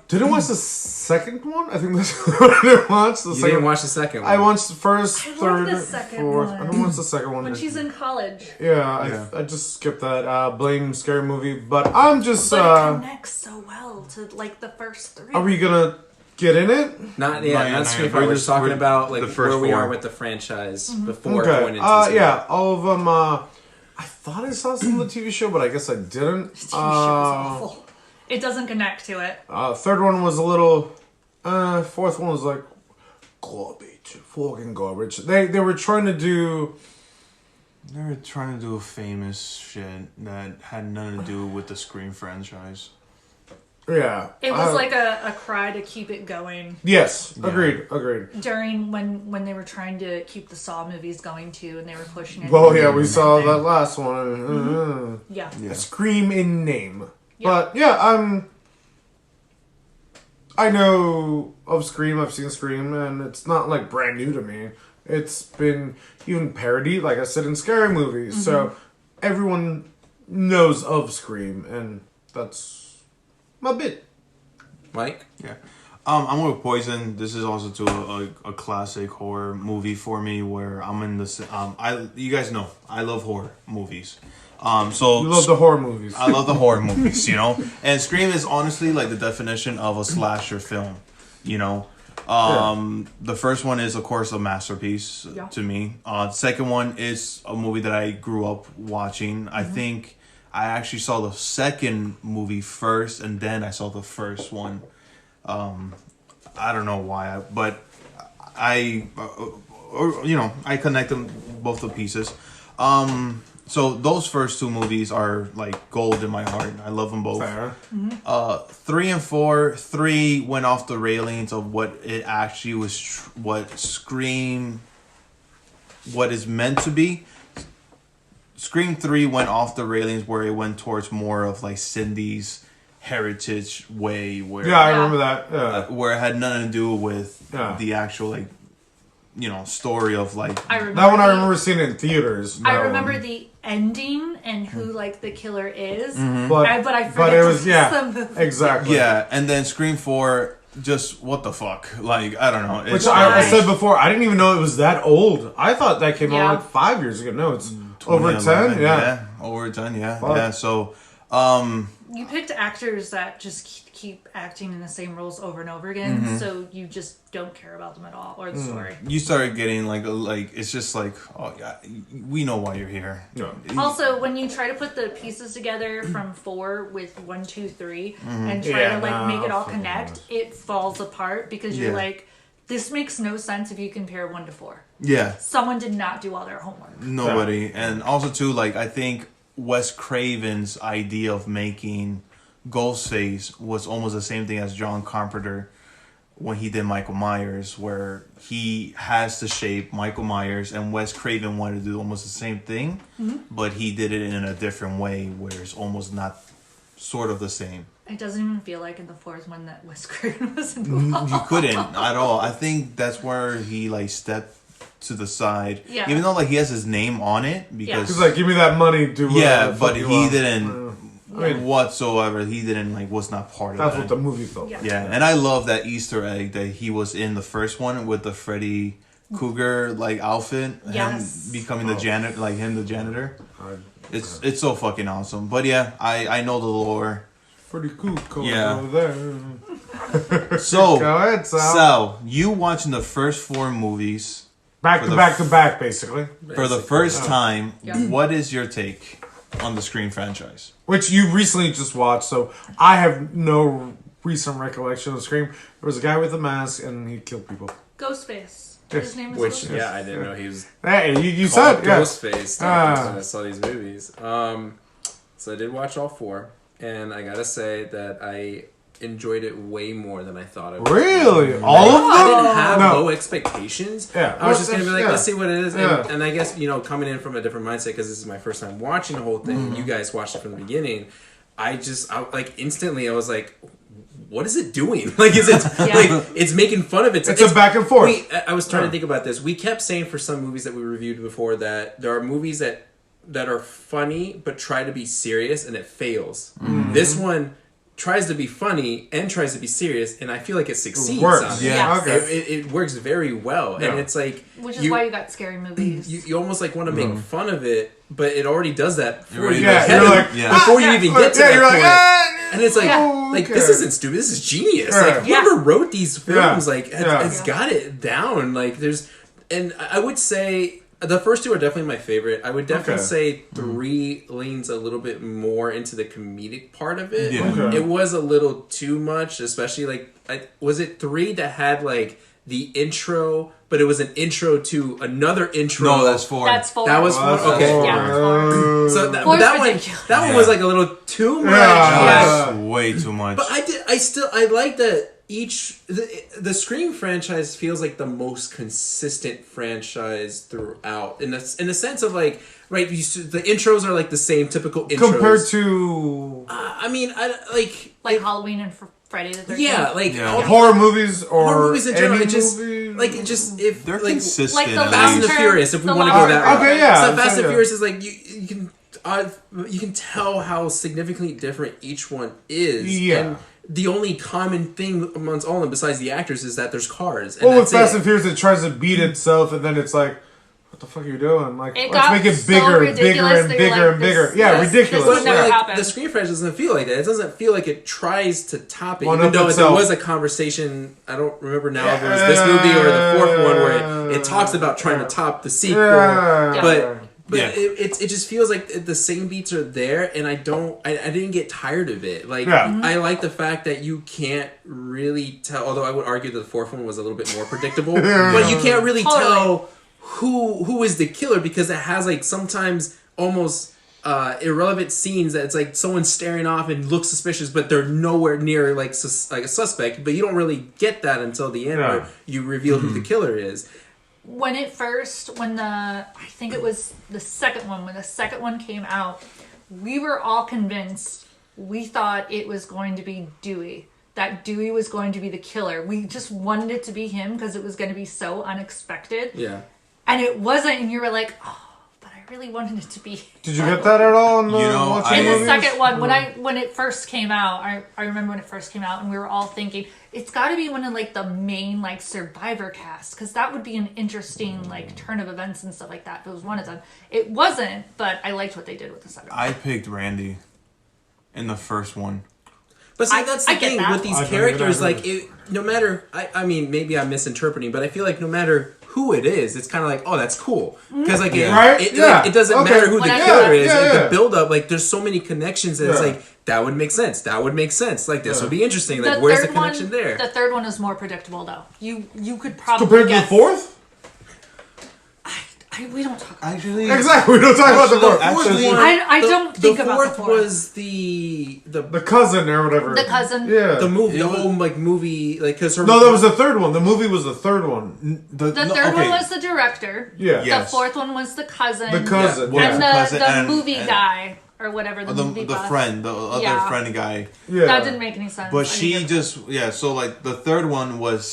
Didn't watch the second one. I think that's what I didn't watch. The You second. didn't watch the second one. I watched the first, I like third, the second fourth. one. I don't watch the second one. When she's in college, Yeah, I just skipped that. Blame Scary Movie, but I'm just. but it connects so well to like the first three. Are we gonna get in it? Not Not not yet, Scream not yet. We're just talking We're- about like the first where we four. are with the franchise before Okay. going into this Yeah, all of them. I thought I saw some of the TV show, but I guess I didn't. TV show was awful. It doesn't connect to it. Third one was a little. Fourth one was like garbage, fucking garbage. They were trying to do. They were trying to do a famous shit that had nothing to do with the Scream franchise. Yeah, It was like a cry to keep it going Yes, agreed. during when they were trying to keep the Saw movies going too, and they were pushing it. Well, yeah, we saw that last one. Yeah. Yeah. Scream in name. Yeah. But yeah, I know of Scream, I've seen Scream, and it's not like brand new to me. It's been even parodied, like I said, in scary movies. So everyone knows of Scream, and that's my bit. Mike? Yeah. I'm with Poison. This is also to a classic horror movie for me where I'm in the you guys know I love horror movies. So You love the horror movies. I love the horror movies, you know? And Scream is honestly like the definition of a slasher film, you know? The first one is, of course, a masterpiece to me. Second one is a movie that I grew up watching. I think I actually saw the second movie first, and then I saw the first one. I don't know why, but I connect them both the pieces. So those first two movies are like gold in my heart. I love them both. Fair. 3 and 4. 3 went off the railings of what it actually was, what Scream, what is meant to be. Scream 3 went off the railings where it went towards more of like Cindy's heritage way, where Yeah, I remember that. Yeah. where it had nothing to do with the actual like, story of like. I remember That one I remember seeing in theaters. I that remember one. the ending and who like the killer is, But I forget it to was tell them the- exactly. Yeah, and then Scream 4, just what the fuck? Like, I don't know. Which It's I Right. said before, I didn't even know it was that old. I thought that came Yeah. out like 5 years ago. No, it's over 10. 2011, Yeah. over 10, yeah. Fuck. Yeah, so, You picked actors that just keep acting in the same roles over and over again, so you just don't care about them at all or the story. you started getting like it's just like, oh yeah, we know why you're here. Yeah. Also, when you try to put the pieces together from 4 with 1, 2, 3, and try Yeah, to like nah, make it all fucking connect, it falls apart because you're Yeah. like, this makes no sense if you compare 1 to 4. Yeah, Someone did not do all their homework. nobody. And also too, like, I think Wes Craven's idea of making Ghostface was almost the same thing as John Carpenter when he did Michael Myers, where he has to shape Michael Myers, and Wes Craven wanted to do almost the same thing, but he did it in a different way, where it's almost not sort of the same. It doesn't even feel like in the fourth one that Wes Craven was involved. You couldn't at all. I think that's where he like stepped to the side, Yeah. even though like he has his name on it because He's like, give me that money, do whatever yeah, the fuck but you he want. didn't I mean, whatsoever. He didn't like was not part of that's that. what the movie felt. Yeah. like. Yeah, and I love that Easter egg that he was in the first one with the Freddy Krueger like outfit, Yes. him becoming the janitor, like him the janitor. I- It's so fucking awesome. But yeah, I know the lore. Pretty cool coming Yeah. over there. So Go ahead, Sal. Sal, you watching the first 4 movies Back for to the back to back, basically. for the first time. Yeah. What is your take on the Scream franchise? Which you recently just watched, so I have no recent recollection of Scream. There was a guy with a mask and he killed people. Ghostface. Yes. His name is Which, Ghostface. yeah, I didn't know he was Hey, you called said, yeah. Ghostface when I saw these movies. So I did watch all 4, and I gotta say that I enjoyed it way more than I thought I would. Really? All of them? I didn't have No. low expectations. Yeah. I was just gonna be like, Yeah. let's see what it is. Yeah. And I guess, you know, coming in from a different mindset, because this is my first time watching the whole thing, Mm-hmm. and you guys watched it from the beginning, I like instantly I was like, what is it doing? Like, is it like it's making fun of it? It's a back and forth. I was trying to think about this. We kept saying for some movies that we reviewed before that there are movies that are funny but try to be serious and it fails. This one tries to be funny and tries to be serious, and I feel like it succeeds. Works. On it. Yeah. Yes. Okay. It works very well, Yeah. and it's like Which is why you got scary movies. you almost like want to make fun of it, but it already does that for already you. does. Yeah, you're like, Yeah. before you even get to that you're point. like, ah, And it's like, Yeah. like okay. this isn't stupid. This is genius. Yeah. Like whoever wrote these films, Yeah. like Yeah. has got it down. Like there's, and I would say the first 2 are definitely my favorite. I would definitely Okay. say 3 leans a little bit more into the comedic part of it. Yeah. Okay. It was a little too much, especially like was it 3 that had like the intro, but it was an intro to another intro. No, that's 4. That's 4. That was Well, 4. that's Okay. four. Yeah, that's four. So that, Four's that one, ridiculous. that one Yeah. was like a little too much. Yeah. That's way too much. But I like that the Scream franchise feels like the most consistent franchise throughout in the sense of like, right, the intros are like the same typical intros. compared to I mean, I like Halloween and Friday the 13th. yeah, like Yeah. all horror movies or horror movies in general. any It just movie. like it just if They're like consistent. like the at Fast and least. the Furious, if we The want to go that route. Okay, yeah, So I'm Fast saying, and yeah. Furious is like you can tell how significantly different each one is. Yeah. And the only common thing amongst all of them, besides the actors, is that there's cars. And Well, with that's Fast it. and Furious, it tries to beat itself, and then it's like, what the fuck are you doing? Like, It let's got make it so bigger, ridiculous bigger, and that you're bigger like, and bigger. this- Yeah, this ridiculous. would never yeah. happen. The Scream franchise doesn't feel like that. It doesn't feel like it tries to top it. One Even up though there itself. was a conversation, I don't remember now if it was this movie or the 4th one, where it talks about trying to top the sequel. Yeah. But Yeah. it just feels like the same beats are there, and I didn't get tired of it. Like Yeah. I like the fact that you can't really tell. Although I would argue that the 4th one was a little bit more predictable, but you can't really Totally. tell who is the killer because it has like sometimes almost irrelevant scenes that it's like someone staring off and looks suspicious, but they're nowhere near like a suspect. But you don't really get that until the end, Yeah. where you reveal who the killer is. When I think it was the second one, when the second one came out, we were all convinced, we thought it was going to be Dewey. That Dewey was going to be the killer. We just wanted it to be him because it was going to be so unexpected. Yeah. And it wasn't, and you were like, oh, but I really wanted it to be. Did you get that at all in the You know, watching In the movies? second one, when it first came out, I remember when it first came out, and we were all thinking it's got to be one of like the main like survivor cast, because that would be an interesting like turn of events and stuff like that. If it was one of them, it wasn't, but I liked what they did with the second one. I picked Randy in the first one. But see, I that's the get thing that. with these I don't characters. even Like, no matter, I mean, maybe I'm misinterpreting, but I feel like no matter who it is, it's kind of like, oh, that's cool. Because like, Right? it doesn't Okay. matter who the Whatever. killer is. Yeah, Like, yeah. the build up, like, there's so many connections that it's Yeah. like that would make sense. That would make sense. Like, this Yeah. would be interesting. Like, where's the connection there? The third one is more predictable though. You could probably Compared to the guess. fourth? We don't talk about Actually, Exactly. We don't talk about the fourth. Actually, I don't think about the fourth. Was the cousin or whatever. The cousin. Yeah. the movie, the whole like movie, like because her. No, that was the third one. The movie was the third one. The third one was the director. Yeah. Yes. The fourth one was the cousin. The cousin. Yeah. And Cousin the and- movie and- guy. Or whatever the buff. friend, the other Yeah. friend guy. Yeah. That didn't make any sense. But I she didn't get so like the third one was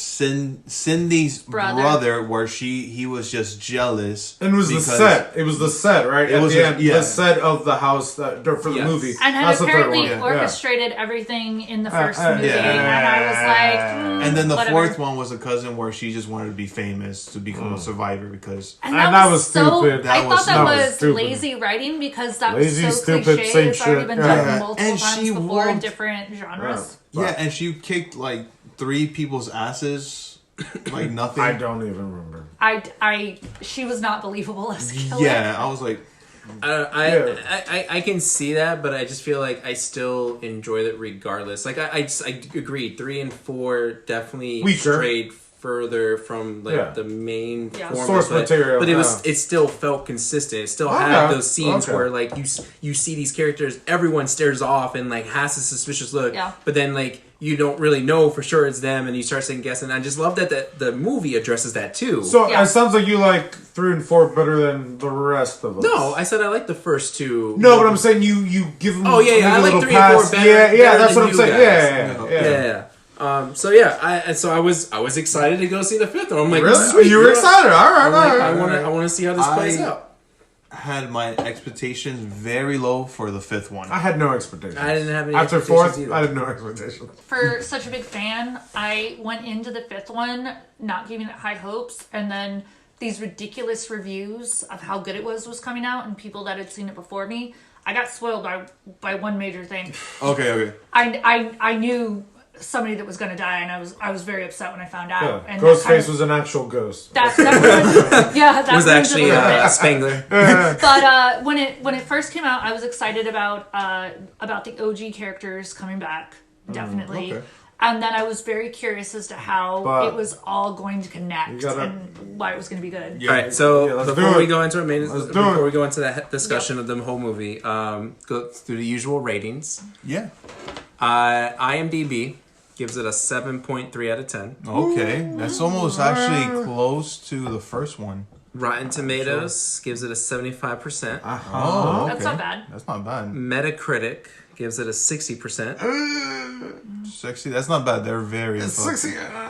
Cindy's brother, where he was just jealous. And it was the set. It was the set, right? It was the set of the house that for the movie. and had That's the third apparently one. orchestrated everything in the first movie, yeah. and I was like, And then the whatever. fourth one was a cousin where she just wanted to be famous to become a survivor because And that was so, stupid. I thought that was stupid. lazy writing because that Lazy, was so stupid, cliche. same It's already shit. been Yeah. done multiple And times she before in won't- different genres. and she kicked like 3 people's asses like nothing. I don't even remember. She was not believable as a killer. Yeah, I was like, I can see that, but I just feel like I still enjoy it regardless. Like I agree. 3 and 4 definitely Weaker. strayed further from like the main format, Source material, but it still felt consistent. It still had those scenes where like you see these characters, everyone stares off and like has a suspicious look, but then like you don't really know for sure it's them, and you start second guessing. I just love that the movie addresses that too. So it sounds like you like 3 and 4 better than the rest of us. No, I said I like the first 2. No, but I'm saying you give them. Oh yeah, I a like little 3 and 4 pass. better. Yeah, that's than what I'm you saying. guys. Yeah. I was excited to go see the 5th one. I'm like, Really? sweet, You were excited? All right, I'm like, all right. I want to see how this plays out. had my expectations very low for the 5th one. I had no expectations. I didn't have any After expectations 4th, either. I had no expectations. For such a big fan, I went into the 5th one not giving it high hopes, and then these ridiculous reviews of how good it was coming out, and people that had seen it before me. I got spoiled by one major thing. Okay. I knew somebody that was going to die, and I was very upset when I found out. Yeah. And Ghostface was an actual ghost. That was actually Spangler. But when it first came out, I was excited about the OG characters coming back, definitely. Okay. And then I was very curious as to how it was all going to connect and why it was going to be good. All right, so before we go into that discussion of the whole movie, go through the usual ratings. Yeah. IMDb gives it a 7.3 out of 10. Okay. That's almost actually close to the first one. Rotten Tomatoes gives it a 75%. Oh, okay. That's not bad. That's not bad. Metacritic gives it a 60%. 60. That's not bad. They're very.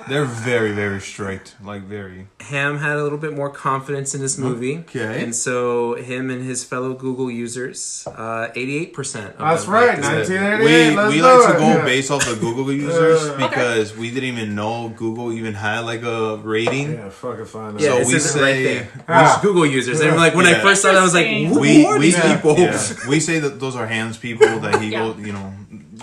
They're very, very strict. Like very. Ham had a little bit more confidence in this movie. Okay. And so him and his fellow Google users, 88%. That's right, 1988. We like to go based off the Google users because we didn't even know Google even had like a rating. Yeah, fucking fine. Yeah, So it we says it right say there. Google users. And like when I first saw that, I was like, who are these people? Yeah. We say that those are Ham's people that he will, you know.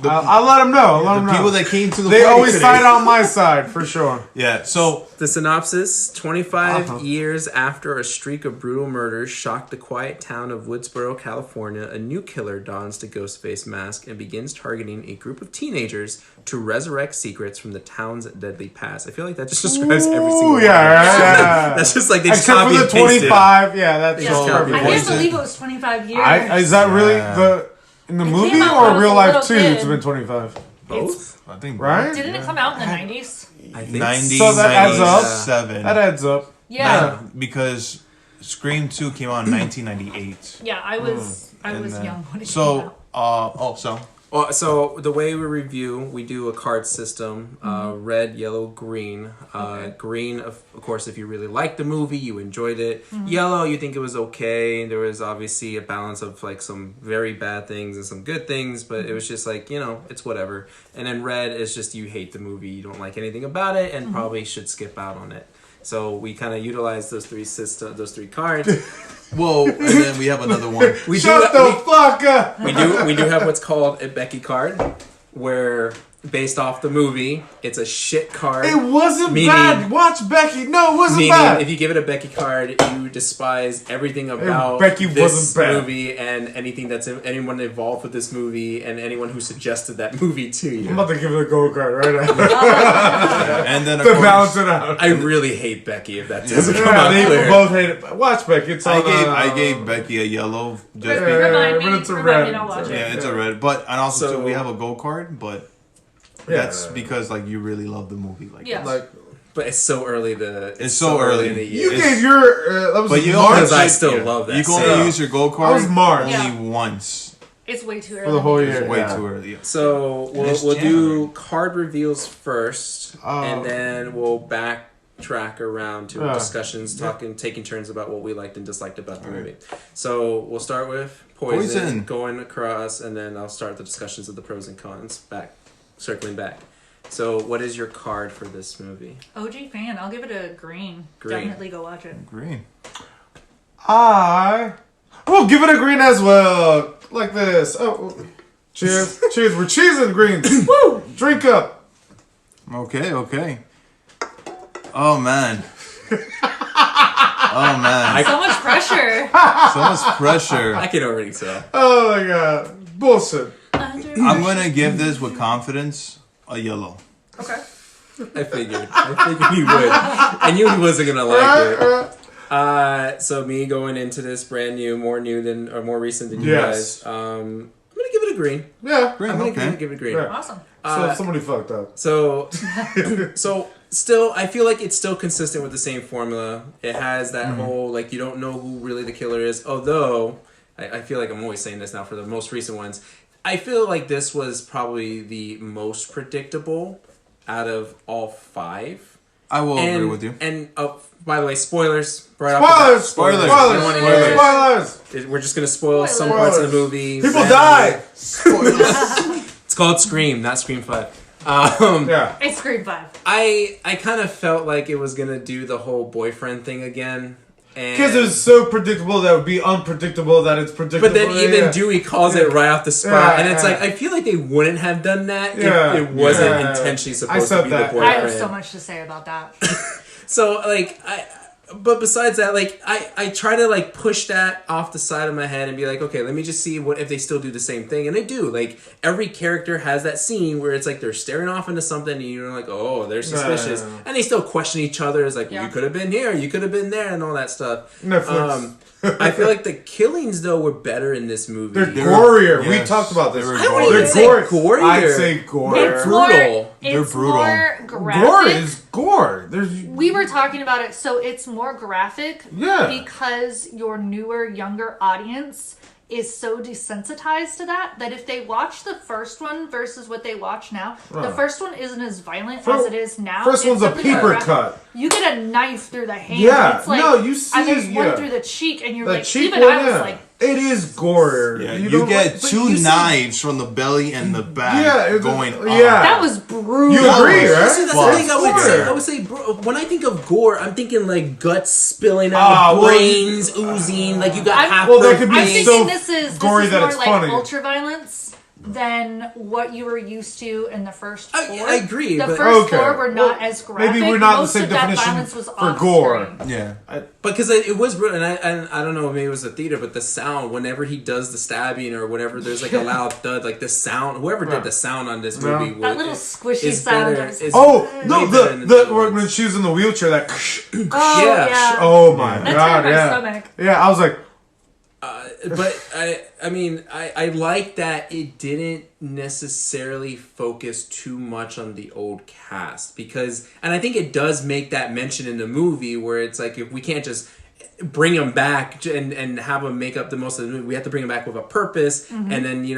I'll let them know. The people that came to the they party always today. fight on my side for sure. Yeah, so The synopsis, 25 years after a streak of brutal murders shocked the quiet town of Woodsboro, California, a new killer dons the Ghostface mask and begins targeting a group of teenagers to resurrect secrets from the town's deadly past. I feel like that just describes every single one. Yeah. That's just like they just Except for copy the and pasted. 25. Yeah, that's Yeah. just So, perfect. I can't believe it was 25 years. Is that really in the movie came out when I or was real a life little too? kid. It's been 25, Both? I think right? Didn't it come out in the 90s? I think 90, So that adds up. 97. That adds up. Yeah. Because Scream 2 came out in 1998. Yeah, I was then- young when it came out. So the way we review, we do a card system, red, yellow, green. Green, of course, if you really liked the movie, you enjoyed it. Yellow, you think it was okay. There was obviously a balance of like some very bad things and some good things, but it was just like, it's whatever. And then red is just you hate the movie, you don't like anything about it, and probably should skip out on it. So we kind of utilize those three cards. Whoa, and then we have another one. Shut the fuck up! We do have what's called a Becky card, where based off the movie. It's a shit card. It wasn't Meaning- bad. Watch Becky. No, it wasn't Meaning, bad. if you give it a Becky card, you despise everything about Becky this wasn't bad. movie and anything that's anyone involved with this movie and anyone who suggested that movie to you. I'm about to give it a gold card right now And then, of to course, balance it out. I really hate Becky. If that doesn't come Yeah, out they clear. both hate it. Watch Becky. It's on, I gave Becky a yellow. Just Yeah, Remind but me. it's a Remind me red. to watch it. yeah, it's a red. But and also So- too, we have a gold card, but that's because like you really love the movie. Like Yeah. Like But it's so early to. It's so early. in the you year. gave your that was But you March Because I like- still yeah. love that. You can scene. only use your gold card was March. only Yeah. once. It's way too early. for the whole It's year. way yeah. too early. Yeah. So It's we'll do January. card reveals first, Oh. and then we'll backtrack around to Yeah. discussions, taking turns about what we liked and disliked about the movie. So we'll start with Poison, Poison. going across, and then I'll start the discussions of the pros and cons, circling back. So what is your card for this movie? OG fan. I'll give it a green. Green. Definitely go watch it. Green. I will give it a green as well. Like this. Oh, cheers. Cheers. We're cheesing greens. Woo! Drink up. Okay. Oh man. Oh man. So much pressure. So much pressure. I can already tell. Oh my god. Bullshit. I'm gonna give this with confidence a yellow. Okay. I figured you would. I knew he wasn't gonna like it. So me going into this brand new, more recent than you Yes. guys. I'm gonna give it a green. Yeah. Green, I'm gonna okay. give it a green. Yeah. Awesome. So somebody fucked up. So still, I feel like it's still consistent with the same formula. It has that whole, like, you don't know who really the killer is. Although, I feel like I'm always saying this now for the most recent ones. I feel like this was probably the most predictable out of all five. I will agree with you. And, by the way, spoilers. Right off the bat. Spoilers. Spoilers. I don't wanna hear it. Spoilers. We're just going to spoil some Spoilers. parts of the movie. People randomly. die. It's called Scream, not Scream 5. Yeah. It's green 5. I kind of felt like it was gonna do the whole boyfriend thing again, Because it was so predictable that it would be unpredictable that it's predictable. but then even yeah. Dewey calls it right off the spot, Yeah, and it's yeah. like I feel like they wouldn't have done that Yeah, if it wasn't yeah. intentionally I supposed said to be that. the I boyfriend. have so much to say about that. So like but besides that, like I try to like push that off the side of my head and be like, okay, let me just see what if they still do the same thing, and they do. Like every character has that scene where it's like they're staring off into something, and you're like, oh, they're suspicious, and they still question each other. It's like, Yeah. you could have been here, you could have been there, and all that stuff. Netflix. I feel like the killings though were better in this movie. They're gorier. We yes, talked about this. they were I wouldn't They're even say gore. gorier. I'd say gore. They're brutal. They're It's brutal. more graphic. Gore is gore. There's We were talking about it, so it's more graphic Yeah. because your newer, younger audience is so desensitized to that if they watch the first one versus what they watch now, the first one isn't as violent as it is now. First It's one's a something more paper graphic. cut. You get a knife through the hand. Yeah. It's like, No, you see- and there's one yeah. through the cheek, and you're The like, cheap even one, I was yeah. like, It is gorier. Yeah, You you don't- get but two you see- knives from the belly and the back Yeah, it's- going up. yeah. that was brutal. You agree, was- right? See, that's Fuck. the thing I would say. Gore. I would say, bro, when I think of gore, I'm thinking like guts spilling Ah, out, well, brains oozing, like you got I'm- half. Well, that could be I'm face. thinking so this is gory that more it's like funny. ultra violence than what you were used to in the first I- four. I agree, The but- first Okay. four were not Well, as graphic. maybe we're not the Most same of that definition violence was for off gore. screen. Yeah. Because it was brutal, and I don't know, maybe it was the theater, but the sound whenever he does the stabbing or whenever there's like a loud thud, like the sound, whoever did the sound on this movie, That little squishy is sound better. is- Is Oh no! way better than The other ones. when she was in the wheelchair, that. Oh Yeah. yeah. Oh my That god! turned my Yeah. stomach. Yeah, I was like, But I mean, I like that it didn't necessarily focus too much on the old cast because, and I think it does make that mention in the movie where it's like if we can't just bring them back and have them make up the most of the movie, we have to bring them back with a purpose, and then they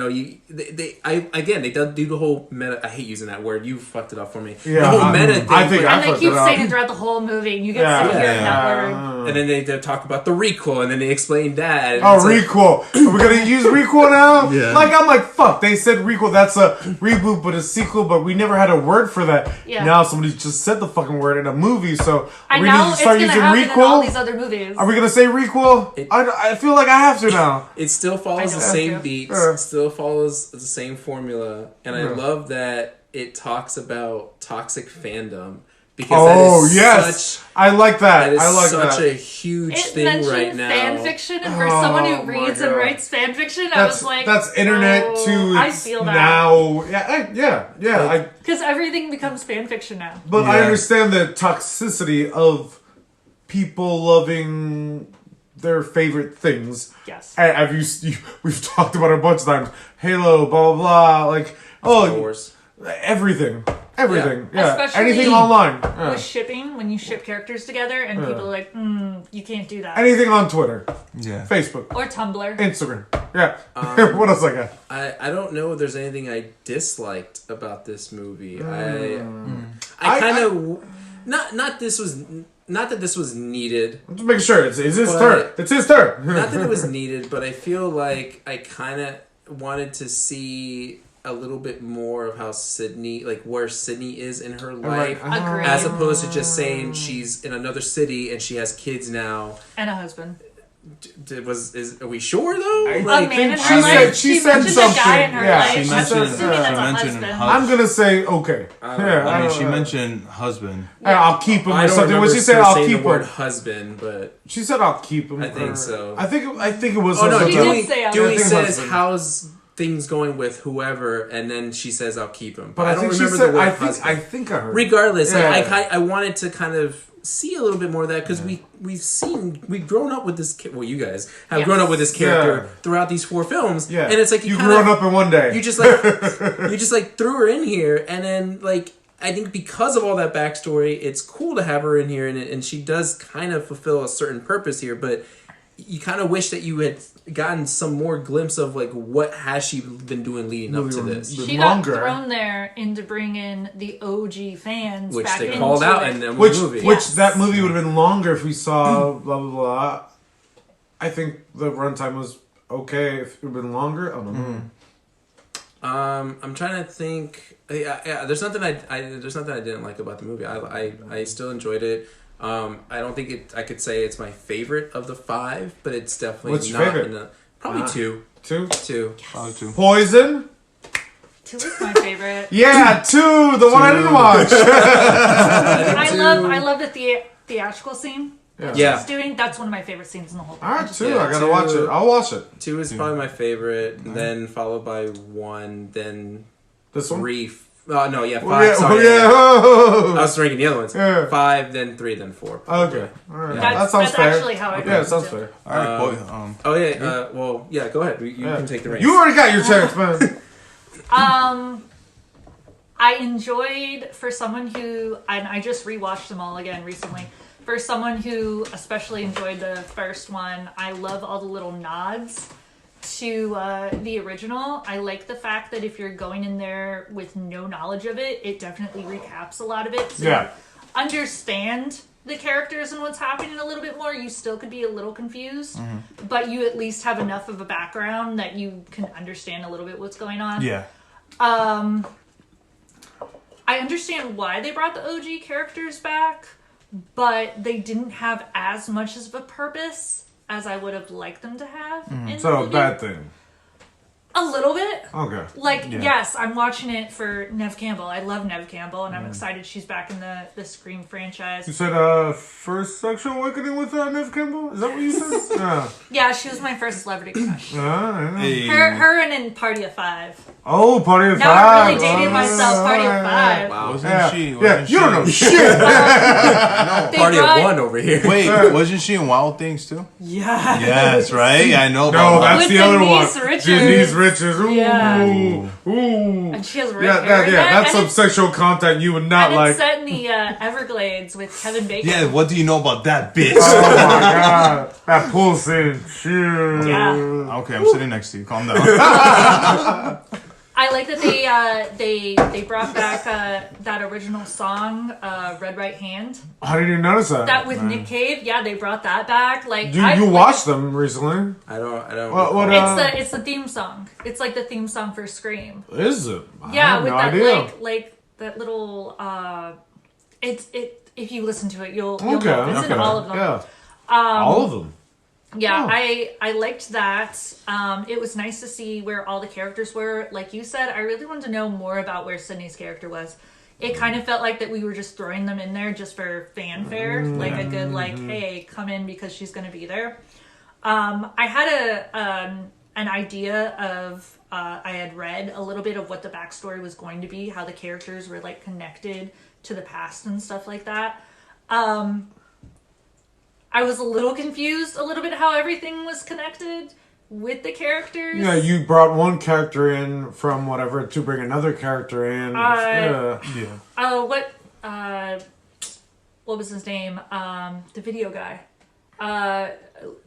do the whole meta. I hate using that word. You fucked it up for me. Yeah, the whole meta thing. I think but- I And they fucked keep it up. saying it throughout the whole movie, and you get Yeah. sick of hearing Yeah. that word. and then they talk about the requel, and then they explain that. and oh, it's like- requel. Are we gonna use requel now? Yeah. Like I'm like, fuck. They said requel. That's a reboot, but a sequel. But we never had a word for that. Yeah. Now somebody just said the fucking word in a movie. So And we now need to it's start gonna using happen in all requel. these other movies. Are we gonna say requel? I feel like I have to now. It still follows I the don't same have to. beats, Yeah. still follows the same formula, and I love that it talks about toxic fandom. Because yes, I like that. That is I like such that. a huge It thing mentioned right now. fan fiction, and for someone who my reads and God. writes fan fiction, I was like, that's internet oh, too. I It's feel that now. Yeah. because everything becomes fan fiction now. But I Yeah. understand the toxicity of people loving their favorite things. Yes. Have we've talked about it a bunch of times. Halo, blah blah blah. Like Star Wars. everything. Yeah. Especially Anything online. Yeah. With shipping, when you ship characters together, and people are like, you can't do that. Anything on Twitter, Yeah. Facebook, Or Tumblr. Instagram. Yeah. What else I got? I don't know if there's anything I disliked about this movie. I I- kind of not that this was needed. I'm just making sure it's his But- turn. It's his turn. Not that it was needed, but I feel like I kind of wanted to see a little bit more of how Sydney, like where Sydney is in her life, Agreed. as opposed to just saying she's in another city and she has kids now. And a husband. Are we sure though? A Like, man in she her said- life. she She said mentioned a guy in something. her Yeah, life. she I'm mentioned- assuming that's a mentioned husband. I'm gonna say okay. I mean, she mentioned husband. I'll keep him I or don't something. remember What she said, her I'll saying keep the word him. husband, but She said, "I'll keep him." I think so. I think it was. oh no, something. She did say I'll Dewey keep him. says Husband. how's things going with whoever, and then she says I'll keep him. But I don't think she remember said. the word I husband. think I heard. Regardless, Yeah. I wanted to kind of see a little bit more of that because we've grown up with this. Well, you guys have Yes. grown up with this character Yeah. throughout these 4 films. Yeah, and it's like you kinda, grown up in one day. You just like threw her in here, and then like I think because of all that backstory, it's cool to have her in here, and she does kind of fulfill a certain purpose here, but. You kind of wish that you had gotten some more glimpse of like what has she been doing leading up to this, She longer. got thrown there in to bring in the OG fans which back they into called out it. in the which movie. that movie would have been longer if we saw blah blah blah. I think the runtime was okay if it would have been longer. I don't know. I'm trying to think. Yeah, there's nothing there's nothing I didn't like about the movie. I still enjoyed it. I don't think I could say it's my favorite of the 5, but it's definitely What's your not favorite? probably 2. 2. 2. Probably two. Poison. 2 is my favorite. Yeah, 2. The one I didn't watch. I love the theatrical scene. that Yeah. she's doing. That's one of my favorite scenes in the whole thing. All right, 2. Yeah, I gotta 2. watch it. I'll watch it. 2 is probably my favorite, then followed by 1, then This one. 3. No, yeah, 5. Oh, yeah. Sorry, Oh, yeah. I was ranking the other ones. Yeah. 5, then 3, then 4. Okay. All right. Yeah. That sounds that's fair. actually how I Yeah, go it sounds too. fair. All right, boy. Oh yeah. Well, yeah. Go ahead. You Yeah. can take the reins. You already got your chance, man. I enjoyed, for someone who, and I just rewatched them all again recently, for someone who especially enjoyed the first one, I love all the little nods to the original. I like the fact that if you're going in there with no knowledge of it, it definitely recaps a lot of it. So Yeah. understand the characters and what's happening a little bit more. You still could be a little confused, but you at least have enough of a background that you can understand a little bit what's going on. Yeah. I understand why they brought the OG characters back, but they didn't have as much of a purpose as I would have liked them to have. In the So, movie. bad thing. A little bit. Okay. Like, Yeah. yes, I'm watching it for Neve Campbell. I love Neve Campbell, and I'm excited she's back in the Scream You franchise. said, first sexual awakening with Neve Campbell? Is that what you said? Yeah. Yeah, she was my first celebrity crush. Yeah. Hey. Her and in Party of Five. Oh, Party of Now Five. I'm really dating myself, Party of Five. Wow. Wasn't Yeah, she? yeah. Wasn't You don't know she- shit. They Party brought- of 1 over here. Wait, wasn't she in Wild Things too? Yeah. Yes, right. I know. No, about that's With the other one. Denise Richards. Denise Richards. Ooh. Yeah. Ooh. And she has red Yeah, hair. that's some and sexual content you would not it's like. set in the Everglades with Kevin Bacon. Yeah. What do you know about that bitch? Oh my god. That pool scene. Shit. Yeah. Okay, I'm sitting next to you. Calm down. I like that they brought back that original song, Red Right Hand. How did you notice that? That with Nick Cave. Yeah, they brought that back. Like You watched them recently. I don't. What It's the theme song. It's like the theme song for Scream. is it? I Yeah, have with no that idea. like that little it if you listen to it you'll Okay, know. It's okay. in all of them. Yeah. All of them. Yeah, I liked that. It was nice to see where all the characters were. Like you said, I really wanted to know more about where Sydney's character was. It kind of felt like that we were just throwing them in there just for fanfare, like a good hey, come in because she's going to be there. I had an idea of I had read a little bit of what the backstory was going to be, how the characters were like connected to the past and stuff like that. I was a little confused a little bit how everything was connected with the characters. Yeah, you brought one character in from whatever to bring another character in. What was his name? The video guy.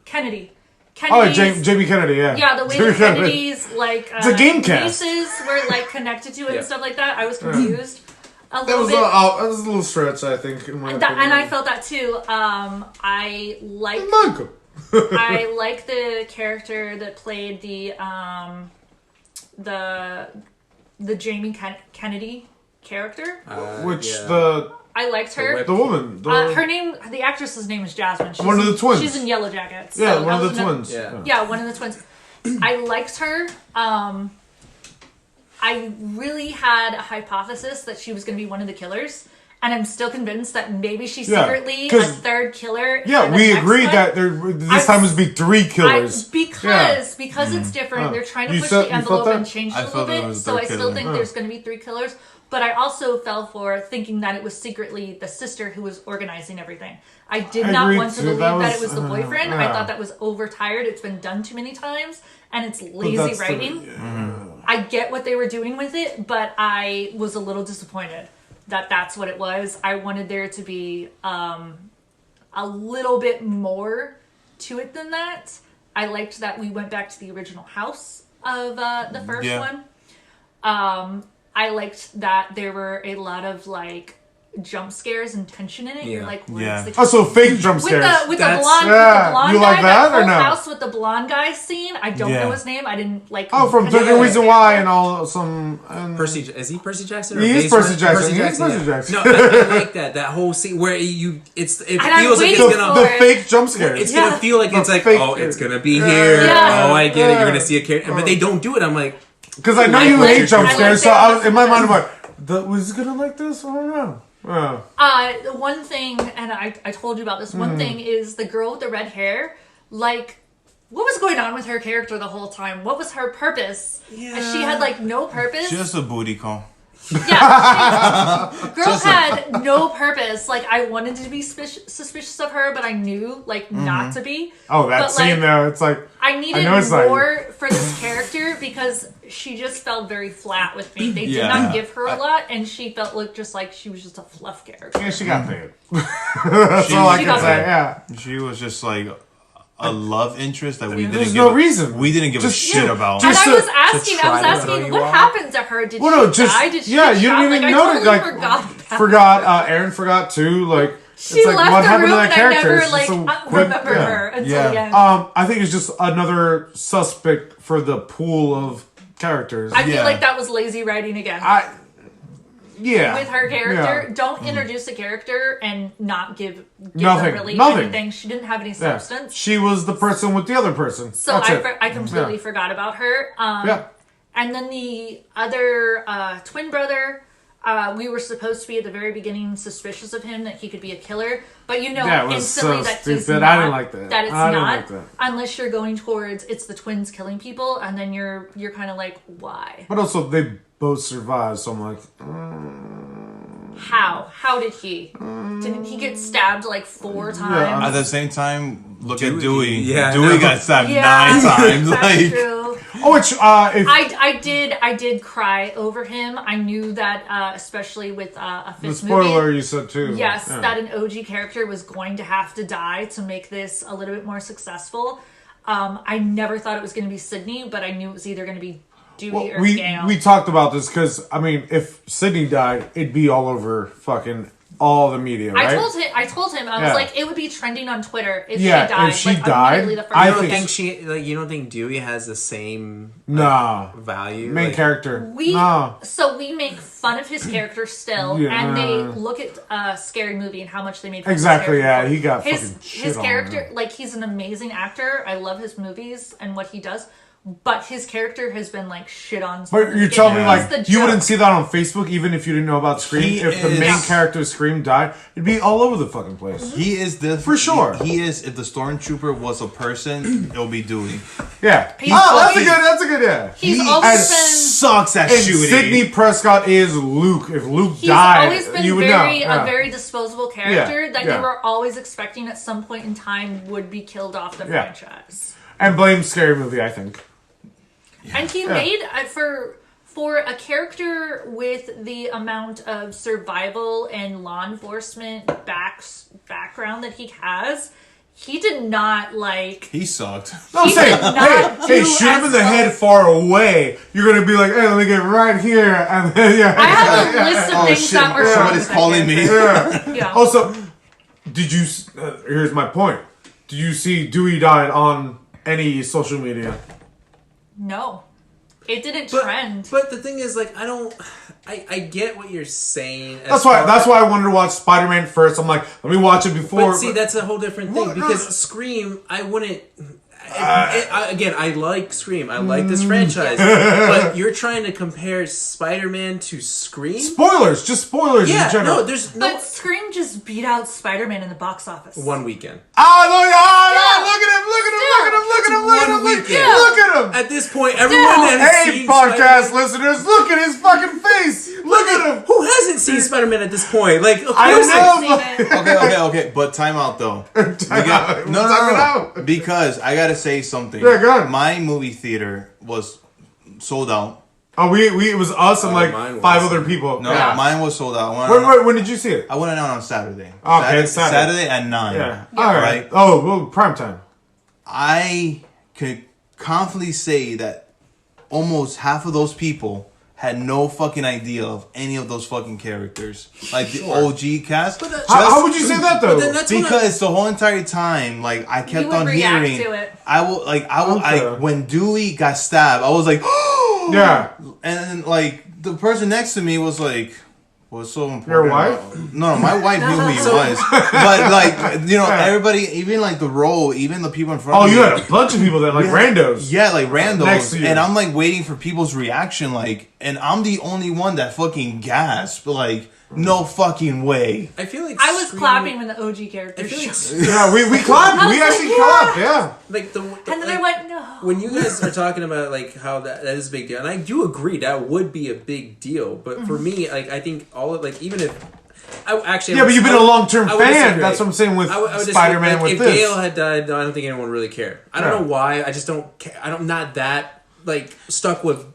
Kennedy. Jamie Kennedy, yeah. Yeah, the way the Kennedys, like, it's a game cast. nieces were, like, connected to it and stuff like that. I was confused a little bit. That was a little stretch, I think, in my opinion. And I felt that, too. I like the character that played the Jamie Kennedy character. I liked her. The woman. Her name, the actress's name is Jasmine. One of the twins. She's in Yellow Jackets. Yeah, one of the twins. Yeah, one of the twins. I liked her. I really had a hypothesis that she was going to be one of the killers. And I'm still convinced that maybe she's secretly a third killer. Yeah, we agreed that this time was be 3 killers. Because it's different. They're trying to push the envelope and change it a little bit. So I still think there's going to be 3 killers. But I also fell for thinking that it was secretly the sister who was organizing everything. I did not want to believe that it was the boyfriend. I thought that was overtired. It's been done too many times. And it's lazy writing. I get what they were doing with it. But I was a little disappointed that that's what it was. I wanted there to be a little bit more to it than that. I liked that we went back to the original house of the first one. I liked that there were a lot of like jump scares and tension in it. You're like, where's the kid? So fake jump scares. With the blonde you like guy, that or whole no? house with the blonde guy scene. I don't know his name. I didn't like. Oh, from 13 Reasons Why and all some. Percy, is he Percy Jackson? Or He is Percy Jackson. No, I like that whole scene where it feels like it's gonna the fake jump scares. It's gonna feel like it's like it's gonna be here. Yeah. Oh, I get it. You're gonna see a character, but they don't do it. I'm like, because I know you hate jump scares, so I was in my mind I'm like, was it gonna like this? I don't know. One thing, and I told you about this, one thing is the girl with the red hair, like, what was going on with her character the whole time? What was her purpose? Yeah. She had, like, no purpose. Just a booty call. Yeah, girl had no purpose. Like, I wanted to be suspicious of her, but I knew, like, not to be. Oh, that scene though, it's like... I needed more for this character because she just felt very flat with me. They did not give her a lot, and she looked just like she was just a fluff character. Yeah, she got paid. That's all I can say, yeah. She was just like... a love interest that we didn't There's give no reason. We didn't give a shit about. And I was asking, what happened to her? Did she die? Did she you didn't even notice. I forgot. Aaron forgot too. Like she left what the happened room to that character? and I never remember her until the end. I think it's just another suspect for the pool of characters. I feel like that was lazy writing again. With her character, don't introduce a character and not give her really anything. She didn't have any substance. She was the person with the other person. So I completely forgot about her. And then the other twin brother, we were supposed to be at the very beginning suspicious of him that he could be a killer, but instantly he's not. I didn't like that. That it's not, unless you're going towards it's the twins killing people, and then you're kind of like, why? But also they both survived, so I'm like, How did he? Didn't he get stabbed like 4 times? At the same time, look at Dewey. Yeah, Dewey got stabbed 9 times. That's true. I did cry over him. I knew that, especially with a fifth the spoiler movie, you said too. Yes, that an OG character was going to have to die to make this a little bit more successful. I never thought it was going to be Sydney, but I knew it was either going to be Dewey or Gale. We talked about this because I mean, if Sydney died, it'd be all over fucking all the media, right? I told him, I was like, it would be trending on Twitter if Yeah, she died. if she like, died, immediately the first I You don't think- think she like? You don't think Dewey has the same Nah. value? Main like, character. So we make fun of his character still, Yeah. and they look at Scary Movie and how much they made fun Exactly, of his yeah, character. he got his fucking shit his on, character. yeah. Like, he's an amazing actor. I love his movies and what he does, but his character has been like shit on. But you're telling me He's like the you joke. wouldn't see that on Facebook even if you didn't know about Scream. He If the is- main character of Scream died, it'd be all over the fucking place. He is the For sure. He is. If the stormtrooper was a person, it'll be Dewey. Yeah. He's That's always- a good. Yeah. He's He always as been. Sucks at And shooting. Sidney Prescott is Luke. If Luke He's died, always been you would very know. Yeah. a very disposable character that yeah. you were always expecting at some point in time would be killed off the Yeah. franchise. And blame Scary Movie, I think. And he made for a character with the amount of survival and law enforcement background that he has, he did not like. He sucked. No, I'm He saying, did not hey, do shoot him as in the well. head far away. You're gonna be like, hey, let me get right here, and then yeah. I have a list of Oh things shit! that were wrong Somebody's with that calling me. character. Yeah. Yeah. Also, did you? Here's my point. Did you see Dewey died on any social media? No, it didn't But, trend. but the thing is, like, I get what you're saying. That's why I wanted to watch Spider-Man first. I'm like, let me watch it before. But see, that's a whole different thing Well, because no. Scream, I wouldn't. Again, I like Scream. I like this franchise, but you're trying to compare Spider-Man to Scream. spoilers, just spoilers Yeah, in general. no, there's no But Scream just beat out Spider-Man in the box office. one weekend. Look at him! One weekend. Look at him! At this point, everyone that has Hey, seen podcast Spider-Man- listeners, look at his fucking face! Look at him! Who hasn't seen Spider-Man at this point? Like, of I course know. I've seen it. Okay. But time out though. We got, Time out. Because I gotta say something. Yeah, go ahead. My movie theater was sold out. Oh, it was us and mine like five wasn't. other people. No, Yeah. mine was sold out. I went When did you see it? I went out on Saturday. Okay, Saturday at 9. Yeah. All right. Right. Oh, well, prime time. I could confidently say that almost half of those people had no fucking idea of any of those fucking characters. Like the OG cast. But that- How would you say that though? But then that's when Because the whole entire time, like I kept would on react hearing, to it. Okay. when Dewey got stabbed, I was like, Yeah. and then like the person next to me was like, "What's so important?" Your wife? No, my wife knew who he was, but like everybody, even like the row, even the people in front. Oh, of me, you had a bunch of people that like randos. yeah, like randos, Next to you. and I'm like waiting for people's reaction, like, and I'm the only one that fucking gasped, like, no fucking way. I feel like I was Scream- clapping when the OG I characters feel like, showed. Yeah, we clapped. I was We like, actually yeah. clapped. Yeah. like the And then like, I went, no. when you guys are talking about like how that is a big deal, and I do agree that would be a big deal. But for me, like I think all of like even if I actually Yeah, but you've been a long-term I would fan. disagree. That's what I'm saying with I would disagree. Spider-Man Like, with if this. Gale had died, I don't think anyone really cared. I don't Yeah. know why. I just don't. I'm not that like stuck with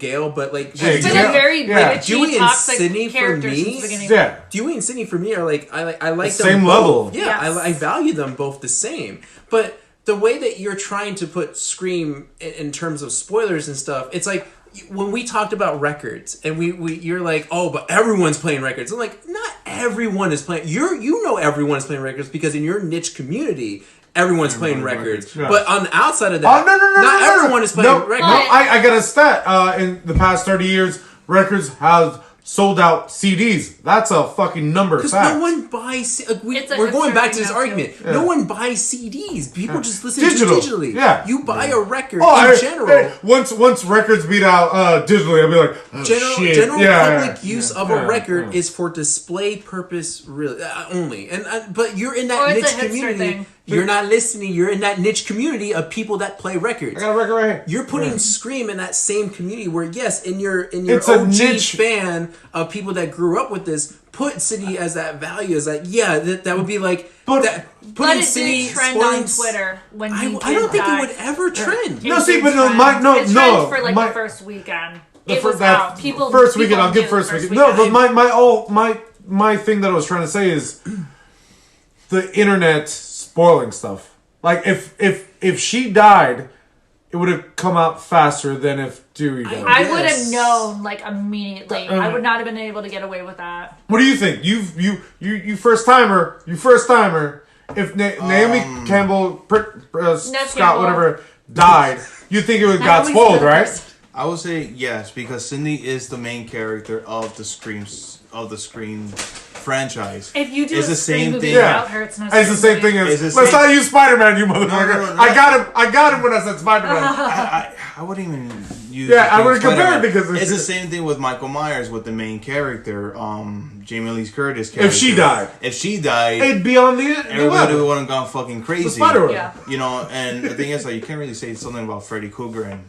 Gale, but like Hey, It's been Yeah. a very Yeah. bitchy, Dewey and toxic Sydney for character me- since the beginning. Yeah. Dewey and Sydney for me are like I like The them same both. level. Yeah, Yes. I value them both the same. But the way that you're trying to put Scream in terms of spoilers and stuff, it's like when we talked about records and you're like, oh, but everyone's playing records. I'm like, not everyone is playing. You know everyone is playing records because in your niche community, everyone's playing records. Yeah. But on the outside of that, Oh, no, not no. everyone is playing No, records. No, I got a stat. In the past 30 years, records have sold out CDs. That's a fucking number Because fact. no one buys. It's a We're going back to hipster this thing argument. Yeah. No one buys CDs. People just listen Digital. to digitally. Yeah. You buy a record Oh, in general. hey, once records beat out digitally, I'll be like, oh, shit. General Yeah, public yeah, use yeah, of yeah, a record yeah. is for display purpose, really only. And but you're in that Or it's niche a hipster community. thing. You're not listening. You're in that niche community of people that play records. I got a record right here. You're putting Scream in that same community where, yes, in your It's a OG niche. fan of people that grew up with this, put City as that value as that. Yeah, that would be like But- that. But Putting it City did trend spoiling- on Twitter when he I don't think died. it would ever trend. No, It see, did but no, trend. my- no, it trended no, for like my- the first weekend. The It fir- was that out. People first people weekend. I'll give knew first the weekend. No, but my thing that I was trying to say is the internet spoiling stuff. Like if she died, it would have come out faster than if Dewey died. I would have known like immediately. I would not have been able to get away with that. What do you think? You first timer. If Naomi Campbell, Scott, Campbell. whatever, died, you think it would got spoiled, right? I would say yes, because Cindy is the main character of the Scream franchise. If you do it's a the Scream same movie thing. without her, it's not. It's the same thing as It's the let's same- not use Spider-Man, you motherfucker. No. I got him when I said Spider-Man. I wouldn't even use. Yeah, I the wouldn't compare Spider-Man. it because it's the same thing with Michael Myers with the main character, Jamie Lee Curtis. If she died, it'd be on the everybody web. would have gone fucking crazy. The Spider-Man. Yeah. You know, and the thing is, like, you can't really say something about Freddy Krueger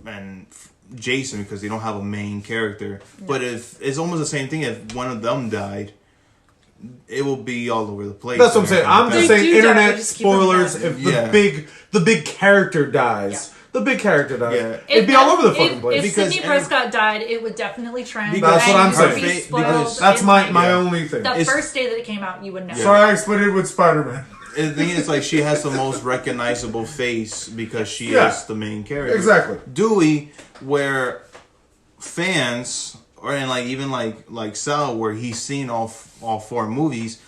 and Jason because they don't have a main character. Yeah. But if it's almost the same thing, if one of them died, it will be all over the place. That's what I'm saying. I'm just saying internet just spoilers. If the big character dies, the big character dies. Yeah. It'd be all over the fucking place. If Sidney Prescott died, it would definitely trend. That's what I'm and saying. be spoiled That's in, my only thing. The first day that it came out, you would know. So I explained it with Spider-Man. The thing is, like, she has the most recognizable face because she is the main character. Exactly. Dewey, where fans, and like even like Sal, where he's seen all 4 movies.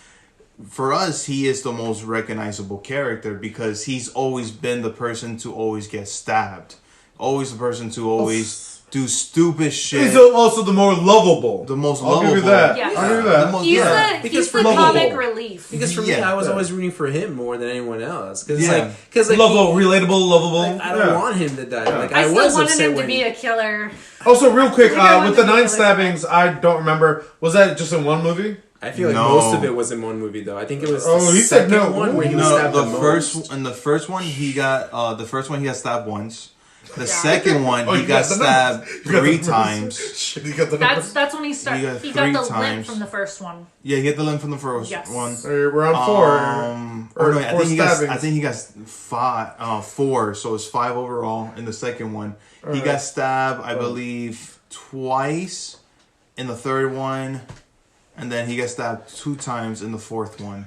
For us, he is the most recognizable character because he's always been the person to always get stabbed, always the person to always do stupid shit. He's also the more lovable. The most I'll lovable. give you that. Yes. I'll give you that. The most, He's the comic relief. Because for me, I was always rooting for him more than anyone else. Because lovable, relatable, lovable. Like, I don't want him to die. Like I I still was wanted upset him to when be a killer. Also, real quick, Yeah, with the 9 really stabbings, I don't remember. Was that just in one movie? I feel like most of it was in one movie, though. I think it was the he said second no. one where he was No, stabbed the most. first one he got stabbed once. The second one he you got got the stabbed numbers. 3 times. Shit, you got the numbers. That's when he started. He got 3 the limp times. from the first one. Yeah, he got the limb from the first one. We're on 4. Or no, I stabbings. think he got 4, so it's 5 overall in the second one. He got stabbed, I believe, twice in the third one, and then he got stabbed 2 times in the fourth one.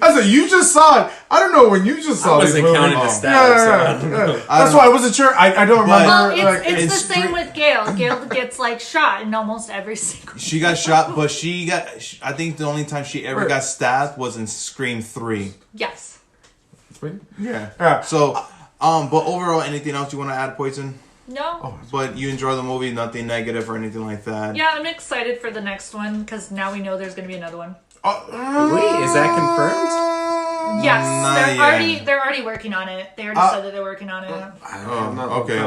I said, you just saw it. I don't know when you just saw I these wasn't movies. counting the stabs. Yeah. That's why I wasn't sure. I don't remember. Well, it's the in same with Gail. Gail gets like shot in almost every single. She got shot, but I think the only time she ever got stabbed was in Scream 3. Yes. Yeah. So, but overall, anything else you want to add, Poison? No. But you enjoy the movie, nothing negative or anything like that. Yeah, I'm excited for the next one because now we know there's going to be another one. Wait, is that confirmed? Yes, they're already working on it. They already said that they're working on it.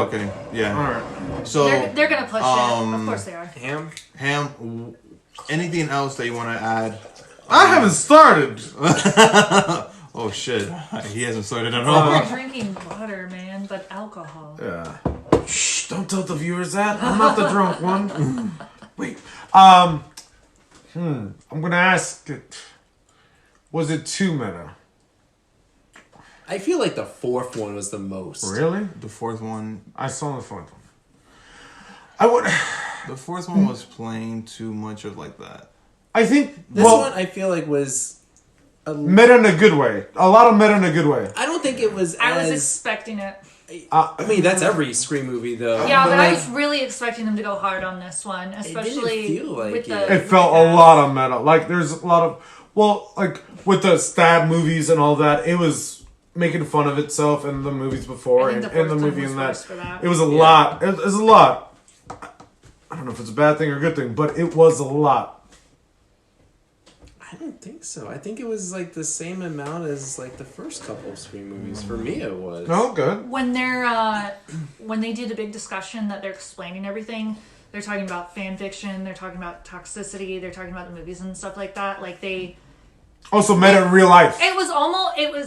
Okay, yeah. All right. So they're gonna push it. Of course they are. Ham. Anything else that you want to add? I haven't started. Oh shit, he hasn't started at all. We're drinking water, man, but alcohol. Yeah. Shh! Don't tell the viewers that. I'm not the drunk one. Wait. I'm gonna ask it. Was it too meta? I feel like the fourth one was the most. Really? The fourth one. I saw the fourth one. I would. The fourth one was playing too much of like that. I think This one I feel like was meta in a good way. A lot of meta in a good way. I don't think it was I was as... expecting it. I mean, that's every Scream movie, though. Yeah, but I like, was really expecting them to go hard on this one, especially feel like with it. the. It felt a lot of meta. Like there's a lot of like with the stab movies and all that. It was making fun of itself in the movies before I and think the in the fourth one movie was and worse that. for that. It was a lot. It was a lot. I don't know if it's a bad thing or a good thing, but it was a lot. I don't think so. I think it was like the same amount as like the first couple of Scream movies. For me, it was. No, good. When when they do the big discussion that they're explaining everything, they're talking about fan fiction, they're talking about toxicity, they're talking about the movies and stuff like that. Like they. Also meta in real life. It was.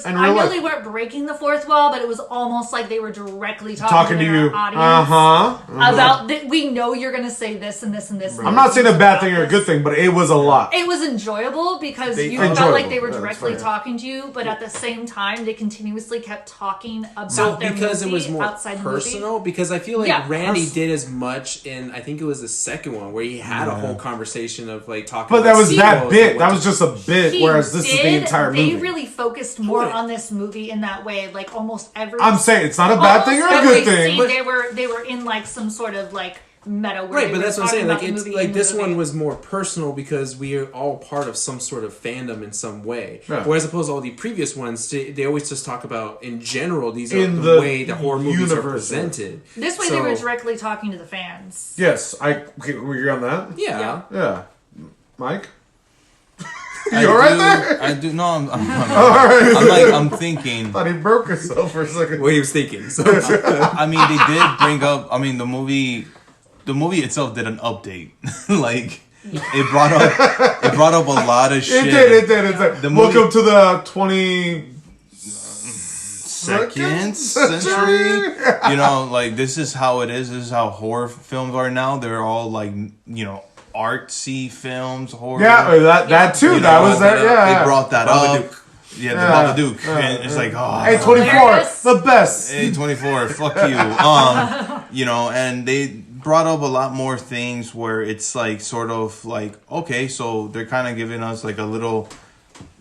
In I real know life. they weren't breaking the fourth wall, but it was almost like they were directly talking to you. their audience Uh-huh. about. We know you're going to say this and this and this. I'm not saying a bad thing or a good thing, but it was a lot. It was enjoyable because you enjoyable. felt like they were Yeah, that's directly fair. talking to you, but at the same time, they continuously kept talking about So their because movie it was more outside personal, because I feel like Yeah. Randy did as much in, I think it was the second one, where he had a whole conversation of like talking But that about was that sequels bit. and That what was just a bit. He Whereas whereas this is the entire movie. They really focused more on this movie in that way. Like almost every. I'm saying it's not a bad thing or a good thing. But they were in like some sort of like meta. Right, but that's what I'm saying. Like it's like this movie. one was more personal because we are all part of some sort of fandom in some way. Yeah. Whereas opposed to all the previous ones, they always just talk about in general. These are the way the horror movies are presented. This way, they were directly talking to the fans. Yes, we agree on that. Yeah. Mike. You alright there? I do. No, I'm thinking. Thought he broke himself for a second. What he was thinking. So. I mean, they did bring up. I mean, the movie itself did an update. Like it brought up a lot of shit. It did. Welcome to the 22nd century. You know, like this is how it is. This is how horror films are now. They're all like, you know, artsy films, horror. Yeah, that too. You that know, was that. Yeah, they brought that up. Yeah, the Babadook. And it's like, A24, the best. A24, fuck you. You know, and they brought up a lot more things where it's like sort of like, okay, so they're kind of giving us like a little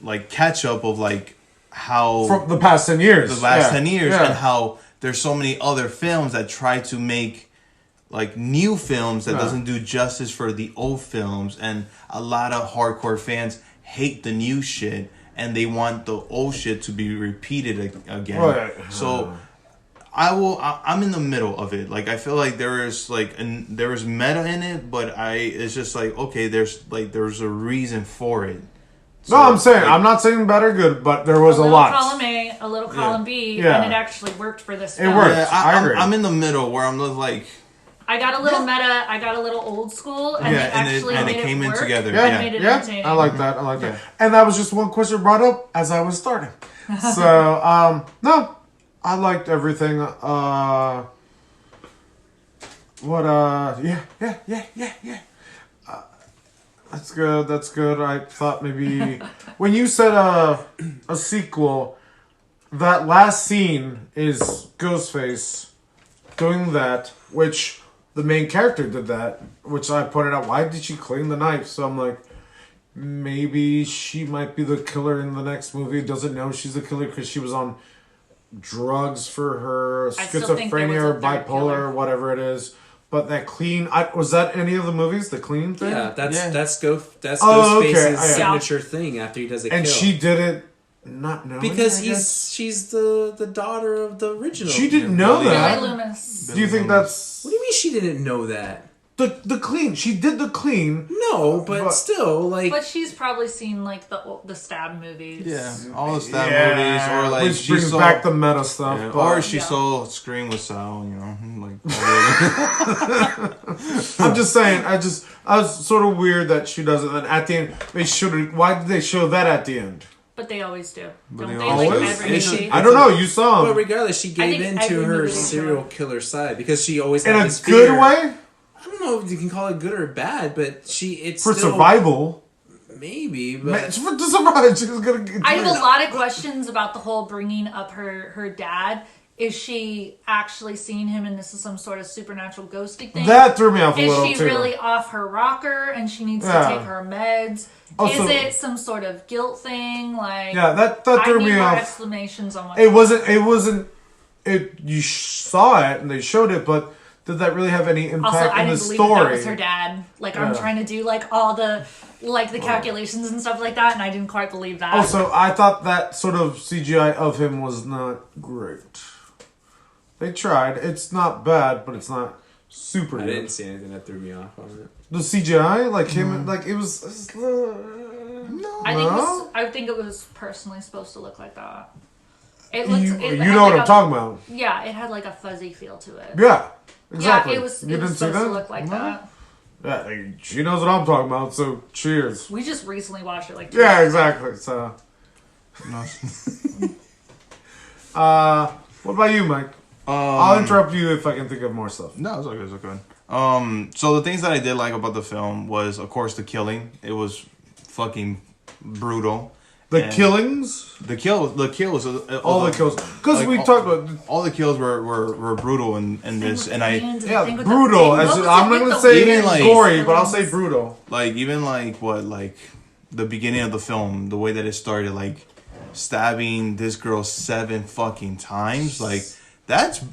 like catch up of like how from the past 10 years. The last 10 years and how there's so many other films that try to make like new films that doesn't do justice for the old films, and a lot of hardcore fans hate the new shit and they want the old shit to be repeated again. Right. So I'm in the middle of it. Like I feel like there is meta in it, but it's just like, okay, there's a reason for it. So, no, I'm saying I'm not saying bad or good, but there was a lot. Column A, a little column B, Yeah. and it actually worked for this film. It worked. Yeah, I agree. I'm in the middle where I'm just like, I got a little meta, I got a little old school, and it actually made it came in work. together. Yeah, Made it yeah, entertaining. I like that. And that was just one question brought up as I was starting. So, no, I liked everything. Yeah. That's good. I thought maybe when you said a sequel, that last scene is Ghostface doing that, which the main character did that, which I pointed out. Why did she clean the knife? So I'm like, maybe she might be the killer in the next movie. Doesn't know she's the killer because she was on drugs for her schizophrenia or bipolar or whatever it is. But that clean, was that any of the movies? The clean thing? Yeah, that's Ghostface's signature thing after he does a kill. And she did it not knowing, because she's the daughter of the original. She didn't know that. Billy Loomis. Do you think that's... What do you mean she didn't know that? The clean. She did the clean. No, but still, like... But she's probably seen, like, the stab movies. Yeah, all the stab movies, or like which brings back the meta stuff. Yeah, but, or she saw Scream with Sal, you know, like. I'm just saying. I was sort of weird that she does it. And at the end, they showed. Why did they show that at the end? But they always do. But Don't they they? always- Like every movie? I don't know. You saw But them regardless, she gave in to every her movie serial killer side because she always in had a this good fear. way I don't know if you can call it good or bad, but it's for still, survival. maybe. Man, But for the survival, she was gonna get. I have a lot of questions about the whole bringing up her dad. Is she actually seeing him and this is some sort of supernatural ghosty thing? That threw me off a Is little she too. really off her rocker and she needs to take her meds? Also- is it some sort of guilt thing? Like, Yeah, that I threw need me more off. explanations on what It wasn't. You saw it and they showed it, but did that really have any impact Also, I in the didn't believe story? that was her dad. Like, I'm trying to do like all the the calculations and stuff like that, and I didn't quite believe that. Also, I thought that sort of CGI of him was not great. They tried. It's not bad, but it's not super I good. didn't see anything that threw me off on it. The CGI, like him, like it was. I think it was personally supposed to look like that. It looked. You it know had what like I'm talking about? Yeah, it had like a fuzzy feel to it. Yeah, exactly. Yeah, it was. You It was didn't see supposed that? to look like that. Yeah, she knows what I'm talking about. So cheers. We just recently watched it like. 2 Yeah, years ago. exactly. So, No. what about you, Mike? I'll interrupt you if I can think of more stuff. No, it's okay. It's okay. So the things that I did like about the film was, of course, the killing. It was fucking brutal. The And killings, the kills. all the kills, because we talked about. all the kills were brutal in this, and Yeah, brutal. I'm not gonna say Even, like- gory, but I'll say brutal. like even like what like the beginning of the film, the way that it started, like stabbing this girl 7 fucking times, like that's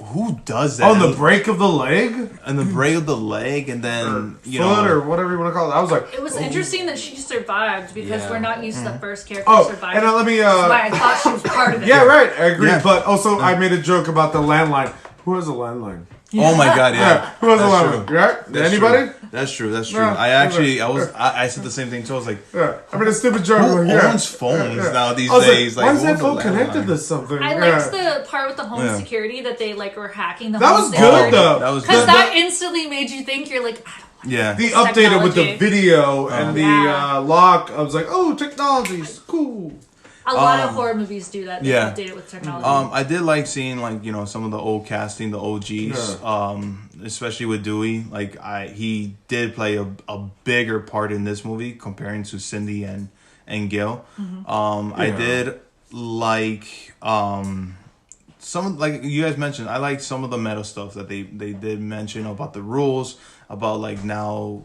who does that? On the break of the leg? And the break of the leg, and then foot or whatever you want to call it. I was like, It was interesting that she survived because we're not used to the first character oh, surviving. and let me. That's why I thought she was part of it. Yeah, right. I agree. Yeah. But also, I made a joke about the landline. Who has a landline? Oh my god, yeah. Who has a That's landline? true. Right? That's Anybody? True. That's true. That's true. Yeah. I said the same thing too. I was like, Yeah. I mean, a stupid joke. who like, owns phones now these I was days? Like, why is who that owns a phone connected landline? to something? I liked the part with the home Yeah. security that they like were hacking the That home was security. good, though. That was Because good. that instantly made you think you're like, I don't Yeah. The updated with the Technology. video and the Yeah. lock. I was like, oh, technology's cool. A lot of horror movies do that. They yeah. update it with technology. I did like seeing like some of the old casting, the OGs, especially with Dewey. Like he did play a bigger part in this movie comparing to Cindy and Gil. I did like some, like you guys mentioned. I like some of the meta stuff that they did mention about the rules, about like now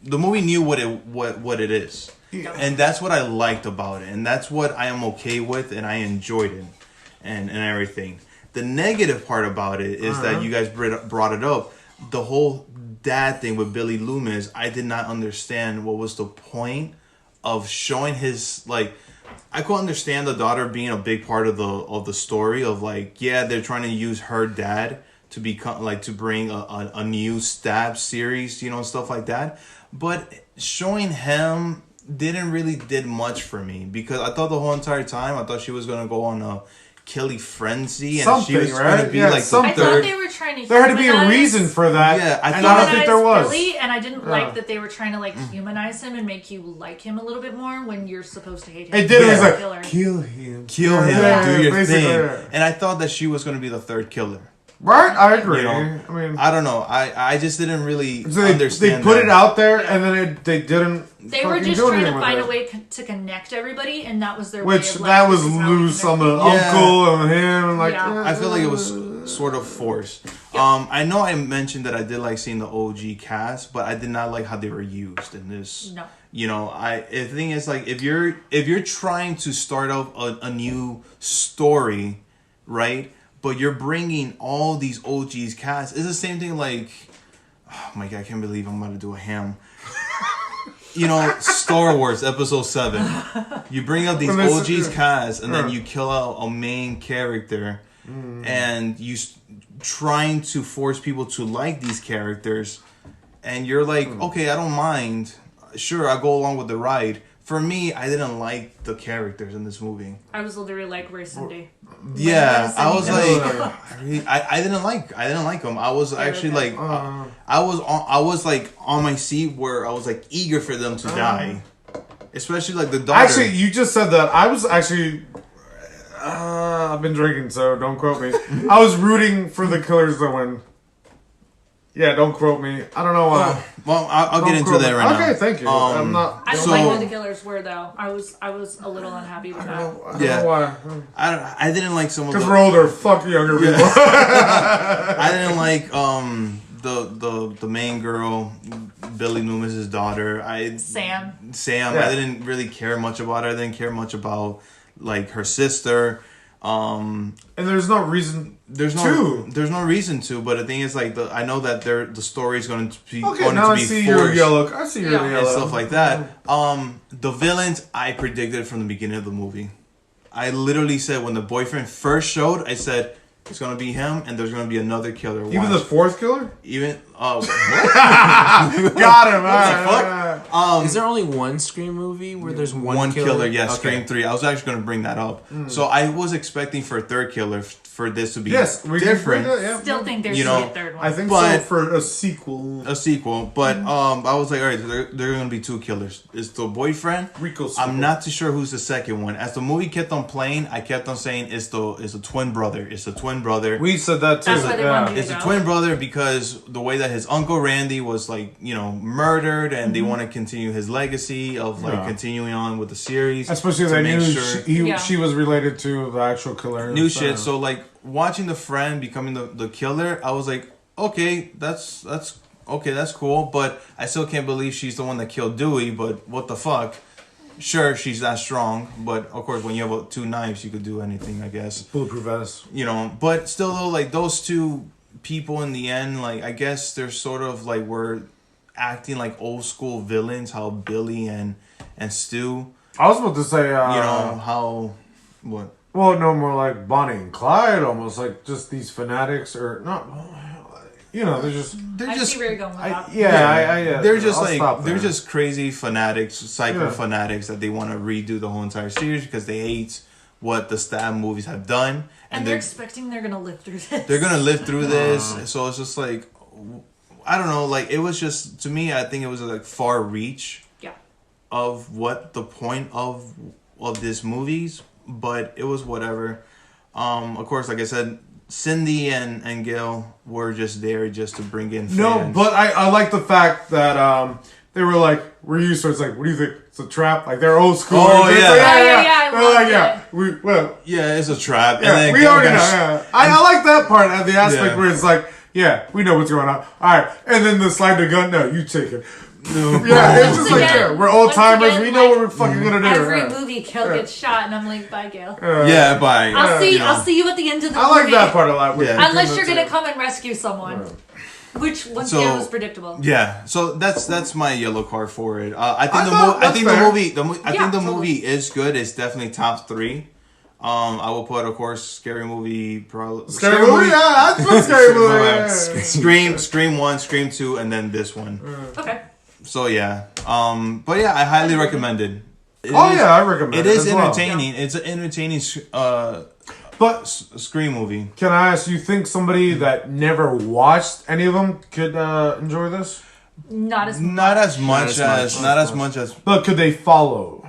the movie knew what it is. And that's what I liked about it, and that's what I am okay with, and I enjoyed it, and everything. The negative part about it is that you guys brought it up. The whole dad thing with Billy Loomis, I did not understand what was the point of showing his, like, I could understand the daughter being a big part of the story of like, yeah, they're trying to use her dad to become like to bring a new stab series, stuff like that. But showing him did much for me, because I thought the whole entire time I thought she was gonna go on a killy frenzy and she was gonna be like the I thought third. they were trying to. There had to be a humanize- reason for that. Yeah, I and thought- I don't think there was. Billy, and I didn't like that they were trying to like humanize him and make you like him a little bit more when you're supposed to hate him. It did. It was Yeah. like, Killer. kill him. Kill him, Yeah, do your basically, thing. yeah. And I thought that she was gonna be the third killer. Right? I agree. I mean, I don't know. I just didn't really So understand. they put that. it out there, and then they didn't. They were fucking just do trying to anything with find it. a way to connect everybody, and that was their Which way of, like, that was this is how we loose on connect the Yeah. uncle and him, and like. Yeah. I feel like it was sort of forced. I know I mentioned that I did like seeing the OG cast, but I did not like how they were used in this. No. The thing is, like, if you're trying to start off a new story, right? But you're bringing all these OGs cast. It's the same thing like, oh my god, I can't believe I'm about to do a ham. Star Wars Episode 7. You bring up these OGs cast, and then you kill out a main character, and you trying to force people to like these characters, and you're like, okay, I don't mind. Sure, I'll go along with the ride. For me, I didn't like the characters in this movie. I was literally like Ray Cindy. Yeah, I was Cindy. like, I didn't like them. I was actually like, I was like on my seat where I was like eager for them to die, especially like the daughter. Actually, you just said that. I was actually. I've been drinking, so don't quote me. I was rooting for the killers to win. Yeah, don't quote me. I don't know why. Well, I'll get into quote that me. right now. Okay, thank you. I'm not. I don't So- like who the killers were though. I was a little unhappy with that. I don't Yeah. know why. I didn't like some of Because the. we're older. Fuck younger people. I didn't like the main girl, Billy Loomis's daughter. Sam. Sam. Yeah. I didn't really care much about her. I didn't care much about like her sister. And there's no reason. There's no reason to, but the thing is, like, I know that the story is going to be Okay, now I see you're forced yellow. I see you're Yeah. yellow. and stuff like that. The villains I predicted from the beginning of the movie. I literally said when the boyfriend first showed, I said it's going to be him, and there's going to be another killer. Even the fourth killer? what? Got him. What Is there only one Scream movie where there's one killer? Yeah, Okay. Scream 3. I was actually going to bring that up. So I was expecting for a third killer for this to be Yes, we different. Can bring that, yeah. Still think there You should know, be a third one. I think But- so for a sequel. A sequel, but I was like, all right, so there are going to be two killers. It's the boyfriend. Rico sequel. I'm not too sure who's the second one. As the movie kept on playing, I kept on saying it's the twin brother. It's the twin brother. We said that too. That's why they wanted It's to the go. twin brother because the way that his uncle Randy was like, murdered, and they want to continue his legacy of like Yeah. continuing on with the series. Especially to they make knew sure- Yeah. she was related to the actual killer. new shit. So like watching the friend becoming the killer, I was like, okay, that's cool, but I still can't believe she's the one that killed Dewey. But what the fuck? Sure, she's that strong, but of course, when you have two knives, you could do anything, I guess. Bulletproof vest. You know, but still, though, like those two people in the end, like I guess they're sort of like were acting like old school villains. How Billy and Stu. I was about to say, You know how what? Well, no, more like Bonnie and Clyde, almost like just these fanatics, or not. You know, they're just. I see where you're going with that. Yeah. They're just they're just crazy fanatics, psycho fanatics that they want to redo the whole entire series because they hate what the Stab movies have done, and they're expecting they're gonna live through this. They're gonna live through this, so it's just like, I don't know, like it was just to me. I think it was like far reach. Yeah. Of what the point of this movies, but it was whatever. Of course, like I said, Cindy and Gail were just there just to bring in fans. No, but I like the fact that they were like, we're used to it. It's like, what do you think? It's a trap? Like, they're old school. Oh, yeah. Yeah, it's a trap. Yeah, and then we Gail already know. got Yeah. I like that part of the aspect where it's like, yeah, we know what's going on. All right. And then the slide the gun, no, you take it. Yeah, it's just like, we're old timers. We know what we're fucking gonna do. Every movie, Gail gets shot, and I'm like, bye, Gail. Bye. I'll see you at the end of the movie. I like that part a lot. Unless you're gonna come and rescue someone, which once again was predictable. Yeah, so that's my yellow card for it. I think the movie is good. It's definitely top 3. I will put, of course, Scary Movie. Probably Scary movie. Yeah, that's what Scary movie. Scream 1, Scream 2, and then this one. Okay. So yeah, but yeah, I highly recommend it. I recommend it. It is well. entertaining. It's an entertaining but Scream movie. Can I ask, you think somebody that never watched any of them could enjoy this? Not as much as. But could they follow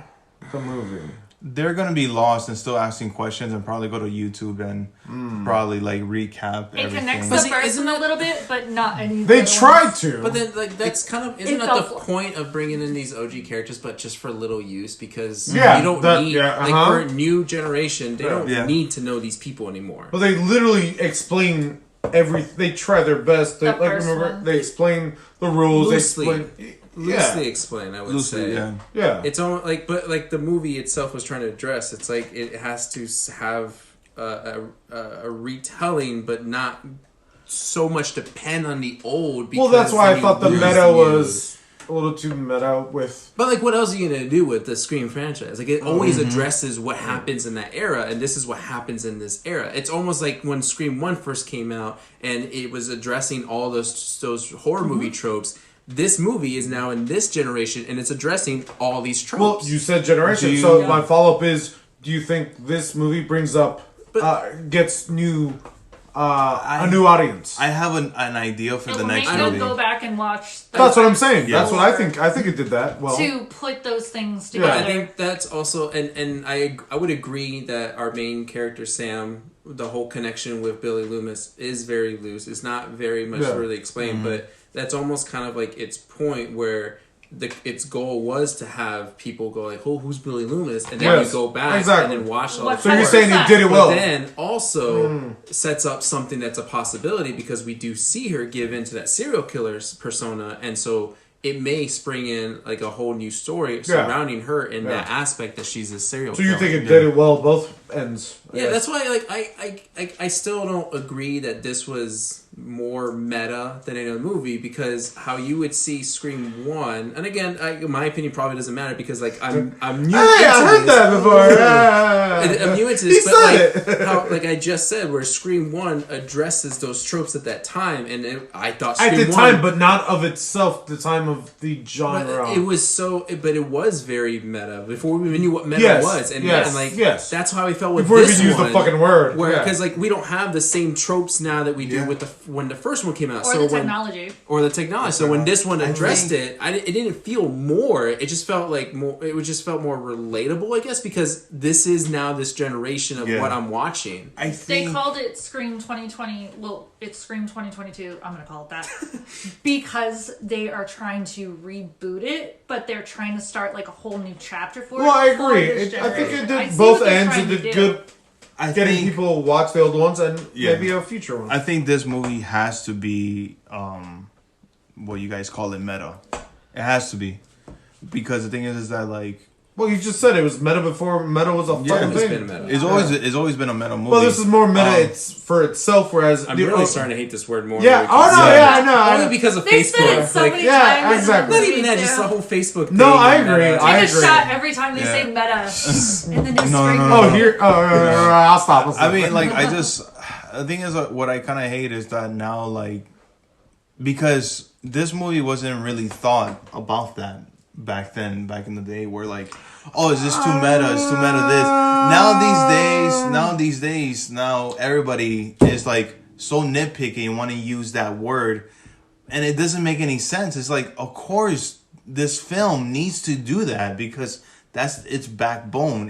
the movie? They're gonna be lost and still asking questions, and probably go to YouTube and probably like recap everything. It connects the first one a little bit, but not any. They tried to, but then like that's kind of isn't that the point of bringing in these OG characters, but just for little use because you don't need like for a new generation, they don't need to know these people anymore. But they literally explain they try their best. They, they explain the rules. Loosely explained, I would say. Yeah. It's almost like, but like the movie itself was trying to address. It's like it has to have a retelling, but not so much depend on the old. Well, that's why I thought the meta was a little too meta with. But like, what else are you gonna do with the Scream franchise? Like, it always addresses what happens in that era, and this is what happens in this era. It's almost like when Scream 1 first came out, and it was addressing all those horror movie tropes. This movie is now in this generation, and it's addressing all these tropes. Well, you said generation, so my follow-up is, do you think this movie brings up, gets new, a new audience? I have an idea for the next movie. It will make them go back and watch. That's what I'm saying. That's what I think. I think it did that well. To put those things together. I think that's also, and I would agree that our main character, Sam, the whole connection with Billy Loomis is very loose. It's not very much really explained, but that's almost kind of like its point where its goal was to have people go like, "Oh, who's Billy Loomis?" And then you go back and then watch all the. So you're saying it did it well. But then also sets up something that's a possibility because we do see her give into that serial killer's persona, and so it may spring in like a whole new story surrounding her in that aspect that she's a serial killer. So you think it did it well both ends? That's why like I still don't agree that this was more meta than any other movie because how you would see Scream 1, and again, my opinion probably doesn't matter because like I'm new. I heard that before. I'm new into this, but like how like I just said, where Scream 1 addresses those tropes at that time, and I thought Scream at the 1, time, but not of itself. The time of the genre. But it was very meta before we even knew what meta was, and that's how I felt with before this we could use the fucking word. Where because like we don't have the same tropes now that we do with when the first one came out, or the technology. So when this one addressed it didn't feel more. It just felt like more. It just felt more relatable, I guess, because this is now this generation of what I'm watching. I think they called it Scream 2020. Well, it's Scream 2022. I'm gonna call it that because they are trying to reboot it, but they're trying to start like a whole new chapter for it. Well, I agree. I think it did both ends. It did good. Getting people watch the old ones and maybe a future one. I think this movie has to be what you guys call it meta. It has to be because the thing is that like Well, you just said it was meta before meta was a fucking it's thing. been meta. It's always been a meta movie. Well, this is more meta. It's for itself, whereas I'm really starting to hate this word more. Yeah. Oh no. Yeah. I know. Only because of They said it Facebook. so Like, many yeah, times. exactly. not even that, just the whole Facebook thing. No, I agree. and, I Take a agree. shot every time they say meta in the new No, screen. no, no, Oh, here. I'll stop. I mean, like, the thing is, what I kind of hate is that now, like, because this movie wasn't really thought about that back then, back in the day, where like, oh, is this too meta? It's too meta this. Now everybody is like so nitpicky and want to use that word, and it doesn't make any sense. It's like, of course, this film needs to do that because that's its backbone.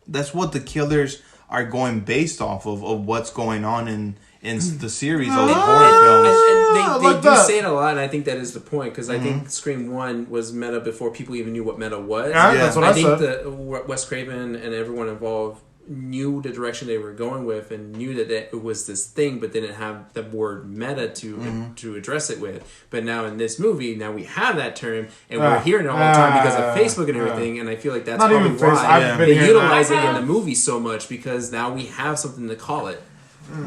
That's what the killers are going based off of what's going on in the series of horror films. And they like do that. say it a lot, and I think that is the point, because I think Scream 1 was meta before people even knew what meta was. Yeah, that's what I think said. Wes Craven and everyone involved knew the direction they were going with and knew that it was this thing, but didn't have the word meta to address it with. But now in this movie, now we have that term, and we're hearing it all the time because of Facebook and everything, and I feel like that's Not probably even Facebook. why I've been they hearing utilize that. it in the movie so much, because now we have something to call it.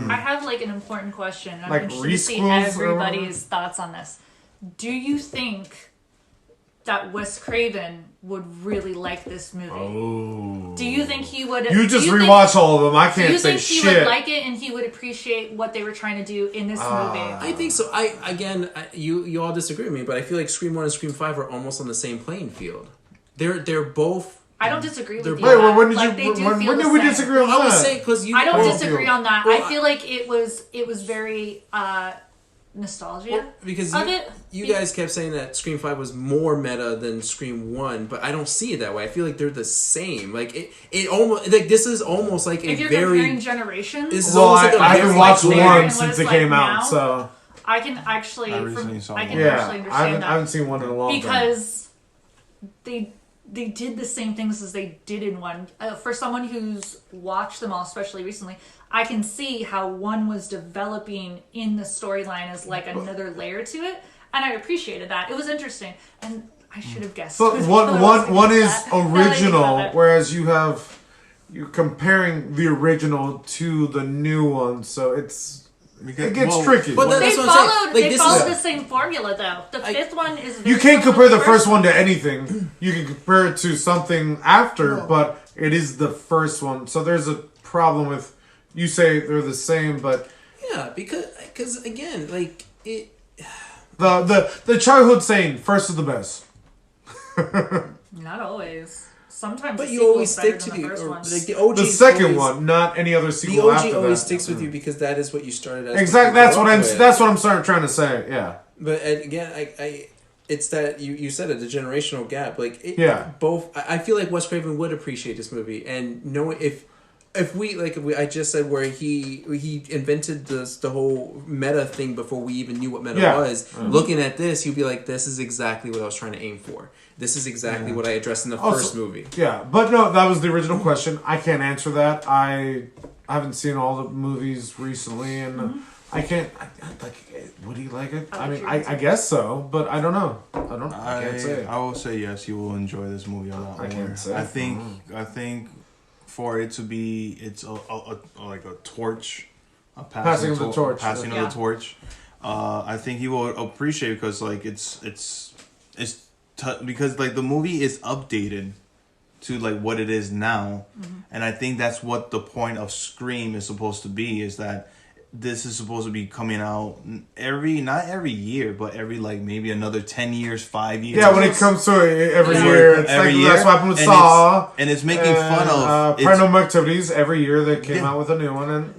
I have like an important question. I'm Like interested to see Reese Schools or everybody's thoughts on this. Do you think that Wes Craven would really like this movie? Oh. Do you think he would? You just do you rewatch all of them. I Do you can't say think he shit. would like it and he would appreciate what they were trying to do in this movie? I think so. You all disagree with me, but I feel like Scream 1 and Scream 5 are almost on the same playing field. They're both. I don't disagree with you. Wait, on that. when did Like, they you? do When feel did the we same. disagree on I would that? say because you. I don't Well, disagree on that. well, I feel like it was very nostalgia Well, because of it. you guys kept saying that Scream 5 was more meta than Scream 1, but I don't see it that way. I feel like they're the same. Like it almost like this is almost like If a you're very. comparing generations, This is Well, almost like a I very haven't watched clear- and one what since it's it like came out, now, so I can actually, I recently saw I can one. actually yeah, understand I haven't seen one in a long time. because they did the same things as they did in one. For someone who's watched them all, especially recently, I can see how one was developing in the storyline as like another layer to it, and I appreciated that. It was interesting, and I should have guessed. But it was one is that. Now that I think original, about it. whereas you're comparing the original to the new one, so it gets tricky. But They that's what I'm saying. followed. Like, They this followed is- the same formula, though. The fifth one is. You very can't similar compare to the first one to anything. You can compare it to something after, but it is the first one. So there's a problem with you say they're the same, but Yeah, because again, like it. the childhood saying first is the best. Not always. Sometimes. But the you sequel's always better stick to than the first or, ones. like the OG. The second one, not any other sequel The OG after always that. sticks with you because that is what you started as. Exactly. what you grew up with. That's what I'm trying to say. Yeah. But again, it's that you said it, the generational gap. Like Yeah. both. I feel like Wes Craven would appreciate this movie, and knowing if we I just said where he invented the whole meta thing before we even knew what meta Yeah. was. Looking at this, he'd be like, "This is exactly what I was trying to aim for. This is exactly what I addressed in the first movie." Yeah, but no, that was the original question. I can't answer that. I haven't seen all the movies recently, and I can't. Like, would he like it? I mean, I guess so, but I don't know. I can't say. I will say yes. You will enjoy this movie a lot more. I can't say. I think for it to be, it's like a torch, a Passing of the torch. passing Yeah. of the torch. I think he will appreciate it because like because like the movie is updated to like what it is now, and I think that's what the point of Scream is supposed to be, is that this is supposed to be coming out not every year, but every like maybe another 10 years, 5 years. Yeah, when it comes to it, every Yeah. year, it's Every like year, that's what happened with and Saw. and it's making fun of Paranormal Activities. Every year they came Yeah. out with a new one, and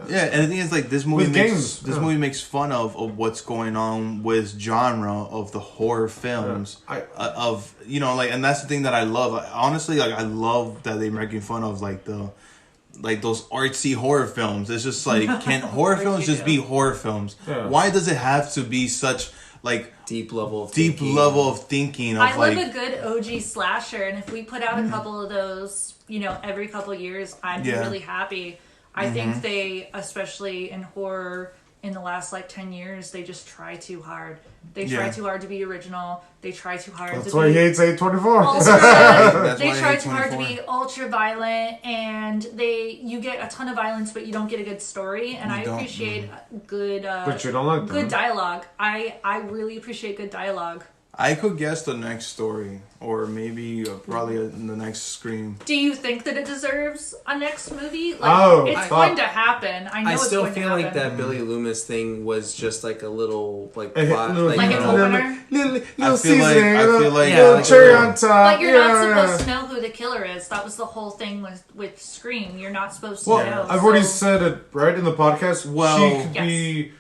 yeah, and the thing is, like, this movie With makes games, this yeah. movie makes fun of what's going on with genre of the horror films, of like, and that's the thing that I love. Honestly, like, I love that they're making fun of like those artsy horror films. It's just like, can horror films just be horror films? Yeah. Why does it have to be such like Deep level of thinking of I like love a good OG slasher, and if we put out a couple of those, every couple of years, I'd be Yeah. really happy. I think they, especially in horror in the last like 10 years, they just try too hard. They try too hard to be original. They try too hard That's to why be he hates A24. That's they why I try hate too hard to 24. be ultra violent, and you get a ton of violence, but you don't get a good story. And I appreciate good But you don't like good them. dialogue. I really appreciate good dialogue. I could guess the next story, or maybe probably the next Scream. Do you think that it deserves a next movie? Like, Oh, it's going to happen. I know I it's still going to feel happen. like that Billy Loomis thing was just like a little like Like plot, Like an opener? Little I feel seasoning, like Yeah, little like cherry a on little- top. But you're not supposed to know who the killer is. That was the whole thing with Scream. You're not supposed to Well, know. I've already So- said it right in the podcast. Well- she could Yes. be,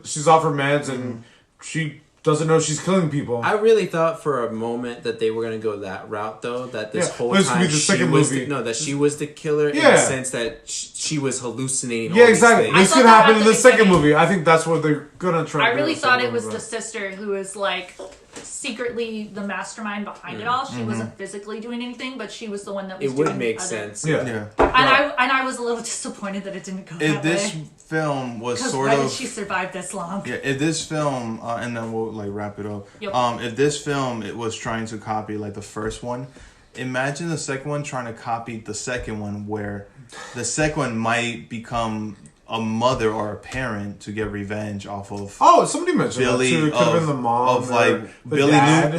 she's off her meds and she doesn't know she's killing people. I really thought for a moment that they were going to go that route, though. That this Yeah, whole this would time be the she second was movie. that she was the killer in Yeah. the sense that she was hallucinating. Yeah, all these exactly. things. I This thought could that happen at in the the second beginning. movie. I think that's what they're gonna try. I to do really in the thought second it was movie. the sister who was like secretly the mastermind behind it all. She wasn't physically doing anything, but she was the one that was It doing would make other- sense. Yeah. Yeah. And I was a little disappointed that it didn't go If that this way. film was Because sort why of did she survive this long? yeah, if this film and then we'll like wrap it up. Yep. If this film it was trying to copy like the first one, imagine the second one trying to copy the second one, where the second one might become a mother or a parent to get revenge off of Oh, somebody mentioned Billy that too. It could have been the mom of or like the Billy dad.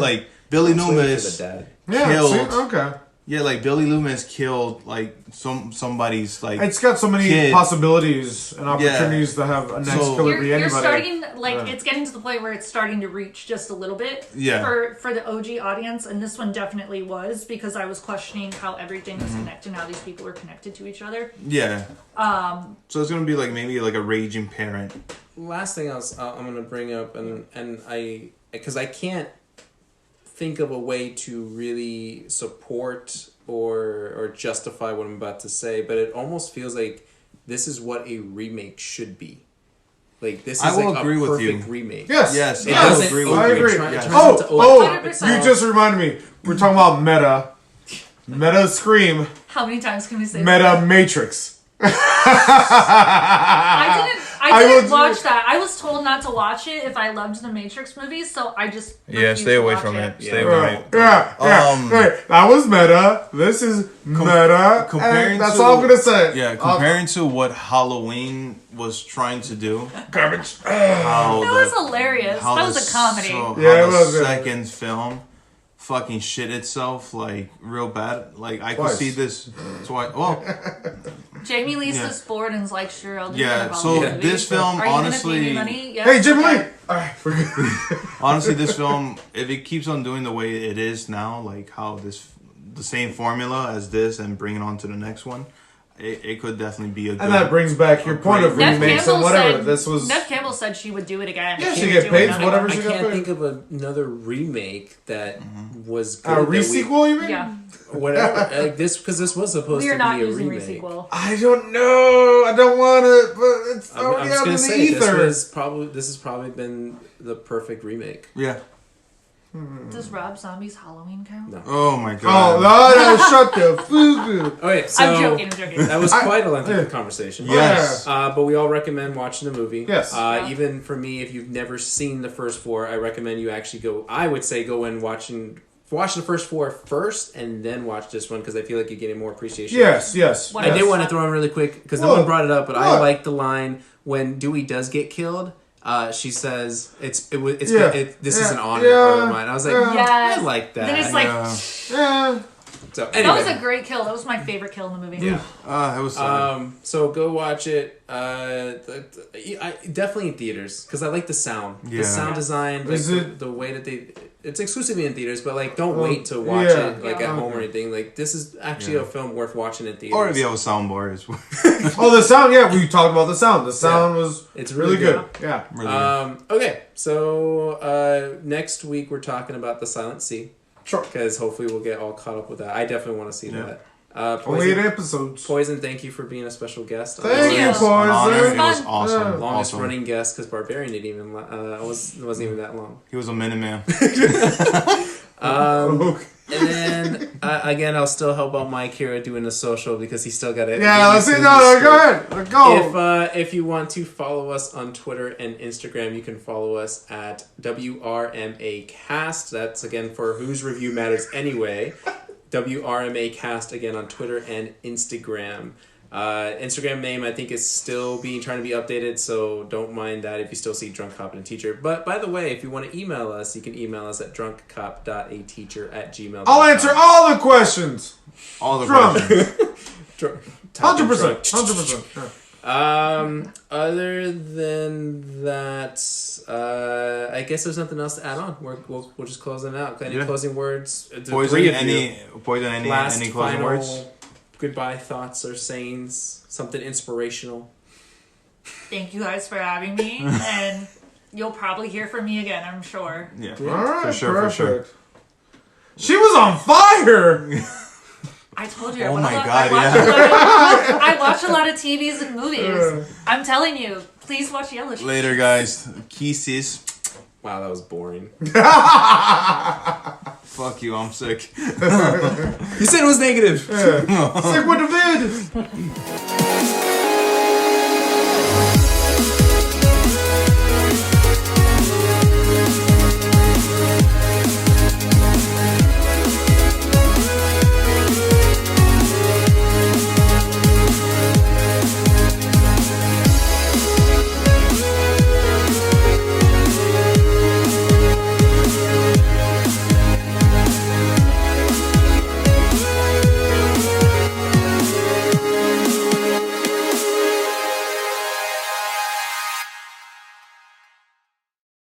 Billy I'm waiting for Loomis. the dad. Yeah, killed- see? Okay. Yeah, like Billy Loomis killed like somebody's like It's got so many kid. possibilities and opportunities to have a next So- killer be You're anybody. starting like Yeah. it's getting to the point where it's starting to reach just a little bit Yeah. for the OG audience, and this one definitely was, because I was questioning how everything was connected and how these people are connected to each other. yeah. So it's gonna be like maybe like a raging parent. Last thing I'm going to bring up, and because I can't think of a way to really support or justify what I'm about to say, but it almost feels like this is what a remake should be. Like this is I will like agree a with perfect you. remake. Yes. Yes, It I doesn't agree with I you. agree. Try- it tries Oh, not to over- 100%. you just reminded me. We're talking about meta. Meta Scream. How many times can we say Meta that? Matrix. I I didn't will- watch that. I was told not to watch it if I loved the Matrix movies, so I just Yeah, refused stay to away watch from it. it. Stay Yeah. away. Yeah. Right. That was meta. This is meta. comparing And that's to- all I'm gonna say. Yeah, comparing to what Halloween was trying to do, Garbage. how That was hilarious. how That was the- a comedy. So, Yeah, how it the was, yeah. second film fucking shit itself like real bad. Like I could Twice. see this twice. Well, Jamie Lee's Yeah. just bored and is like, sure, I'll do Yeah, another so Halloween movie. this film, Are you honestly- gonna pay me money? Yes. Hey, Jim Lee. Okay. Alright, we're good. honestly, this film, if it keeps on doing the way it is now, like how the same formula as this and bring it on to the next one, it could definitely be a good. And that brings back your point of Nev remakes Campbell and whatever. said, This was. Nev Campbell said she would do it again. Yeah, she would get do paid, another whatever one. I she got can't paid. think of another remake that was good. A that we- re-sequel, you mean? Yeah, whatever. Like this, because this was supposed we are to not be a using remake. resequel. I don't know. I don't want to, but it's I'm already just out in gonna the say ether. this has probably been the perfect remake. Yeah. Does Rob Zombie's Halloween count? No. Oh my Oh, god. no, shut the foo. Okay, so I'm joking. that was quite a lengthy Yeah. conversation. Yes. But we all recommend watching the movie. Yes. Yeah. Even for me, if you've never seen the first four, I recommend you actually go. I would say go in watch the first four first, and then watch this one because I feel like you're getting more appreciation. Yes. What I else? did want to throw in really quick because no What? one brought it up, but I What? like the line when Dewey does get killed. She says, "This is an honor Yeah. of mine." I was like, Yes. I like that. Then it's like, Yeah. Yeah. So that was anyway, a great kill. That was my favorite kill in the movie. yeah. It was sad. So go watch it. Definitely in theaters because I like the sound. Yeah. The sound design, like Is it- the way that it's exclusively in theaters, but like don't wait to watch yeah. it like Yeah. at home or anything. Like this is actually a film worth watching in theaters. Or if you have a soundbar as well. Oh, the sound. Yeah, we talked about the sound. The sound was It's really really good. Yeah. Really good. Okay, so next week we're talking about The Silent Sea. Sure. Because hopefully we'll get all caught up with that. I definitely want to see Yeah. that. Only 8 Poison, episodes. Poison, thank you for being a special guest. Thank you, Yeah. An honor. Poison. It was Fun. awesome. Yeah. Longest Awesome. running guest because Barbarian didn't even wasn't even that long. He was a Minuteman. Okay. And then again, I'll still help out Mike here doing the social because he's still got it. Yeah, let's see. No, go ahead. Let's go. If you want to follow us on Twitter and Instagram, you can follow us at WRMAcast. That's again for Whose Review Matters Anyway. WRMAcast again on Twitter and Instagram. Instagram name I think is still trying to be updated, so don't mind that if you still see Drunk Cop and a Teacher. But by the way, if you want to email us, you can email us at drunkcop.ateacher@gmail.com. I'll answer all the questions. All the Drunk. questions. 100%. Other than that, I guess there's nothing else to add on. We'll just close it out. Any closing words? Poison, any closing final words? Goodbye thoughts or sayings, something inspirational. Thank you guys for having me, and you'll probably hear from me again, I'm sure. Yeah. All right, for sure. She was on fire. I told you. Oh my God, I watch a lot of TVs and movies. I'm telling you, please watch Yellow Sheep. Later, guys. Kisses. Wow, that was boring. Fuck you, I'm sick. You said it was negative. Sick with the vid.